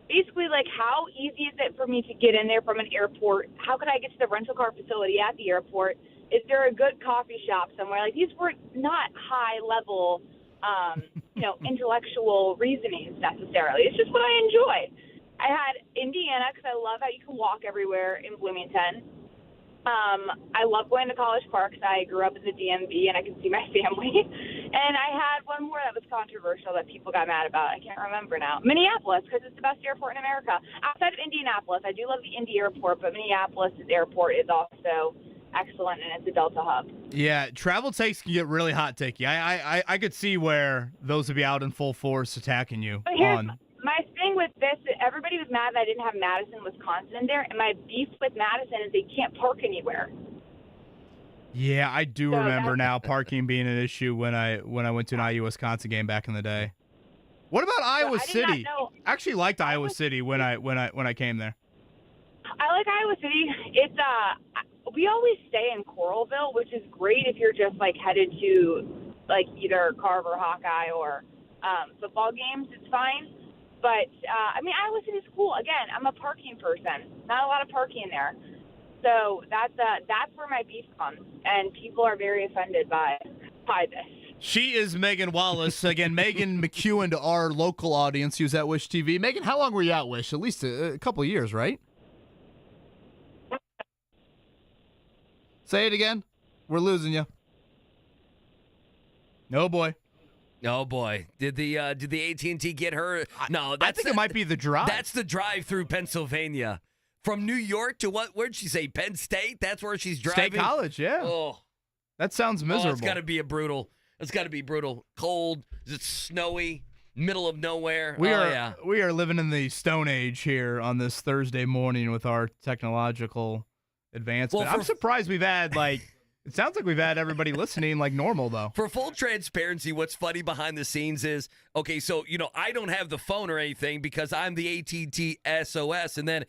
S14: basically like, how easy is it for me to get in there from an airport? How could I get to the rental car facility at the airport? Is there a good coffee shop somewhere? Like, these were not high-level intellectual reasonings necessarily. It's just what I enjoy. I had Indiana because I love how you can walk everywhere in Bloomington. I love going to College Park because I grew up in the DMV and I can see my family. And I had one more that was controversial that people got mad about. I can't remember now. Minneapolis, because it's the best airport in America. Outside of Indianapolis, I do love the Indy airport, but Minneapolis' airport is also excellent, and it's a Delta hub. Yeah,
S6: travel takes can get really hot takey. I could see where those would be out in full force attacking you.
S14: But here's my thing with this. Everybody was mad that I didn't have Madison, Wisconsin in there, and my beef with Madison is they can't park anywhere.
S6: Yeah, I do remember now parking being an issue when I went to an IU-Wisconsin game back in the day. What about Iowa City? I actually liked Iowa City when I came there.
S14: I like Iowa City. It's we always stay in Coralville, which is great if you're just like headed to like either Carver, Hawkeye, or football games. It's fine. But Iowa City's cool. Again, I'm a parking person. Not a lot of parking there. So that's where my beef comes, and people are very offended by this.
S6: She is McKeown-Wallace. Again, Megan McKeown to our local audience who's at Wish TV. Megan, how long were you at Wish? At least a couple of years, right? Say it again. We're losing you. No, boy.
S4: Oh boy! Did the AT&T get her? No,
S6: I think it might be the drive.
S4: That's the drive through Pennsylvania, from New York to what? Where'd she say? Penn State. That's where she's driving.
S6: State College, yeah.
S4: Oh,
S6: that sounds miserable.
S4: It's got to be brutal. It's got to be brutal. Cold. It's snowy. Middle of nowhere.
S6: We are living in the Stone Age here on this Thursday morning with our technological advancement. I'm surprised we've had It sounds like we've had everybody listening like normal, though.
S4: For full transparency, what's funny behind the scenes is, okay, so, I don't have the phone or anything because I'm the AT&T SOS. And then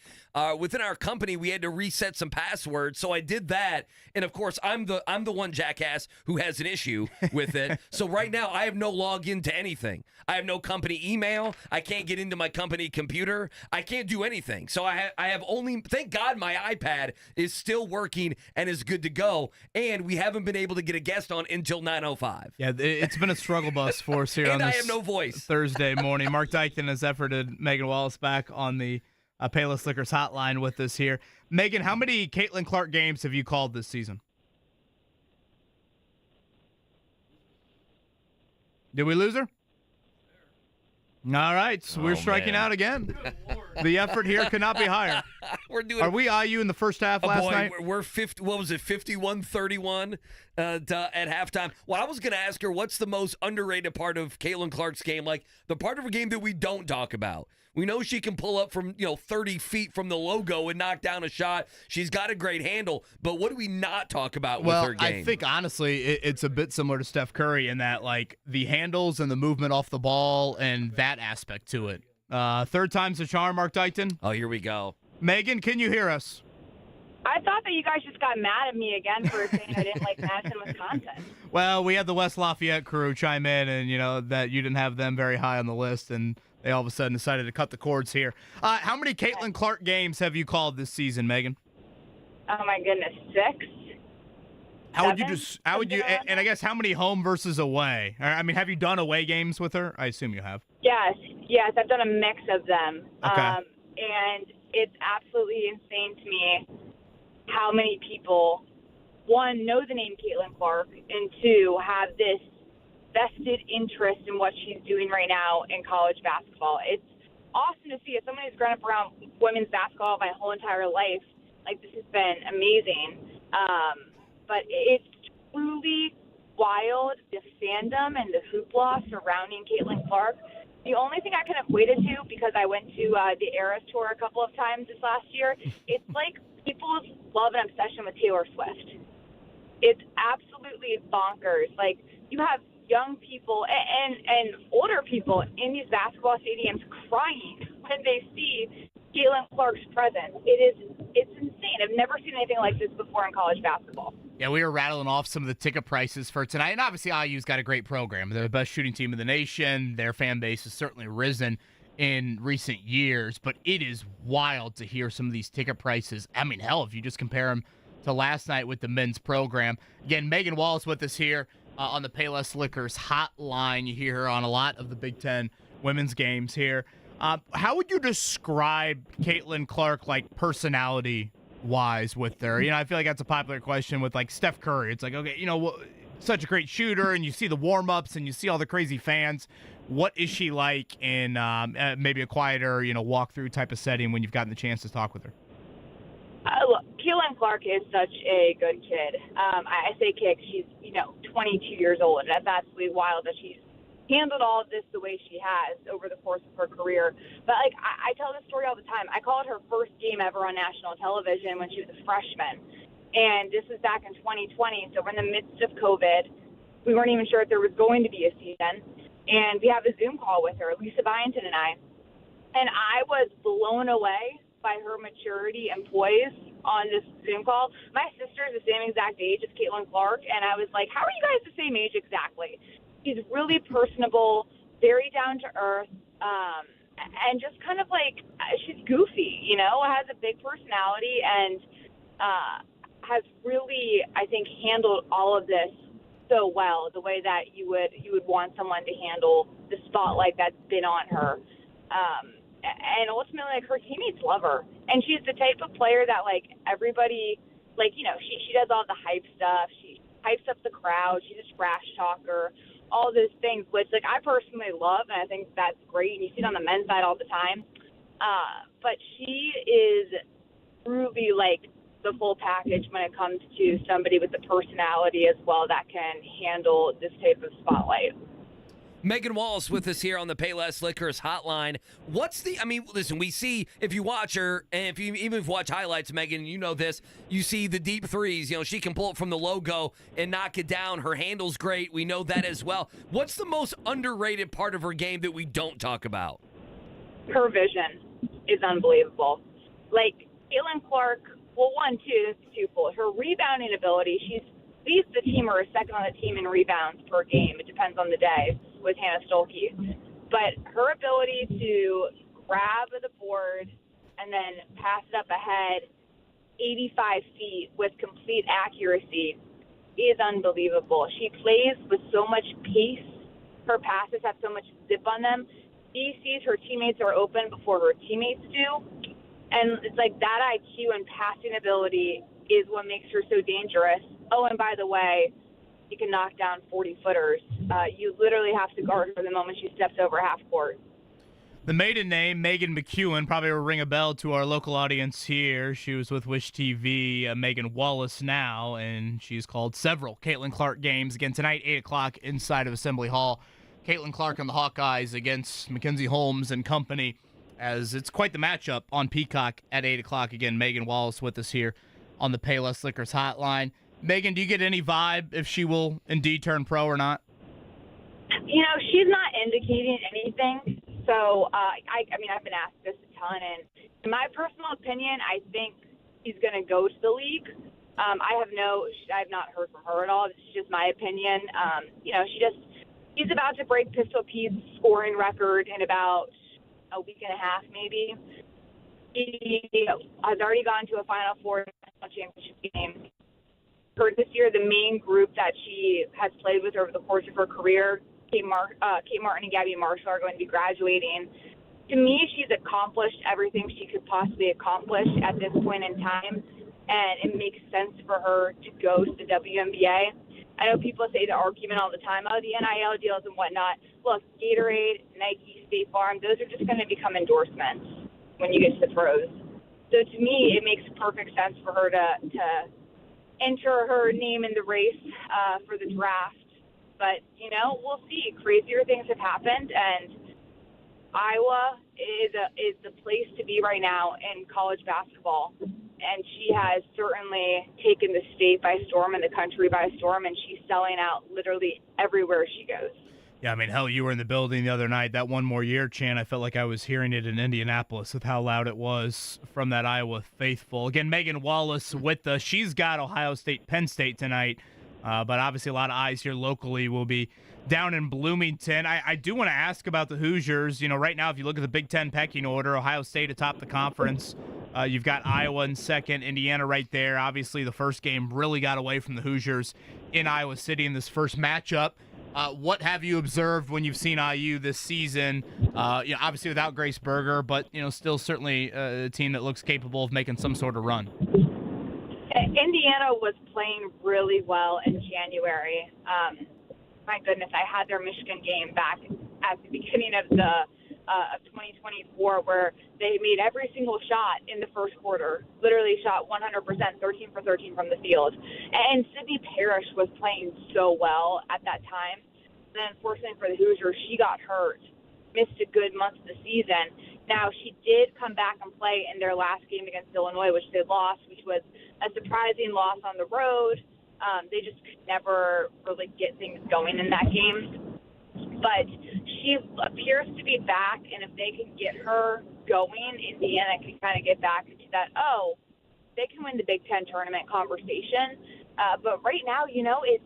S4: within our company, we had to reset some passwords. So I did that. And, of course, I'm the one jackass who has an issue with it. So right now, I have no login to anything. I have no company email. I can't get into my company computer. I can't do anything. So I have only, thank God my iPad is still working and is good to go. And we haven't been able to get a guest on until 9:05.
S6: Yeah, it's been a struggle bus for us here
S4: and
S6: on this
S4: I have no voice.
S6: Thursday morning. Mark Dykton has efforted McKeown-Wallace back on the Payless Liquors hotline with us here. Megan, how many Caitlin Clark games have you called this season? Did we lose her? All right, so we're striking out again. The effort here could not be higher. Are we IU in the first half last night?
S4: We're 50. What was it? 51-31 at halftime. Well, I was going to ask her, what's the most underrated part of Caitlin Clark's game? Like the part of her game that we don't talk about. We know she can pull up from 30 feet from the logo and knock down a shot. She's got a great handle, but what do we not talk about with her game?
S6: I think honestly it's a bit similar to Steph Curry in that like the handles and the movement off the ball and that aspect to it. Third time's a charm, Mark Dykton.
S4: Oh, here we go.
S6: Megan, can you hear us?
S14: I thought that you guys just got mad at me again for saying I didn't like Madison, Wisconsin.
S6: Well, we had the West Lafayette crew chime in, and that you didn't have them very high on the list, and they all of a sudden decided to cut the cords here. How many Caitlin Clark games have you called this season, Megan?
S14: Oh my goodness, 6.
S6: How would you? And I guess how many home versus away? I mean, have you done away games with her? I assume you have.
S14: Yes, I've done a mix of them.
S6: Okay.
S14: And it's absolutely insane to me how many people, one, know the name Caitlin Clark, and two, have this vested interest in what she's doing right now in college basketball. It's awesome to see. As someone who's grown up around women's basketball my whole entire life, like, this has been amazing. But it's truly wild, the fandom and the hoopla surrounding Caitlin Clark. The only thing I can equate it to, because I went to the Eras Tour a couple of times this last year, it's like people's love and obsession with Taylor Swift. It's absolutely bonkers. Like, you have young people and older people in these basketball stadiums crying when they see Caitlin Clark's presence. It's insane. I've never seen anything like this before in college basketball.
S6: Yeah, we were rattling off some of the ticket prices for tonight, and obviously IU's got a great program. They're the best shooting team in the nation. Their fan base has certainly risen in recent years, but it is wild to hear some of these ticket prices. I mean, hell, if you just compare them to last night with the men's program. Again, McKeown-Wallace with us here on the Payless Liquors hotline. You hear her on a lot of the Big Ten women's games here. How would you describe Caitlin Clark, like, personality-wise with her? I feel like that's a popular question with, like, Steph Curry. It's like, okay, such a great shooter, and you see the warm-ups, and you see all the crazy fans. What is she like in maybe a quieter, walk-through type of setting when you've gotten the chance to talk with her?
S14: Look, Caitlin Clark is such a good kid. I say kid, she's 22 years old, and that's absolutely wild that she's handled all of this the way she has over the course of her career. But, like, I tell this story all the time. I called her first game ever on national television when she was a freshman, and this was back in 2020, so we're in the midst of COVID. We weren't even sure if there was going to be a season, and we have a Zoom call with her, Lisa Byington and I was blown away by her maturity and poise on this Zoom call. My sister is the same exact age as Caitlin Clark, and I was like, how are you guys the same age exactly? She's really personable, very down to earth, and just kind of like, she's goofy, has a big personality, and has really, I think, handled all of this so well, the way that you would want someone to handle the spotlight that's been on her. And ultimately, like, her teammates love her. And she's the type of player that, like, everybody, like, she does all the hype stuff. She hypes up the crowd. She's a trash talker, all those things, which, like, I personally love, and I think that's great. And you see it on the men's side all the time. But she is truly, like, the full package when it comes to somebody with the personality as well that can handle this type of spotlight.
S4: McKeown-Wallace with us here on the Payless Liquors hotline. Listen, we see, if you watch her, and even if you watch highlights, Megan, you know this, you see the deep threes. She can pull it from the logo and knock it down. Her handle's great. We know that as well. What's the most underrated part of her game that we don't talk about?
S14: Her vision is unbelievable. Like, Caitlin Clark, it's twofold. Her rebounding ability, she's leads the team or is second on the team in rebounds per game. It depends on the day with Hannah Stolke. But her ability to grab the board and then pass it up ahead 85 feet with complete accuracy is unbelievable. She plays with so much pace. Her passes have so much zip on them. She sees her teammates are open before her teammates do. And it's like that IQ and passing ability is what makes her so dangerous. Oh, and by the way, you can knock down 40-footers. You literally have to guard her the moment she steps over half court.
S6: The maiden name, Megan McKeown, probably will ring a bell to our local audience here. She was with Wish TV, McKeown-Wallace now, and she's called several Caitlin Clark games. Again, tonight, 8 o'clock inside of Assembly Hall. Caitlin Clark and the Hawkeyes against Mackenzie Holmes and company, as it's quite the matchup on Peacock at 8 o'clock. Again, McKeown-Wallace with us here on the Payless Liquors hotline. Megan, do you get any vibe if she will indeed turn pro or not?
S14: She's not indicating anything. So, I've been asked this a ton, and in my personal opinion, I think she's going to go to the league. I've not heard from her at all. It's just my opinion. She's about to break Pistol Pete's scoring record in about a week and a half, maybe. She has already gone to a Final Four national championship game. For this year, the main group that she has played with over the course of her career, Kate Martin and Gabby Marshall, are going to be graduating. To me, she's accomplished everything she could possibly accomplish at this point in time, and it makes sense for her to go to the WNBA. I know people say the argument all the time, the NIL deals and whatnot. Look, Gatorade, Nike, State Farm, those are just going to become endorsements when you get to the pros. So to me, it makes perfect sense for her to enter her name in the race for the draft. But, we'll see. Crazier things have happened, and Iowa is the place to be right now in college basketball. And she has certainly taken the state by storm and the country by storm, and she's selling out literally everywhere she goes.
S6: Yeah, hell, you were in the building the other night. That one more year chant, I felt like I was hearing it in Indianapolis with how loud it was from that Iowa faithful. Again, McKeown-Wallace with us. She's got Ohio State, Penn State tonight, but obviously a lot of eyes here locally will be down in Bloomington. I do want to ask about the Hoosiers. Right now, if you look at the Big Ten pecking order, Ohio State atop the conference. You've got Iowa in second, Indiana right there. Obviously, the first game really got away from the Hoosiers in Iowa City in this first matchup. What have you observed when you've seen IU this season? Obviously without Grace Berger, but still certainly a team that looks capable of making some sort of run.
S14: Indiana was playing really well in January. My goodness, I had their Michigan game back at the beginning of 2024, where they made every single shot in the first quarter. Literally shot 100%, 13 for 13 from the field. And Sydney Parrish was playing so well at that time. Then, unfortunately for the Hoosiers, she got hurt, missed a good month of the season. Now, she did come back and play in their last game against Illinois, which they lost, which was a surprising loss on the road. They just could never really get things going in that game. But she appears to be back, and if they can get her going, Indiana can kind of get back into that, they can win the Big Ten tournament conversation. But right now, it's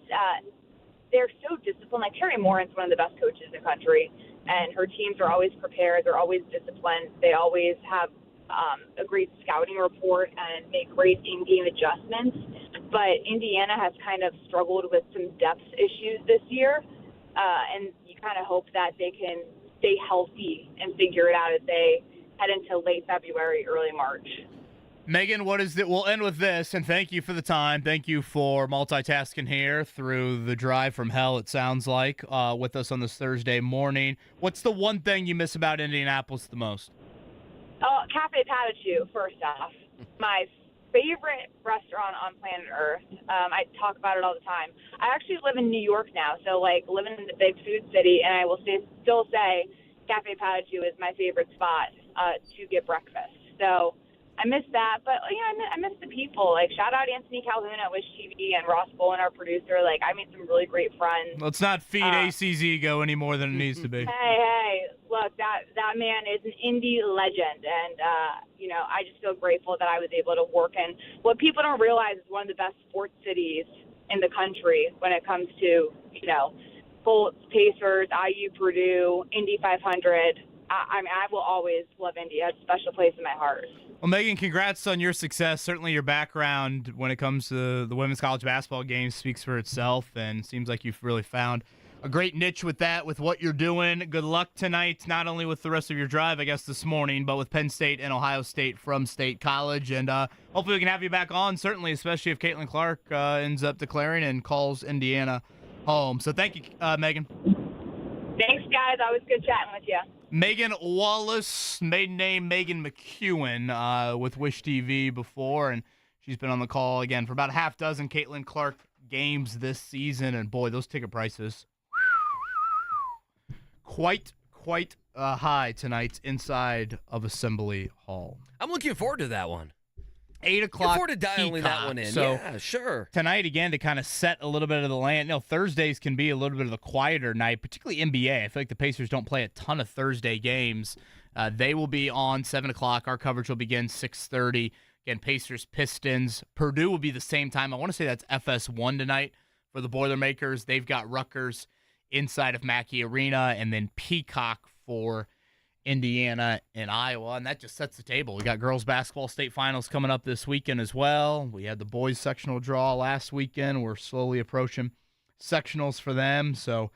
S14: they're so disciplined. Like, Terry Morin's one of the best coaches in the country, and her teams are always prepared. They're always disciplined. They always have a great scouting report and make great in-game adjustments. But Indiana has kind of struggled with some depth issues this year. And you kind of hope that they can stay healthy and figure it out as they head into late February, early March.
S6: Megan, what is it? We'll end with this, and thank you for the time. Thank you for multitasking here through the drive from hell, it sounds like, with us on this Thursday morning. What's the one thing you miss about Indianapolis the most?
S14: Cafe Patachou, first off. My favorite restaurant on planet Earth. I talk about it all the time. I actually live in New York now, so like living in the big food city, and I will still say Cafe Patachu is my favorite spot to get breakfast. So I miss that, but I miss the people. Like, shout out Anthony Calhoun at Wish TV and Ross Bolin, our producer. Like, I made some really great friends.
S6: Let's not feed AC's ego any more than it needs to be.
S14: Hey, look, that man is an Indy legend, and I just feel grateful that I was able to work in what people don't realize is one of the best sports cities in the country when it comes to Colts, Pacers, IU, Purdue, Indy 500. I will always love Indy. It has a special place in my heart.
S6: Well, Megan, congrats on your success. Certainly your background when it comes to the women's college basketball game speaks for itself, and seems like you've really found a great niche with that, with what you're doing. Good luck tonight, not only with the rest of your drive, I guess, this morning, but with Penn State and Ohio State from State College. And hopefully we can have you back on, certainly, especially if Caitlin Clark ends up declaring and calls Indiana home. So thank you, Megan.
S14: Thanks, guys. Always good chatting with you.
S6: McKeown-Wallace, maiden name Megan McKeown, with Wish TV before, and she's been on the call again for about a half dozen Caitlin Clark games this season. And boy, those ticket prices quite high tonight inside of Assembly Hall.
S4: I'm looking forward to that one.
S6: 8 o'clock.
S4: Looking forward to dialing that one in.
S6: So
S4: yeah, sure.
S6: Tonight, again, to kind of set a little bit of the land. Thursdays can be a little bit of the quieter night, particularly NBA. I feel like the Pacers don't play a ton of Thursday games. They will be on 7 o'clock. Our coverage will begin 6:30. Again, Pacers, Pistons. Purdue will be the same time. I want to say that's FS1 tonight for the Boilermakers. They've got Rutgers inside of Mackey Arena, and then Peacock for Indiana and Iowa, and that just sets the table. We got girls basketball state finals coming up this weekend as well. We had the boys sectional draw last weekend. We're slowly approaching sectionals for them. So,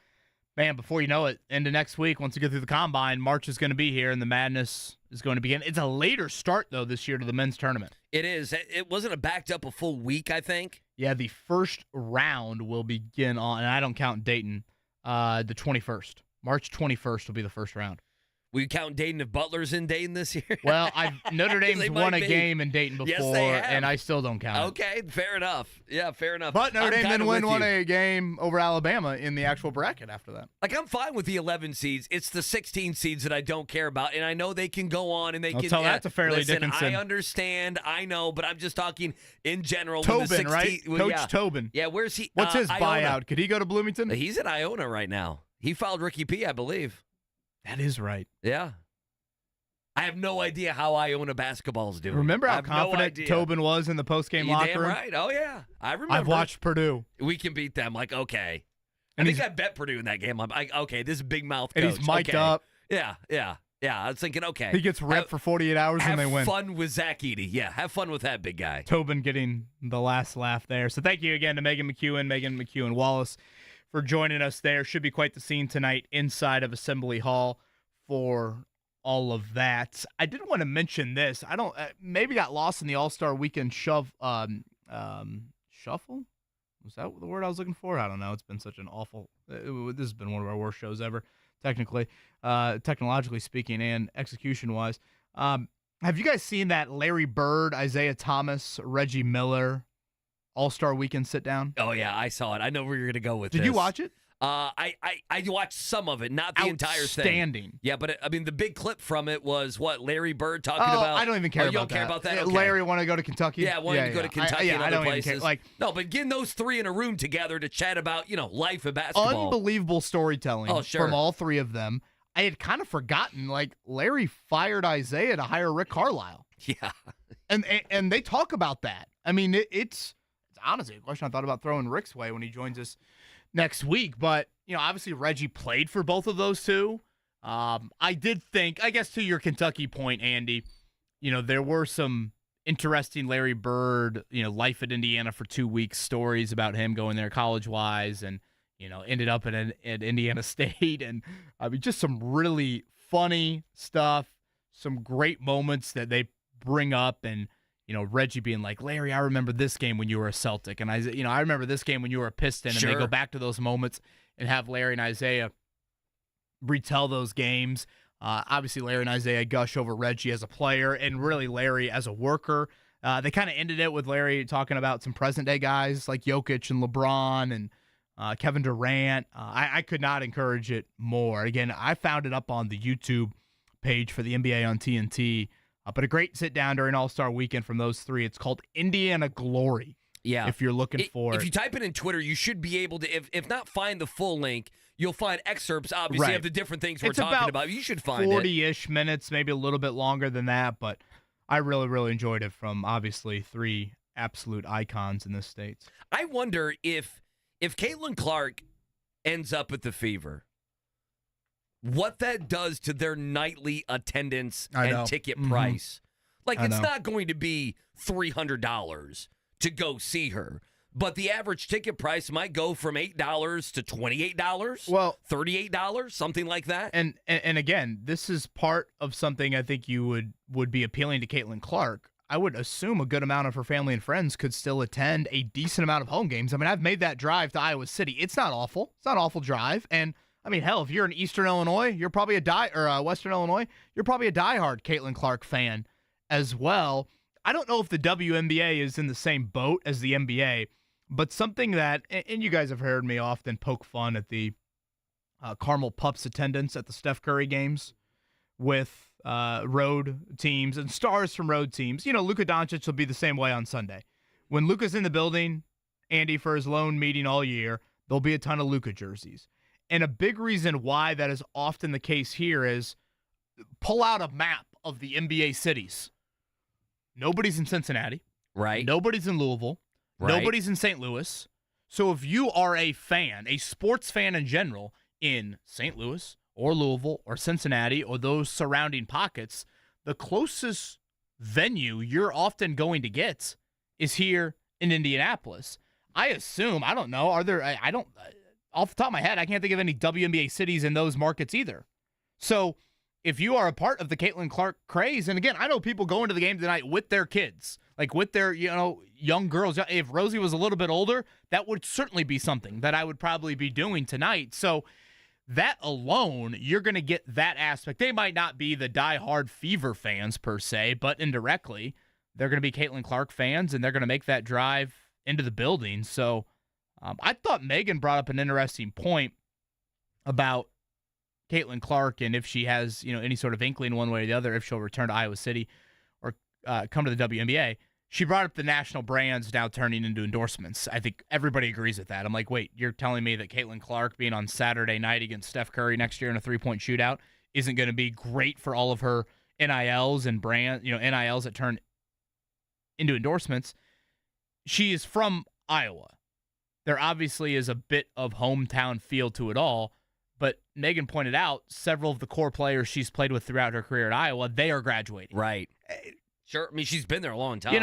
S6: man, before you know it, into next week, once we get through the combine, March is going to be here, and the madness is going to begin. It's a later start, though, this year to the men's tournament.
S4: It is. It wasn't backed up a full week, I think.
S6: Yeah, the first round will begin on, and I don't count Dayton, the 21st. March 21st will be the first round.
S4: Will you count Dayton if Butler's in Dayton this year?
S6: Well, Notre Dame's won a game in Dayton before,
S4: yes, they have.
S6: And I still don't count it.
S4: Okay, fair enough. Yeah, fair enough.
S6: But Notre Dame didn't win a game over Alabama in the actual bracket after that.
S4: Like, I'm fine with the 11 seeds. It's the 16 seeds that I don't care about, and I know they can go on and they can.
S6: Tell that to Fairleigh
S4: listen,
S6: Dickinson.
S4: I understand, I know, but I'm just talking in general.
S6: Tobin, right? Coach Tobin.
S4: Yeah, where's he?
S6: What's his
S4: Iona.
S6: buyout? Could he go to Bloomington?
S4: He's at Iona right now. He filed Ricky P, I believe.
S6: That is right.
S4: Yeah. I have no idea how Iona basketball's doing.
S6: Remember how confident Tobin was in the postgame locker room?
S4: Right. Oh, yeah. I remember.
S6: I've watched Purdue.
S4: We can beat them. Like, okay.
S6: And
S4: I think I bet Purdue in that game. I'm like, okay, this is big mouth coach.
S6: And he's mic'd up.
S4: Yeah. I was thinking, okay.
S6: He gets ripped for 48 hours when they win.
S4: Have fun with Zach Edey. Yeah, have fun with that big guy.
S6: Tobin getting the last laugh there. So thank you again to Megan McKeown-Wallace for joining us there. Should be quite the scene tonight inside of Assembly Hall for all of that. I did want to mention this. I don't maybe got lost in the All-Star Weekend shuffle. Was that the word I was looking for? I don't know. It's been such an awful. This has been one of our worst shows ever, technologically speaking and execution-wise. Have you guys seen that Larry Bird, Isaiah Thomas, Reggie Miller All-Star Weekend sit down?
S4: Oh yeah, I saw it. I know where you're gonna go with this.
S6: Did you watch it?
S4: I watched some of it, not the entire thing.
S6: Outstanding.
S4: Yeah, but I mean, the big clip from it was what Larry Bird talking about.
S6: I don't even care about that.
S4: You don't care about that?
S6: Yeah,
S4: okay.
S6: Larry wanted to go to Kentucky.
S4: Yeah, wanted to go to Kentucky and other places.
S6: No,
S4: but getting those three in a room together to chat about life and basketball.
S6: Unbelievable storytelling from all three of them. I had kind of forgotten. Larry fired Isaiah to hire Rick Carlisle.
S4: Yeah,
S6: and they talk about that. I mean, it's honestly a question I thought about throwing Rick's way when he joins us next week. But obviously Reggie played for both of those two. I did think, I guess to your Kentucky point, Andy, there were some interesting Larry Bird, life at Indiana for 2 weeks stories about him going there college-wise and, ended up at Indiana State. And I mean, just some really funny stuff, some great moments that they bring up. And, Reggie being like, Larry, I remember this game when you were a Celtic. And I remember this game when you were a Piston. And they go back to those moments and have Larry and Isaiah retell those games. Obviously, Larry and Isaiah gush over Reggie as a player and really Larry as a worker. They kind of ended it with Larry talking about some present-day guys like Jokic and LeBron and Kevin Durant. I could not encourage it more. Again, I found it up on the YouTube page for the NBA on TNT, but a great sit-down during All-Star Weekend from those three. It's called Indiana Glory.
S4: Yeah.
S6: If you're looking for it.
S4: If you type it in Twitter, you should be able to, if not find the full link, you'll find excerpts, obviously, of the different things we're talking about. You should find
S6: 40-ish minutes, maybe a little bit longer than that, but I really, really enjoyed it from, obviously, three absolute icons in this state.
S4: I wonder if Caitlin Clark ends up at the Fever, what that does to their nightly attendance and ticket price. Like, it's not going to be $300 to go see her, but the average ticket price might go from $8 to $28,
S6: well,
S4: $38, something like that.
S6: And again, this is part of something I think you would be appealing to Caitlin Clark. I would assume a good amount of her family and friends could still attend a decent amount of home games. I mean, I've made that drive to Iowa City. It's not awful. It's not an awful drive. And I mean, hell, if you're in Eastern Illinois, you're probably Western Illinois, you're probably a diehard Caitlin Clark fan as well. I don't know if the WNBA is in the same boat as the NBA, but something that, and you guys have heard me often poke fun at the Carmel Pups attendance at the Steph Curry games with road teams and stars from road teams. You know, Luka Doncic will be the same way on Sunday. When Luka's in the building, Andy, for his lone meeting all year, there'll be a ton of Luka jerseys. And a big reason why that is often the case here is pull out a map of the NBA cities. Nobody's in Cincinnati.
S4: Right.
S6: Nobody's in Louisville.
S4: Right.
S6: Nobody's in St. Louis. So if you are a fan, a sports fan in general, in St. Louis or Louisville or Cincinnati or those surrounding pockets, the closest venue you're often going to get is here in Indianapolis. I assume, I don't know, off the top of my head, I can't think of any WNBA cities in those markets either. So if you are a part of the Caitlin Clark craze, and again, I know people going to the game tonight with their kids, like with their, young girls. If Rosie was a little bit older, that would certainly be something that I would probably be doing tonight. So that alone, you're going to get that aspect. They might not be the diehard Fever fans per se, but indirectly, they're going to be Caitlin Clark fans, and they're going to make that drive into the building. So I thought Megan brought up an interesting point about Caitlin Clark and if she has, any sort of inkling one way or the other, if she'll return to Iowa City or come to the WNBA. She brought up the national brands now turning into endorsements. I think everybody agrees with that. I'm like, wait, you're telling me that Caitlin Clark being on Saturday night against Steph Curry next year in a three-point shootout isn't going to be great for all of her NILs and brand, NILs that turn into endorsements? She is from Iowa. There obviously is a bit of hometown feel to it all. But Megan pointed out several of the core players she's played with throughout her career at Iowa, they are graduating.
S4: Right. Sure. I mean, she's been there a long time.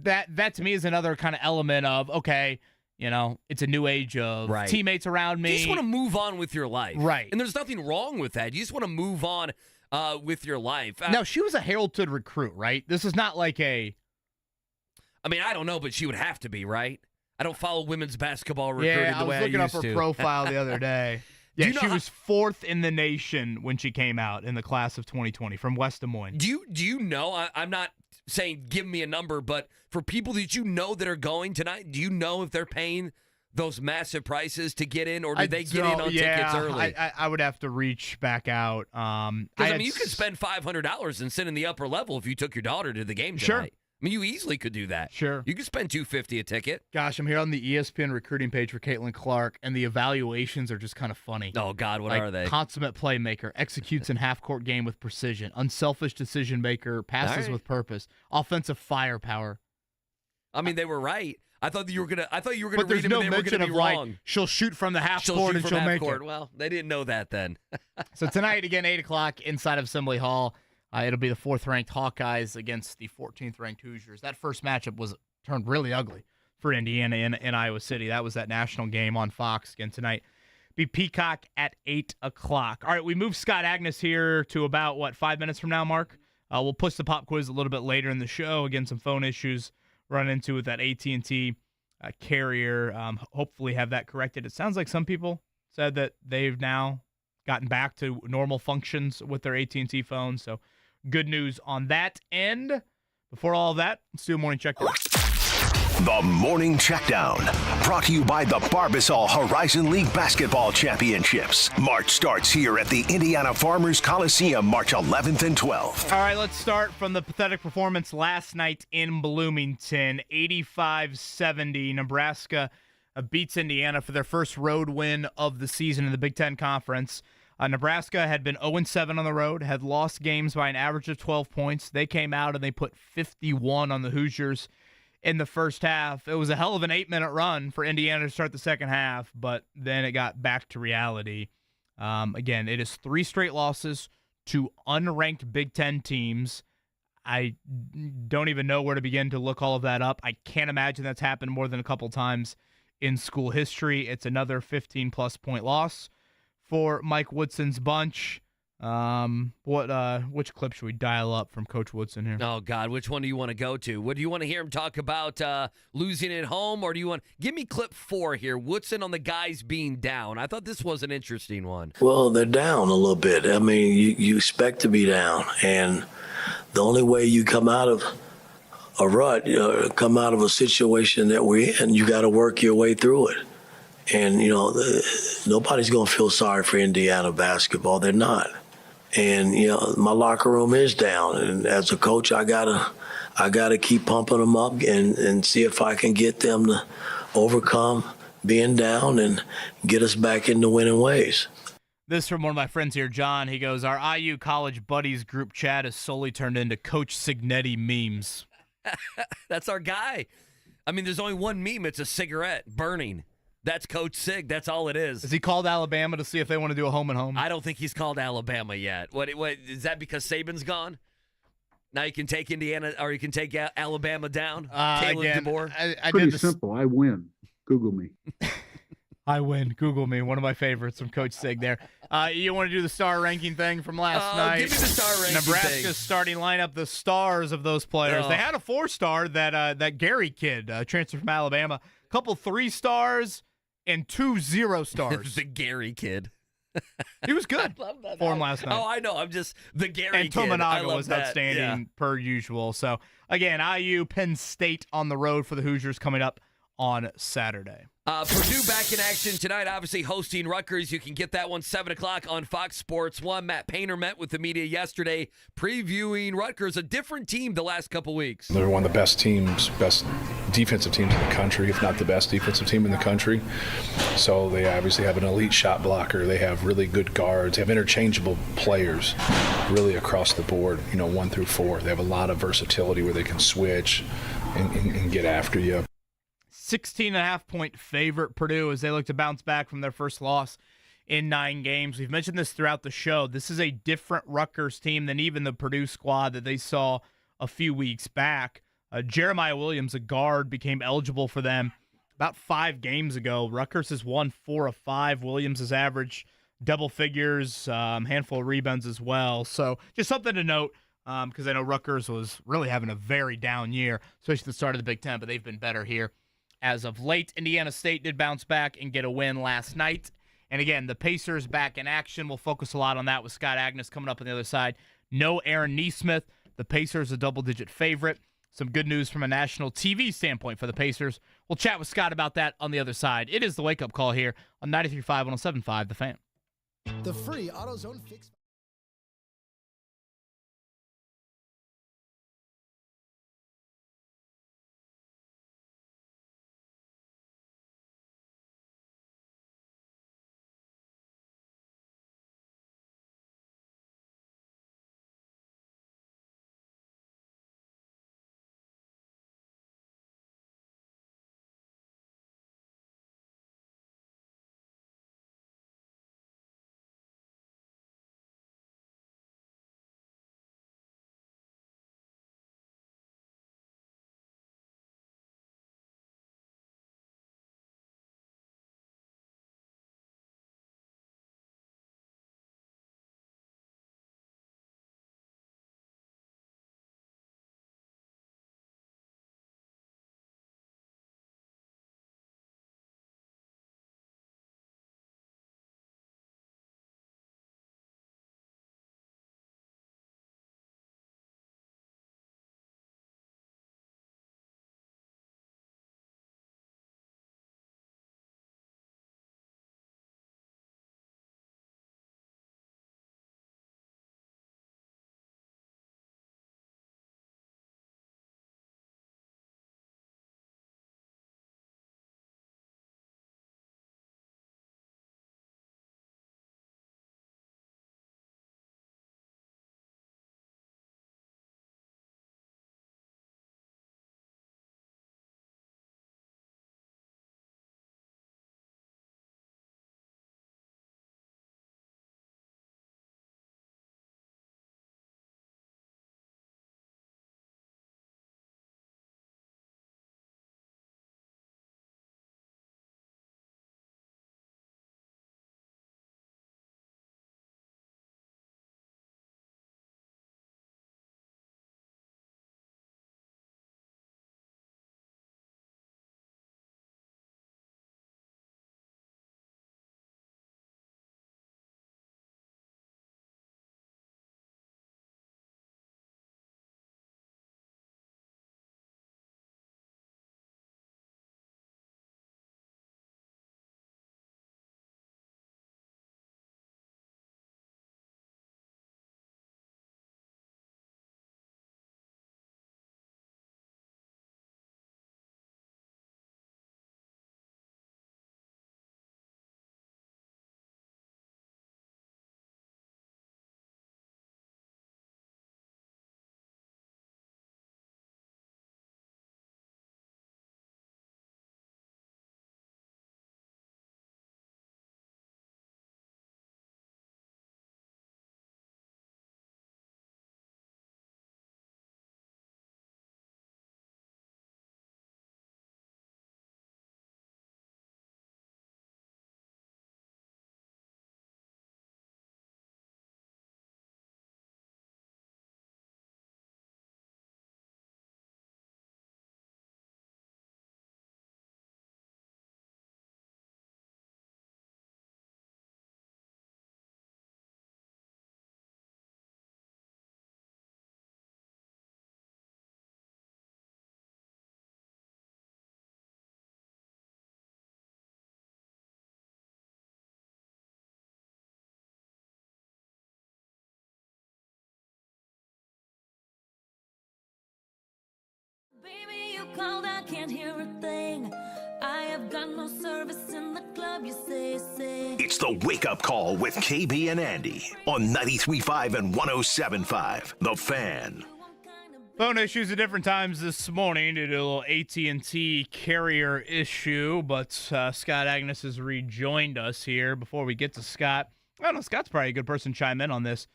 S6: That to me is another kind of element of, okay, it's a new age of teammates around me.
S4: You just want to move on with your life.
S6: Right.
S4: And there's nothing wrong with that. You just want to move on with your life.
S6: Now, she was a heralded recruit, right? This is not like I
S4: don't know, but she would have to be, right? I don't follow women's basketball recruiting the way I used to.
S6: I was looking up her profile the other day. Yeah, she was fourth in the nation when she came out in the class of 2020 from West Des Moines.
S4: Do you know, I'm not saying give me a number, but for people that that are going tonight, do you know if they're paying those massive prices to get in, or do they get in on tickets early?
S6: I would have to reach back out.
S4: Because, you could spend $500 and sit in the upper level if you took your daughter to the game tonight.
S6: Sure.
S4: I mean, you easily could do that.
S6: Sure.
S4: You could spend $250 a ticket.
S6: Gosh, I'm here on the ESPN recruiting page for Caitlin Clark, and the evaluations are just kind of funny.
S4: Oh, God, what are they?
S6: Consummate playmaker, executes in half-court game with precision, unselfish decision maker, passes with purpose, offensive firepower.
S4: I mean, they were right. I thought you were gonna
S6: but
S4: read them and they were gonna be wrong.
S6: She'll shoot from the half court and she'll make it.
S4: Well, they didn't know that then.
S6: So tonight, again, 8 o'clock inside of Assembly Hall. It'll be the 4th-ranked Hawkeyes against the 14th-ranked Hoosiers. That first matchup turned really ugly for Indiana in Iowa City. That was that national game on Fox again tonight. Be Peacock at 8 o'clock. All right, we moved Scott Agness here to about, 5 minutes from now, Mark? We'll push the pop quiz a little bit later in the show. Again, some phone issues run into with that AT&T carrier. Hopefully have that corrected. It sounds like some people said that they've now gotten back to normal functions with their AT&T phones, so good news on that end. before all of that, let's do a morning checkdown.
S7: The Morning Checkdown, brought to you by the Barbasol Horizon League Basketball Championships. March starts here at the Indiana Farmers Coliseum, March 11th and 12th.
S6: All right, let's start from the pathetic performance last night in Bloomington. 85-70, Nebraska beats Indiana for their first road win of the season in the Big Ten Conference. Nebraska had been 0-7 on the road, had lost games by an average of 12 points. They came out and they put 51 on the Hoosiers in the first half. It was a hell of an 8-minute run for Indiana to start the second half, but then it got back to reality. Again, it is 3 straight losses to unranked Big Ten teams. I don't even know where to begin to look all of that up. I can't imagine that's happened more than a couple times in school history. It's another 15-plus point loss for Mike Woodson's bunch. Which clip should we dial up from Coach Woodson here?
S4: Oh God, which one do you want to go to? What do you want to hear him talk about losing at home, or do you want give me clip 4 here? Woodson on the guys being down. I thought this was an interesting one.
S3: Well, they're down a little bit. I mean, you expect to be down, and the only way you come out of a rut, come out of a situation that we're in, you got to work your way through it. And nobody's gonna feel sorry for Indiana basketball. They're not. And my locker room is down, and as a coach, I gotta keep pumping them up and see if I can get them to overcome being down and get us back into winning ways.
S6: This from one of my friends here, John. He goes, "Our IU college buddies group chat has solely turned into Coach Signetti memes."
S4: That's our guy. I mean, there's only one meme. It's a cigarette burning. That's Coach Sig. That's all it is.
S6: Has he called Alabama to see if they want to do a home and home?
S4: I don't think he's called Alabama yet. What is that because Saban's gone? Now you can take Indiana or you can take Alabama down? Caleb DeBoer?
S15: Pretty simple. I win. Google me.
S6: I win. Google me. One of my favorites from Coach Sig there. You want to do the star ranking thing from last night?
S4: Give me the star ranking
S6: Nebraska's
S4: thing.
S6: Starting lineup, the stars of those players. They had a 4-star, that Gary kid, transferred from Alabama. A couple 3 stars and 2 0-stars.
S4: The Gary kid.
S6: He was good for him last night.
S4: Oh, I know. I'm just the Gary
S6: and
S4: kid.
S6: Tominaga was
S4: that.
S6: outstanding per usual. So, again, IU, Penn State on the road for the Hoosiers coming up on Saturday.
S4: Purdue back in action tonight, obviously hosting Rutgers. You can get that one 7 o'clock on Fox Sports 1. Matt Painter met with the media yesterday previewing Rutgers, a different team the last couple weeks.
S16: They're one of the best teams, best defensive teams in the country, if not the best defensive team in the country. So they obviously have an elite shot blocker. They have really good guards. They have interchangeable players really across the board, 1 through 4. They have a lot of versatility where they can switch and get after you.
S6: 16.5-point favorite Purdue as they look to bounce back from their first loss in 9 games. We've mentioned this throughout the show. This is a different Rutgers team than even the Purdue squad that they saw a few weeks back. Jeremiah Williams, a guard, became eligible for them about 5 games ago. Rutgers has won 4 of 5. Williams has averaged double figures, handful of rebounds as well. So just something to note because I know Rutgers was really having a very down year, especially at the start of the Big Ten, but they've been better here as of late. Indiana State did bounce back and get a win last night. And again, the Pacers back in action. We'll focus a lot on that with Scott Agness coming up on the other side. No Aaron Nesmith. The Pacers a double-digit favorite. Some good news from a national TV standpoint for the Pacers. We'll chat with Scott about that on the other side. It is the wake-up call here on 93.5, 107.5, The Fan.
S17: The free AutoZone Fix.
S18: Baby, you called, I can't hear a thing. I have got no service in the club, you say.
S7: It's the Wake Up Call with KB and Andy on 93.5 and 107.5. The Fan.
S6: Phone issues at different times this morning due to a little AT&T carrier issue, but Scott Agness has rejoined us here. Before we get to Scott, I don't know, Scott's probably a good person to chime in on this.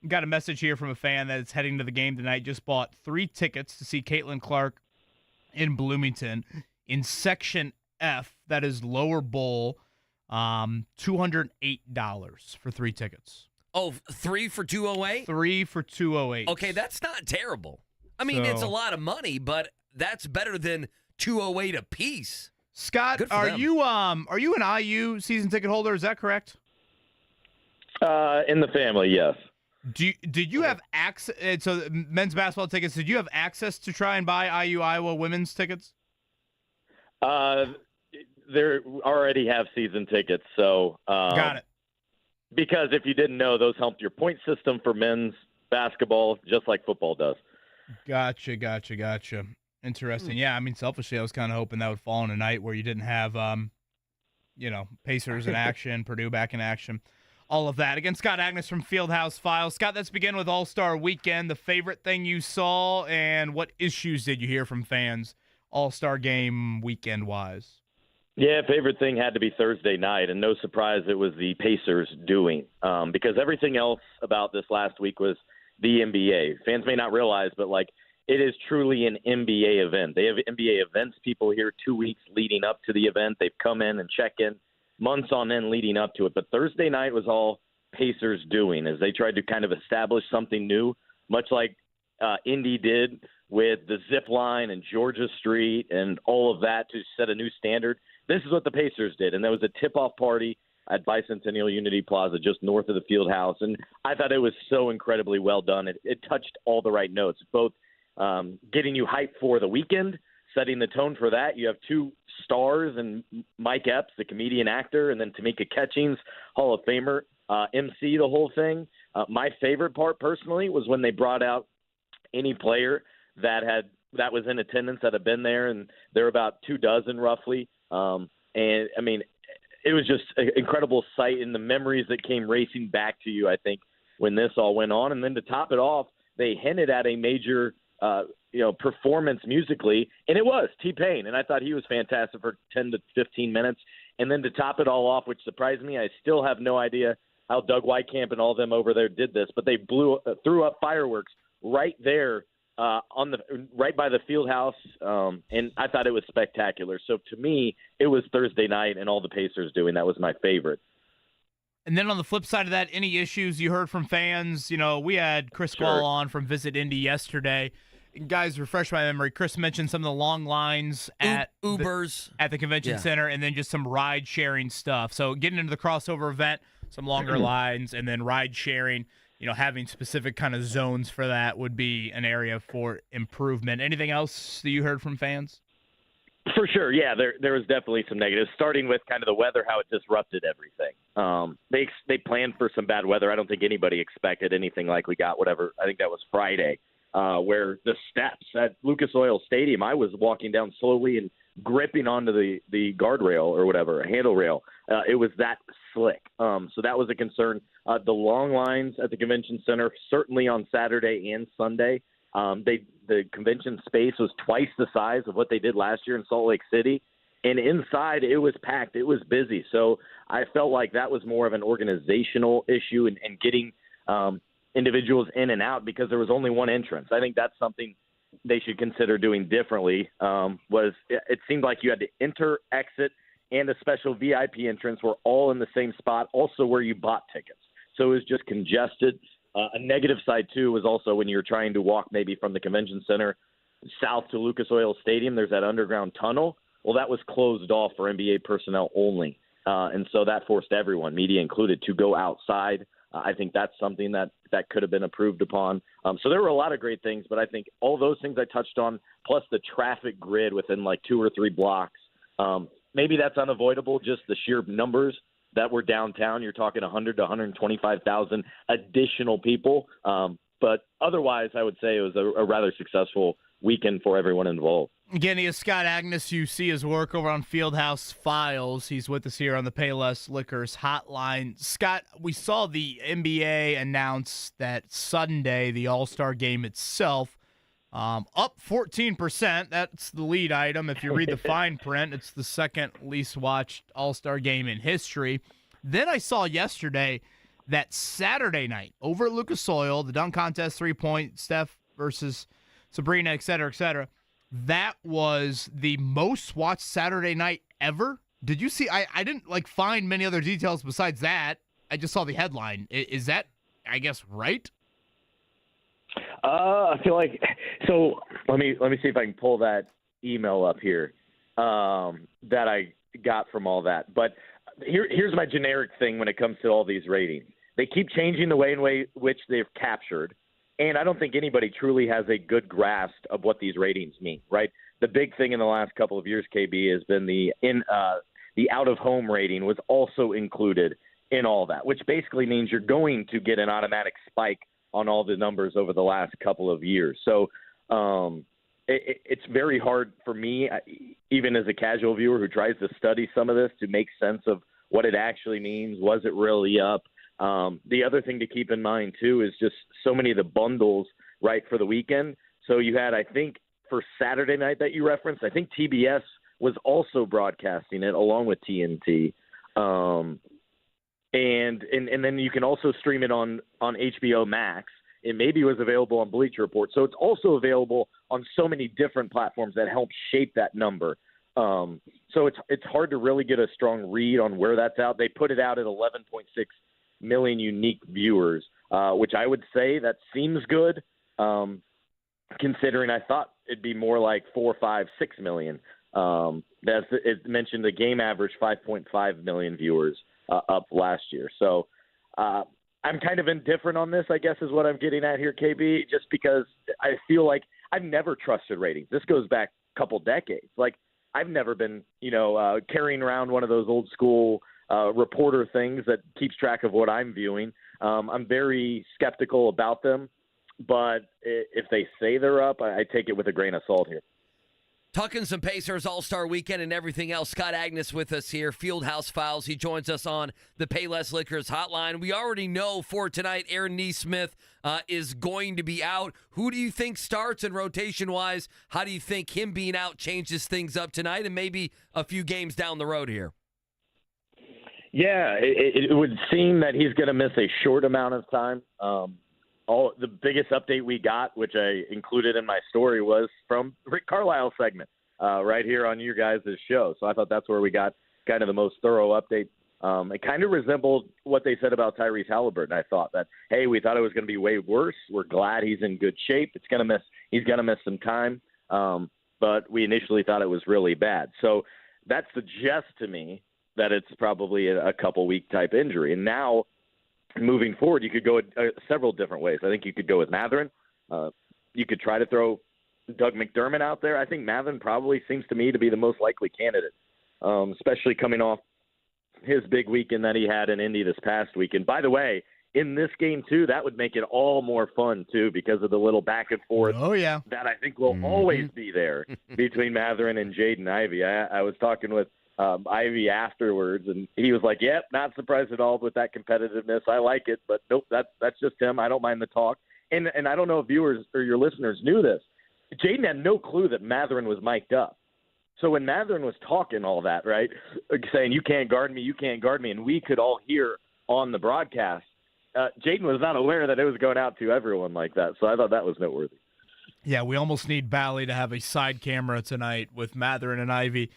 S6: Got a message here from a fan that is heading to the game tonight. Just bought 3 tickets to see Caitlin Clark in Bloomington in Section F. That is lower bowl. $208 for 3 tickets.
S4: Oh, 3 for 208?
S6: 3 for 208.
S4: Okay, that's not terrible. I mean, it's a lot of money, but that's better than 208 a piece.
S6: Scott, are you an IU season ticket holder? Is that correct?
S19: In the family, yes.
S6: Did you have access? So men's basketball tickets. Did you have access to try and buy IU Iowa women's tickets?
S19: They already have season tickets, so
S6: got it.
S19: Because if you didn't know, those helped your point system for men's basketball, just like football does.
S6: Gotcha. Interesting. Yeah, I mean, selfishly, I was kind of hoping that would fall on a night where you didn't have, Pacers in action, Purdue back in action, all of that. Again, Scott Agness from Fieldhouse Files. Scott, let's begin with All-Star Weekend. The favorite thing you saw, and what issues did you hear from fans All-Star Game weekend-wise?
S19: Yeah, favorite thing had to be Thursday night, and no surprise it was the Pacers doing, because everything else about this last week was the NBA. Fans may not realize, but, it is truly an NBA event. They have NBA events people here 2 weeks leading up to the event. They've come in and check in months on end leading up to it. But Thursday night was all Pacers doing as they tried to kind of establish something new, much like Indy did with the zip line and Georgia Street and all of that to set a new standard. This is what the Pacers did, and there was a tip-off party at Bicentennial Unity Plaza just north of the field house, and I thought it was so incredibly well done. It touched all the right notes, both getting you hyped for the weekend, setting the tone for that. You have 2 stars, and Mike Epps, the comedian actor, and then Tamika Catchings, Hall of Famer, MC the whole thing. My favorite part personally was when they brought out any player that was in attendance that had been there, and there were about 24 roughly. And I mean, it was just an incredible sight, and the memories that came racing back to you, I think, when this all went on. And then to top it off, they hinted at a major, performance musically, and it was T-Pain. And I thought he was fantastic for 10 to 15 minutes. And then to top it all off, which surprised me, I still have no idea how Doug Whitecamp and all them over there did this, but they threw up fireworks right there right by the field house, and I thought it was spectacular. So to me, it was Thursday night and all the Pacers doing. That was my favorite.
S6: And then on the flip side of that, any issues you heard from fans? We had Chris Wall on from Visit Indy yesterday. Guys, refresh my memory. Chris mentioned some of the long lines at
S4: Ubers
S6: at the convention center, and then just some ride-sharing stuff. So getting into the crossover event, some longer lines, and then ride-sharing. Having specific kind of zones for that would be an area for improvement. Anything else that you heard from fans?
S19: For sure, yeah. There was definitely some negatives, starting with kind of the weather, how it disrupted everything. They planned for some bad weather. I don't think anybody expected anything like we got, I think that was Friday, where the steps at Lucas Oil Stadium, I was walking down slowly and gripping onto the guardrail or whatever, a handle rail. It was that slick. So that was a concern. The long lines at the convention center, certainly on Saturday and Sunday. The convention space was twice the size of what they did last year in Salt Lake City. And inside, it was packed. It was busy. So I felt like that was more of an organizational issue and getting individuals in and out because there was only one entrance. I think that's something they should consider doing differently. It seemed like you had to enter, exit, and a special VIP entrance were all in the same spot, also where you bought tickets. So it was just congested. A negative side, too, was also when you're trying to walk maybe from the convention center south to Lucas Oil Stadium, there's that underground tunnel. Well, that was closed off for NBA personnel only. And so that forced everyone, media included, to go outside. I think that's something that could have been improved upon. So there were a lot of great things, but I think all those things I touched on, plus the traffic grid within 2 or 3 blocks, maybe that's unavoidable, just the sheer numbers that were downtown. You're talking 100 to 125,000 additional people. But otherwise, I would say it was a rather successful weekend for everyone involved.
S6: Again, he is Scott Agness. You see his work over on Fieldhouse Files. He's with us here on the Payless Liquors hotline. Scott, we saw the NBA announce that Sunday, the All-Star game itself, up 14%. That's the lead item. If you read the fine print, it's the second least watched All-Star game in history. Then I saw yesterday that Saturday night over at Lucas Oil, the dunk contest, 3-point, Steph versus Sabrina, et cetera, that was the most watched Saturday night ever. Did you see? I didn't find many other details besides that. I just saw the headline. Is that, I guess, right?
S19: I feel like so. Let me see if I can pull that email up here that I got from all that. But here's my generic thing when it comes to all these ratings. They keep changing the way in which they've captured, and I don't think anybody truly has a good grasp of what these ratings mean. Right? The big thing in the last couple of years, KB, has been the out of home rating was also included in all that, which basically means you're going to get an automatic spike on all the numbers over the last couple of years. So it's very hard for me, even as a casual viewer who tries to study some of this, to make sense of what it actually means. Was it really up? The other thing to keep in mind, too, is just so many of the bundles, right, for the weekend. So you had, I think, for Saturday night that you referenced, I think TBS was also broadcasting it along with TNT. And then you can also stream it on HBO Max. It maybe was available on Bleacher Report. So it's also available on so many different platforms that help shape that number. So it's hard to really get a strong read on where that's out. They put it out at 11.6 million unique viewers, which I would say that seems good, considering I thought it'd be more like 4, 5, 6 million. It mentioned the game average 5.5 million viewers up last year. So I'm kind of indifferent on this, I guess, is what I'm getting at here, KB, just because I feel like I've never trusted ratings. This goes back a couple decades. Like, I've never been, carrying around one of those old school reporter things that keeps track of what I'm viewing. I'm very skeptical about them, but if they say they're up, I take it with a grain of salt here.
S4: Talking some Pacers All-Star Weekend and everything else. Scott Agness with us here, Fieldhouse Files. He joins us on the Payless Liquors hotline. We already know for tonight Aaron Nesmith is going to be out. Who do you think starts? And rotation-wise, how do you think him being out changes things up tonight and maybe a few games down the road here?
S19: Yeah, it would seem that he's going to miss a short amount of time. The biggest update we got, which I included in my story, was from Rick Carlisle's segment right here on your guys' show. So I thought that's where we got kind of the most thorough update. It kind of resembled what they said about Tyrese Haliburton. I thought that, hey, we thought it was going to be way worse. We're glad he's in good shape. He's going to miss some time, but we initially thought it was really bad. So that suggests to me that it's probably a couple-week type injury. And now, moving forward, you could go several different ways. I think you could go with Mathurin. You could try to throw Doug McDermott out there. I think Mathurin probably seems to me to be the most likely candidate, especially coming off his big weekend that he had in Indy this past week. And by the way, in this game, too, that would make it all more fun, too, because of the little back and forth that I think will always be there between Mathurin and Jaden Ivey. I was talking with Ivey afterwards, and he was like, yep, not surprised at all with that competitiveness. I like it, but nope, that's just him. I don't mind the talk. And I don't know if viewers or your listeners knew this. Jaden had no clue that Mathurin was mic'd up. So when Mathurin was talking all that, right, saying, you can't guard me, and we could all hear on the broadcast, Jaden was not aware that it was going out to everyone like that. So I thought that was noteworthy.
S6: Yeah, we almost need Bally to have a side camera tonight with Mathurin and Ivey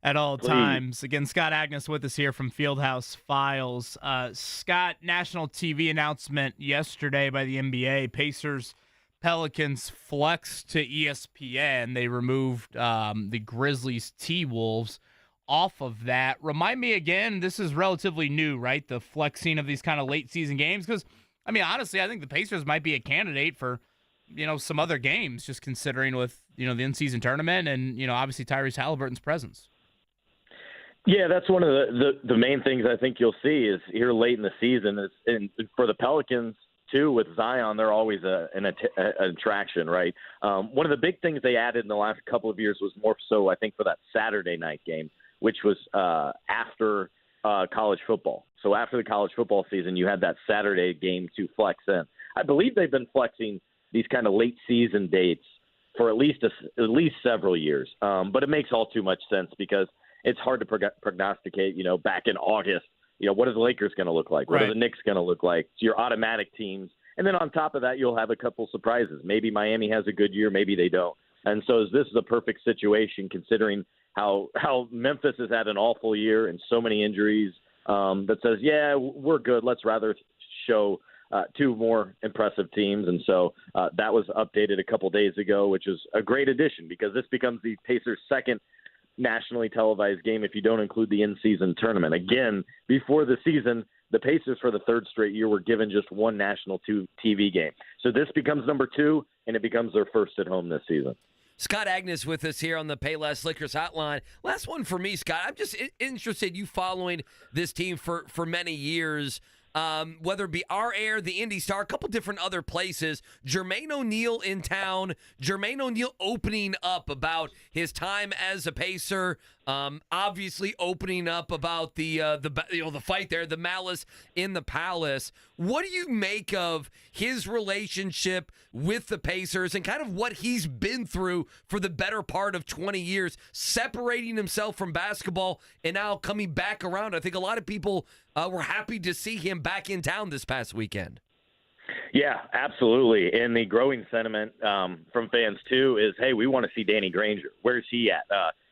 S6: at all times. Again, Scott Agness with us here from Fieldhouse Files. Scott, national TV announcement yesterday by the NBA. Pacers, Pelicans flex to ESPN. They removed the Grizzlies, T-Wolves off of that. Remind me again, this is relatively new, right? The flexing of these kind of late season games? Because, I mean, honestly, I think the Pacers might be a candidate for, some other games, just considering with, the in-season tournament and, obviously Tyrese Haliburton's presence.
S19: Yeah, that's one of the main things I think you'll see is here late in the season is for the Pelicans too, with Zion, they're always an attraction, right? One of the big things they added in the last couple of years was more so, I think, for that Saturday night game, which was after college football. So after the college football season, you had that Saturday game to flex in. I believe they've been flexing these kind of late season dates for at least several years. But it makes all too much sense because it's hard to prognosticate, back in August, what are the Lakers going to look like? What are the Knicks going to look like? It's your automatic teams. And then on top of that, you'll have a couple surprises. Maybe Miami has a good year, maybe they don't. And so this is a perfect situation considering how Memphis has had an awful year and so many injuries that says, yeah, we're good. Let's rather show two more impressive teams. And so that was updated a couple days ago, which is a great addition because this becomes the Pacers' second nationally televised game if you don't include the in-season tournament. Again, before the season, the Pacers for the third straight year were given just one national TV game. So this becomes number 2, and it becomes their first at home this season.
S4: Scott Agness with us here on the Payless Liquors Hotline. Last one for me, Scott. I'm just interested, you following this team for many years, whether it be our air, the Indy Star, a couple different other places. Jermaine O'Neal in town. Jermaine O'Neal opening up about his time as a Pacer. Obviously opening up about the fight there, the malice in the palace. What do you make of his relationship with the Pacers and kind of what he's been through for the better part of 20 years, separating himself from basketball and now coming back around? I think a lot of people were happy to see him back in town this past weekend.
S19: Yeah, absolutely. And the growing sentiment from fans, too, is, hey, we want to see Danny Granger. Where's he at?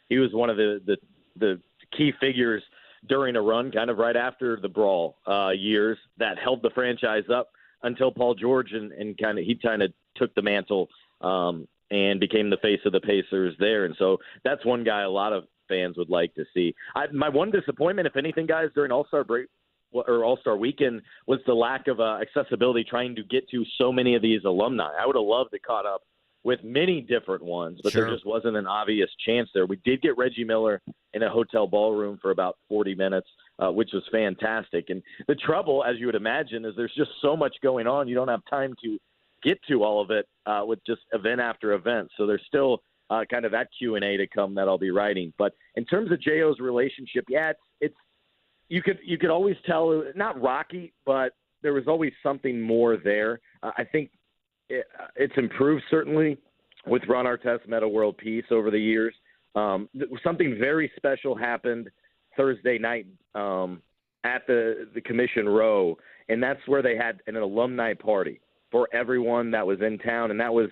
S19: He was one of the key figures during a run kind of right after the brawl years that held the franchise up until Paul George and he kind of took the mantle and became the face of the Pacers there. And so that's one guy a lot of fans would like to see. My one disappointment, if anything, guys, during All-Star break or All-Star weekend was the lack of accessibility trying to get to so many of these alumni. I would have loved to caught up with many different ones, but there just wasn't an obvious chance there. We did get Reggie Miller in a hotel ballroom for about 40 minutes, which was fantastic. And the trouble, as you would imagine, is there's just so much going on. You don't have time to get to all of it with just event after event. So there's still kind of that Q&A to come that I'll be writing. But in terms of J.O.'s relationship, yeah, it's you could always tell, not rocky, but there was always something more there. I think it's improved certainly with Ron Artest, Metta World Peace over the years. Something very special happened Thursday night at the Commission Row, and that's where they had an alumni party for everyone that was in town, and that was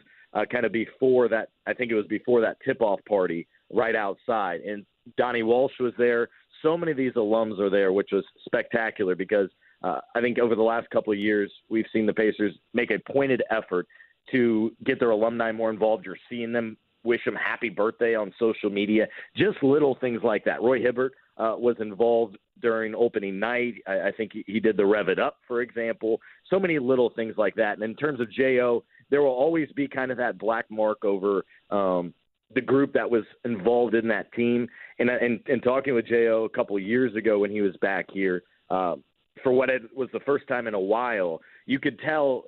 S19: kind of before that. I think it was before that tip-off party right outside, and Donnie Walsh was there. So many of these alums are there, which was spectacular because I think over the last couple of years, we've seen the Pacers make a pointed effort to get their alumni more involved. You're seeing them wish them happy birthday on social media, just little things like that. Roy Hibbert was involved during opening night. I think he did the Rev It Up, for example. So many little things like that. And in terms of J.O., there will always be kind of that black mark over the group that was involved in that team. And talking with J.O. a couple of years ago when he was back here, for what it was the first time in a while, you could tell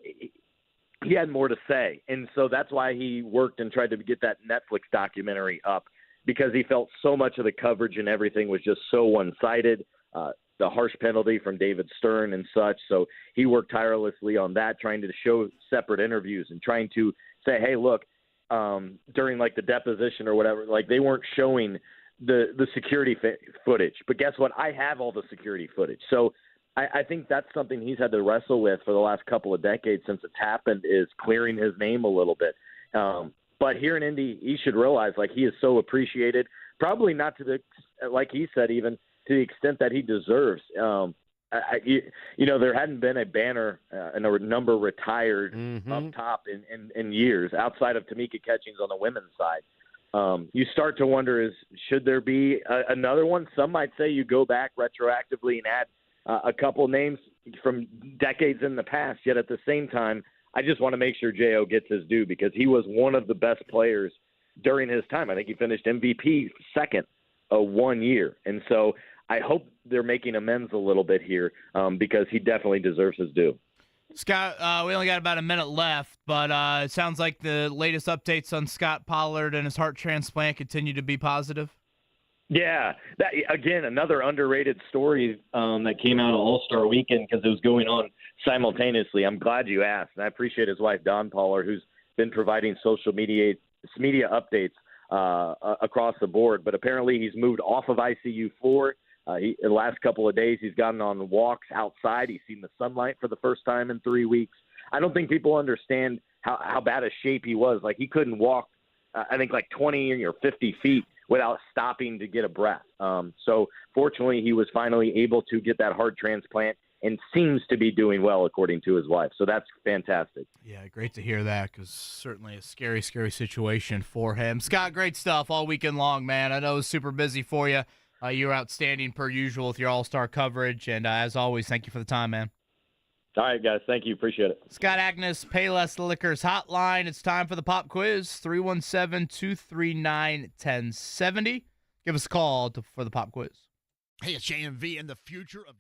S19: he had more to say. And so that's why he worked and tried to get that Netflix documentary up, because he felt so much of the coverage and everything was just so one-sided, the harsh penalty from David Stern and such. So he worked tirelessly on that, trying to show separate interviews and trying to say, hey, look, during like the deposition or whatever, like they weren't showing the security footage. But guess what? I have all the security footage. So I think that's something he's had to wrestle with for the last couple of decades since it's happened, is clearing his name a little bit. But here in Indy, he should realize, like, he is so appreciated, probably not to the, like he said, even to the extent that he deserves. There hadn't been a banner and a number retired up top in years outside of Tamika Catchings on the women's side. You start to wonder, should there be another one? Some might say you go back retroactively and add a couple names from decades in the past, yet at the same time, I just want to make sure J.O. gets his due because he was one of the best players during his time. I think he finished MVP second 1 year. And so I hope they're making amends a little bit here because he definitely deserves his due.
S6: Scott, we only got about a minute left, but it sounds like the latest updates on Scot Pollard and his heart transplant continue to be positive.
S19: Yeah, that again, another underrated story that came out of All-Star Weekend because it was going on simultaneously. I'm glad you asked, and I appreciate his wife, Dawn Pollard, who's been providing social media updates across the board. But apparently he's moved off of ICU 4. The last couple of days he's gotten on walks outside. He's seen the sunlight for the first time in 3 weeks. I don't think people understand how bad a shape he was. Like, he couldn't walk, I think, like 20 or 50 feet without stopping to get a breath. So fortunately, he was finally able to get that heart transplant and seems to be doing well, according to his wife. So that's fantastic.
S6: Yeah, great to hear that, because certainly a scary, scary situation for him. Scott, great stuff all weekend long, man. I know it was super busy for you. You were outstanding per usual with your all-star coverage, and as always, thank you for the time, man.
S19: All right, guys. Thank you. Appreciate it.
S6: Scott Agness, Payless Liquors Hotline. It's time for the pop quiz, 317-239-1070. Give us a call for the pop quiz.
S20: Hey, it's JMV, and the future of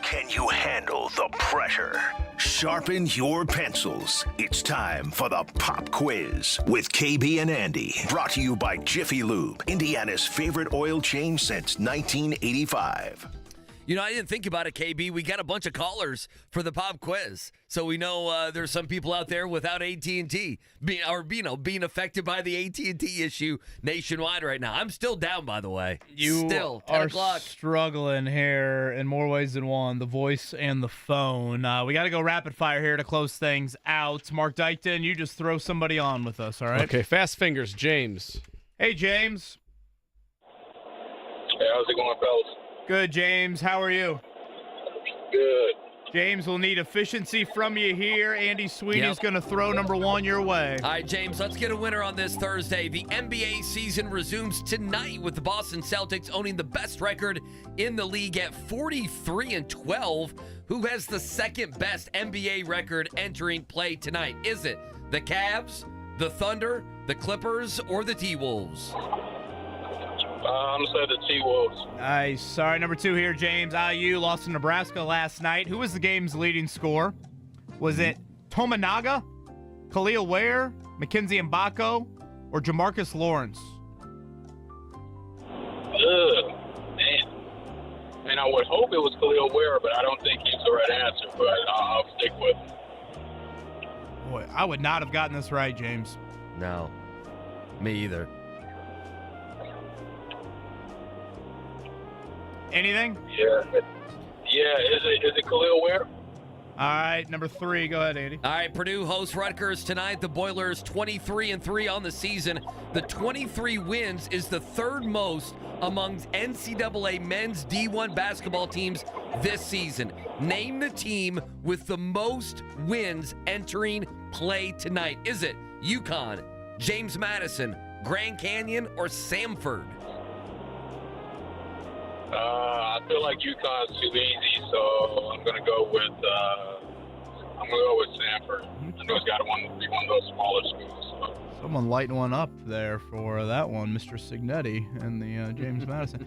S7: Can you handle the pressure? Sharpen your pencils. It's time for the Pop Quiz with KB and Andy. Brought to you by Jiffy Lube, Indiana's favorite oil change since 1985.
S4: You know, I didn't think about it, KB. We got a bunch of callers for the pop quiz. So we know there's some people out there without AT&T being affected by the AT&T issue nationwide right now. I'm still down, by the way.
S6: You
S4: still, 10
S6: are
S4: o'clock.
S6: struggling here in more ways than one, the voice and the phone. We got to go rapid fire here to close things out. Mark Dykton, you just throw somebody on with us, all right?
S5: Okay, fast fingers, James.
S6: Hey, James.
S21: Hey, how's it going, fellas?
S6: Good, James. How are you?
S21: Good.
S6: James will need efficiency from you here. Andy Sweeney's going to throw number one your way.
S4: All right, James, let's get a winner on this Thursday. The NBA season resumes tonight with the Boston Celtics owning the best record in the league at 43-12. Who has the second best NBA record entering play tonight? Is it the Cavs, the Thunder, the Clippers, or the T-Wolves?
S21: I'm going to say the T-Wolves.
S6: Nice. Sorry, number two here, James. IU lost to Nebraska last night. Who was the game's leading scorer? Was it Tominaga, Khalil Ware, Mackenzie Mbako, or Jamarcus Lawrence?
S21: Man. I mean, I would hope it was Khalil Ware, but I don't think he's the right answer, but I'll stick with him.
S6: Boy, I would not have gotten this right, James.
S4: No. Me either.
S6: Anything?
S21: Yeah. Is it Khalil Ware?
S6: All right, number three. Go ahead, Andy.
S4: All right, Purdue hosts Rutgers tonight. The Boilers 23-3 on the season. The 23 wins is the third most among NCAA men's D1 basketball teams this season. Name the team with the most wins entering play tonight. Is it UConn, James Madison, Grand Canyon, or Samford?
S21: I feel like UConn's too easy, so I'm gonna go with Samford. I know it's got to be one of those smaller schools. So.
S6: Someone lighting one up there for that one, Mr. Signetti and the James Madison.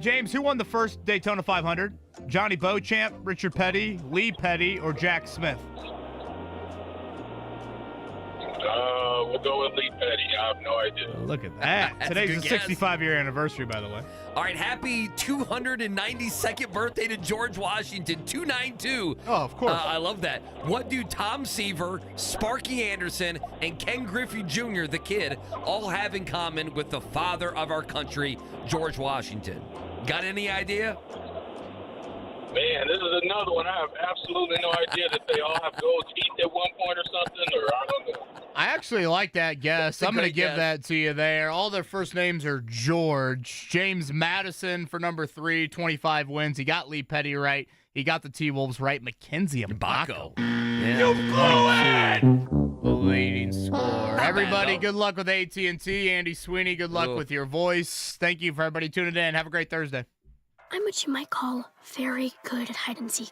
S6: James, who won the first Daytona 500? Johnny Beauchamp, Richard Petty, Lee Petty, or Jack Smith?
S21: We'll go with Lee Petty. I have no idea.
S6: Look at that. Today's the 65-year anniversary, by the way.
S4: All right, happy 292nd birthday to George Washington, 292.
S6: Oh, of course.
S4: I love that. What do Tom Seaver, Sparky Anderson, and Ken Griffey Jr., the kid, all have in common with the father of our country, George Washington? Got any idea?
S21: Man, this is another one. I have absolutely no idea that they all have gold teeth at one point or something, or I don't know.
S6: I actually like that guess. I'm going to give that to you there. All their first names are George. James Madison for number 3, 25 wins. He got Lee Petty right. He got the T-Wolves right. Mackenzie Mbako.
S4: Yeah.
S6: You blew it! The leading scorer. Everybody, good luck with AT&T. Andy Sweeney, good luck with your voice. Thank you for everybody tuning in. Have a great Thursday.
S22: I'm what you might call very good at hide and seek.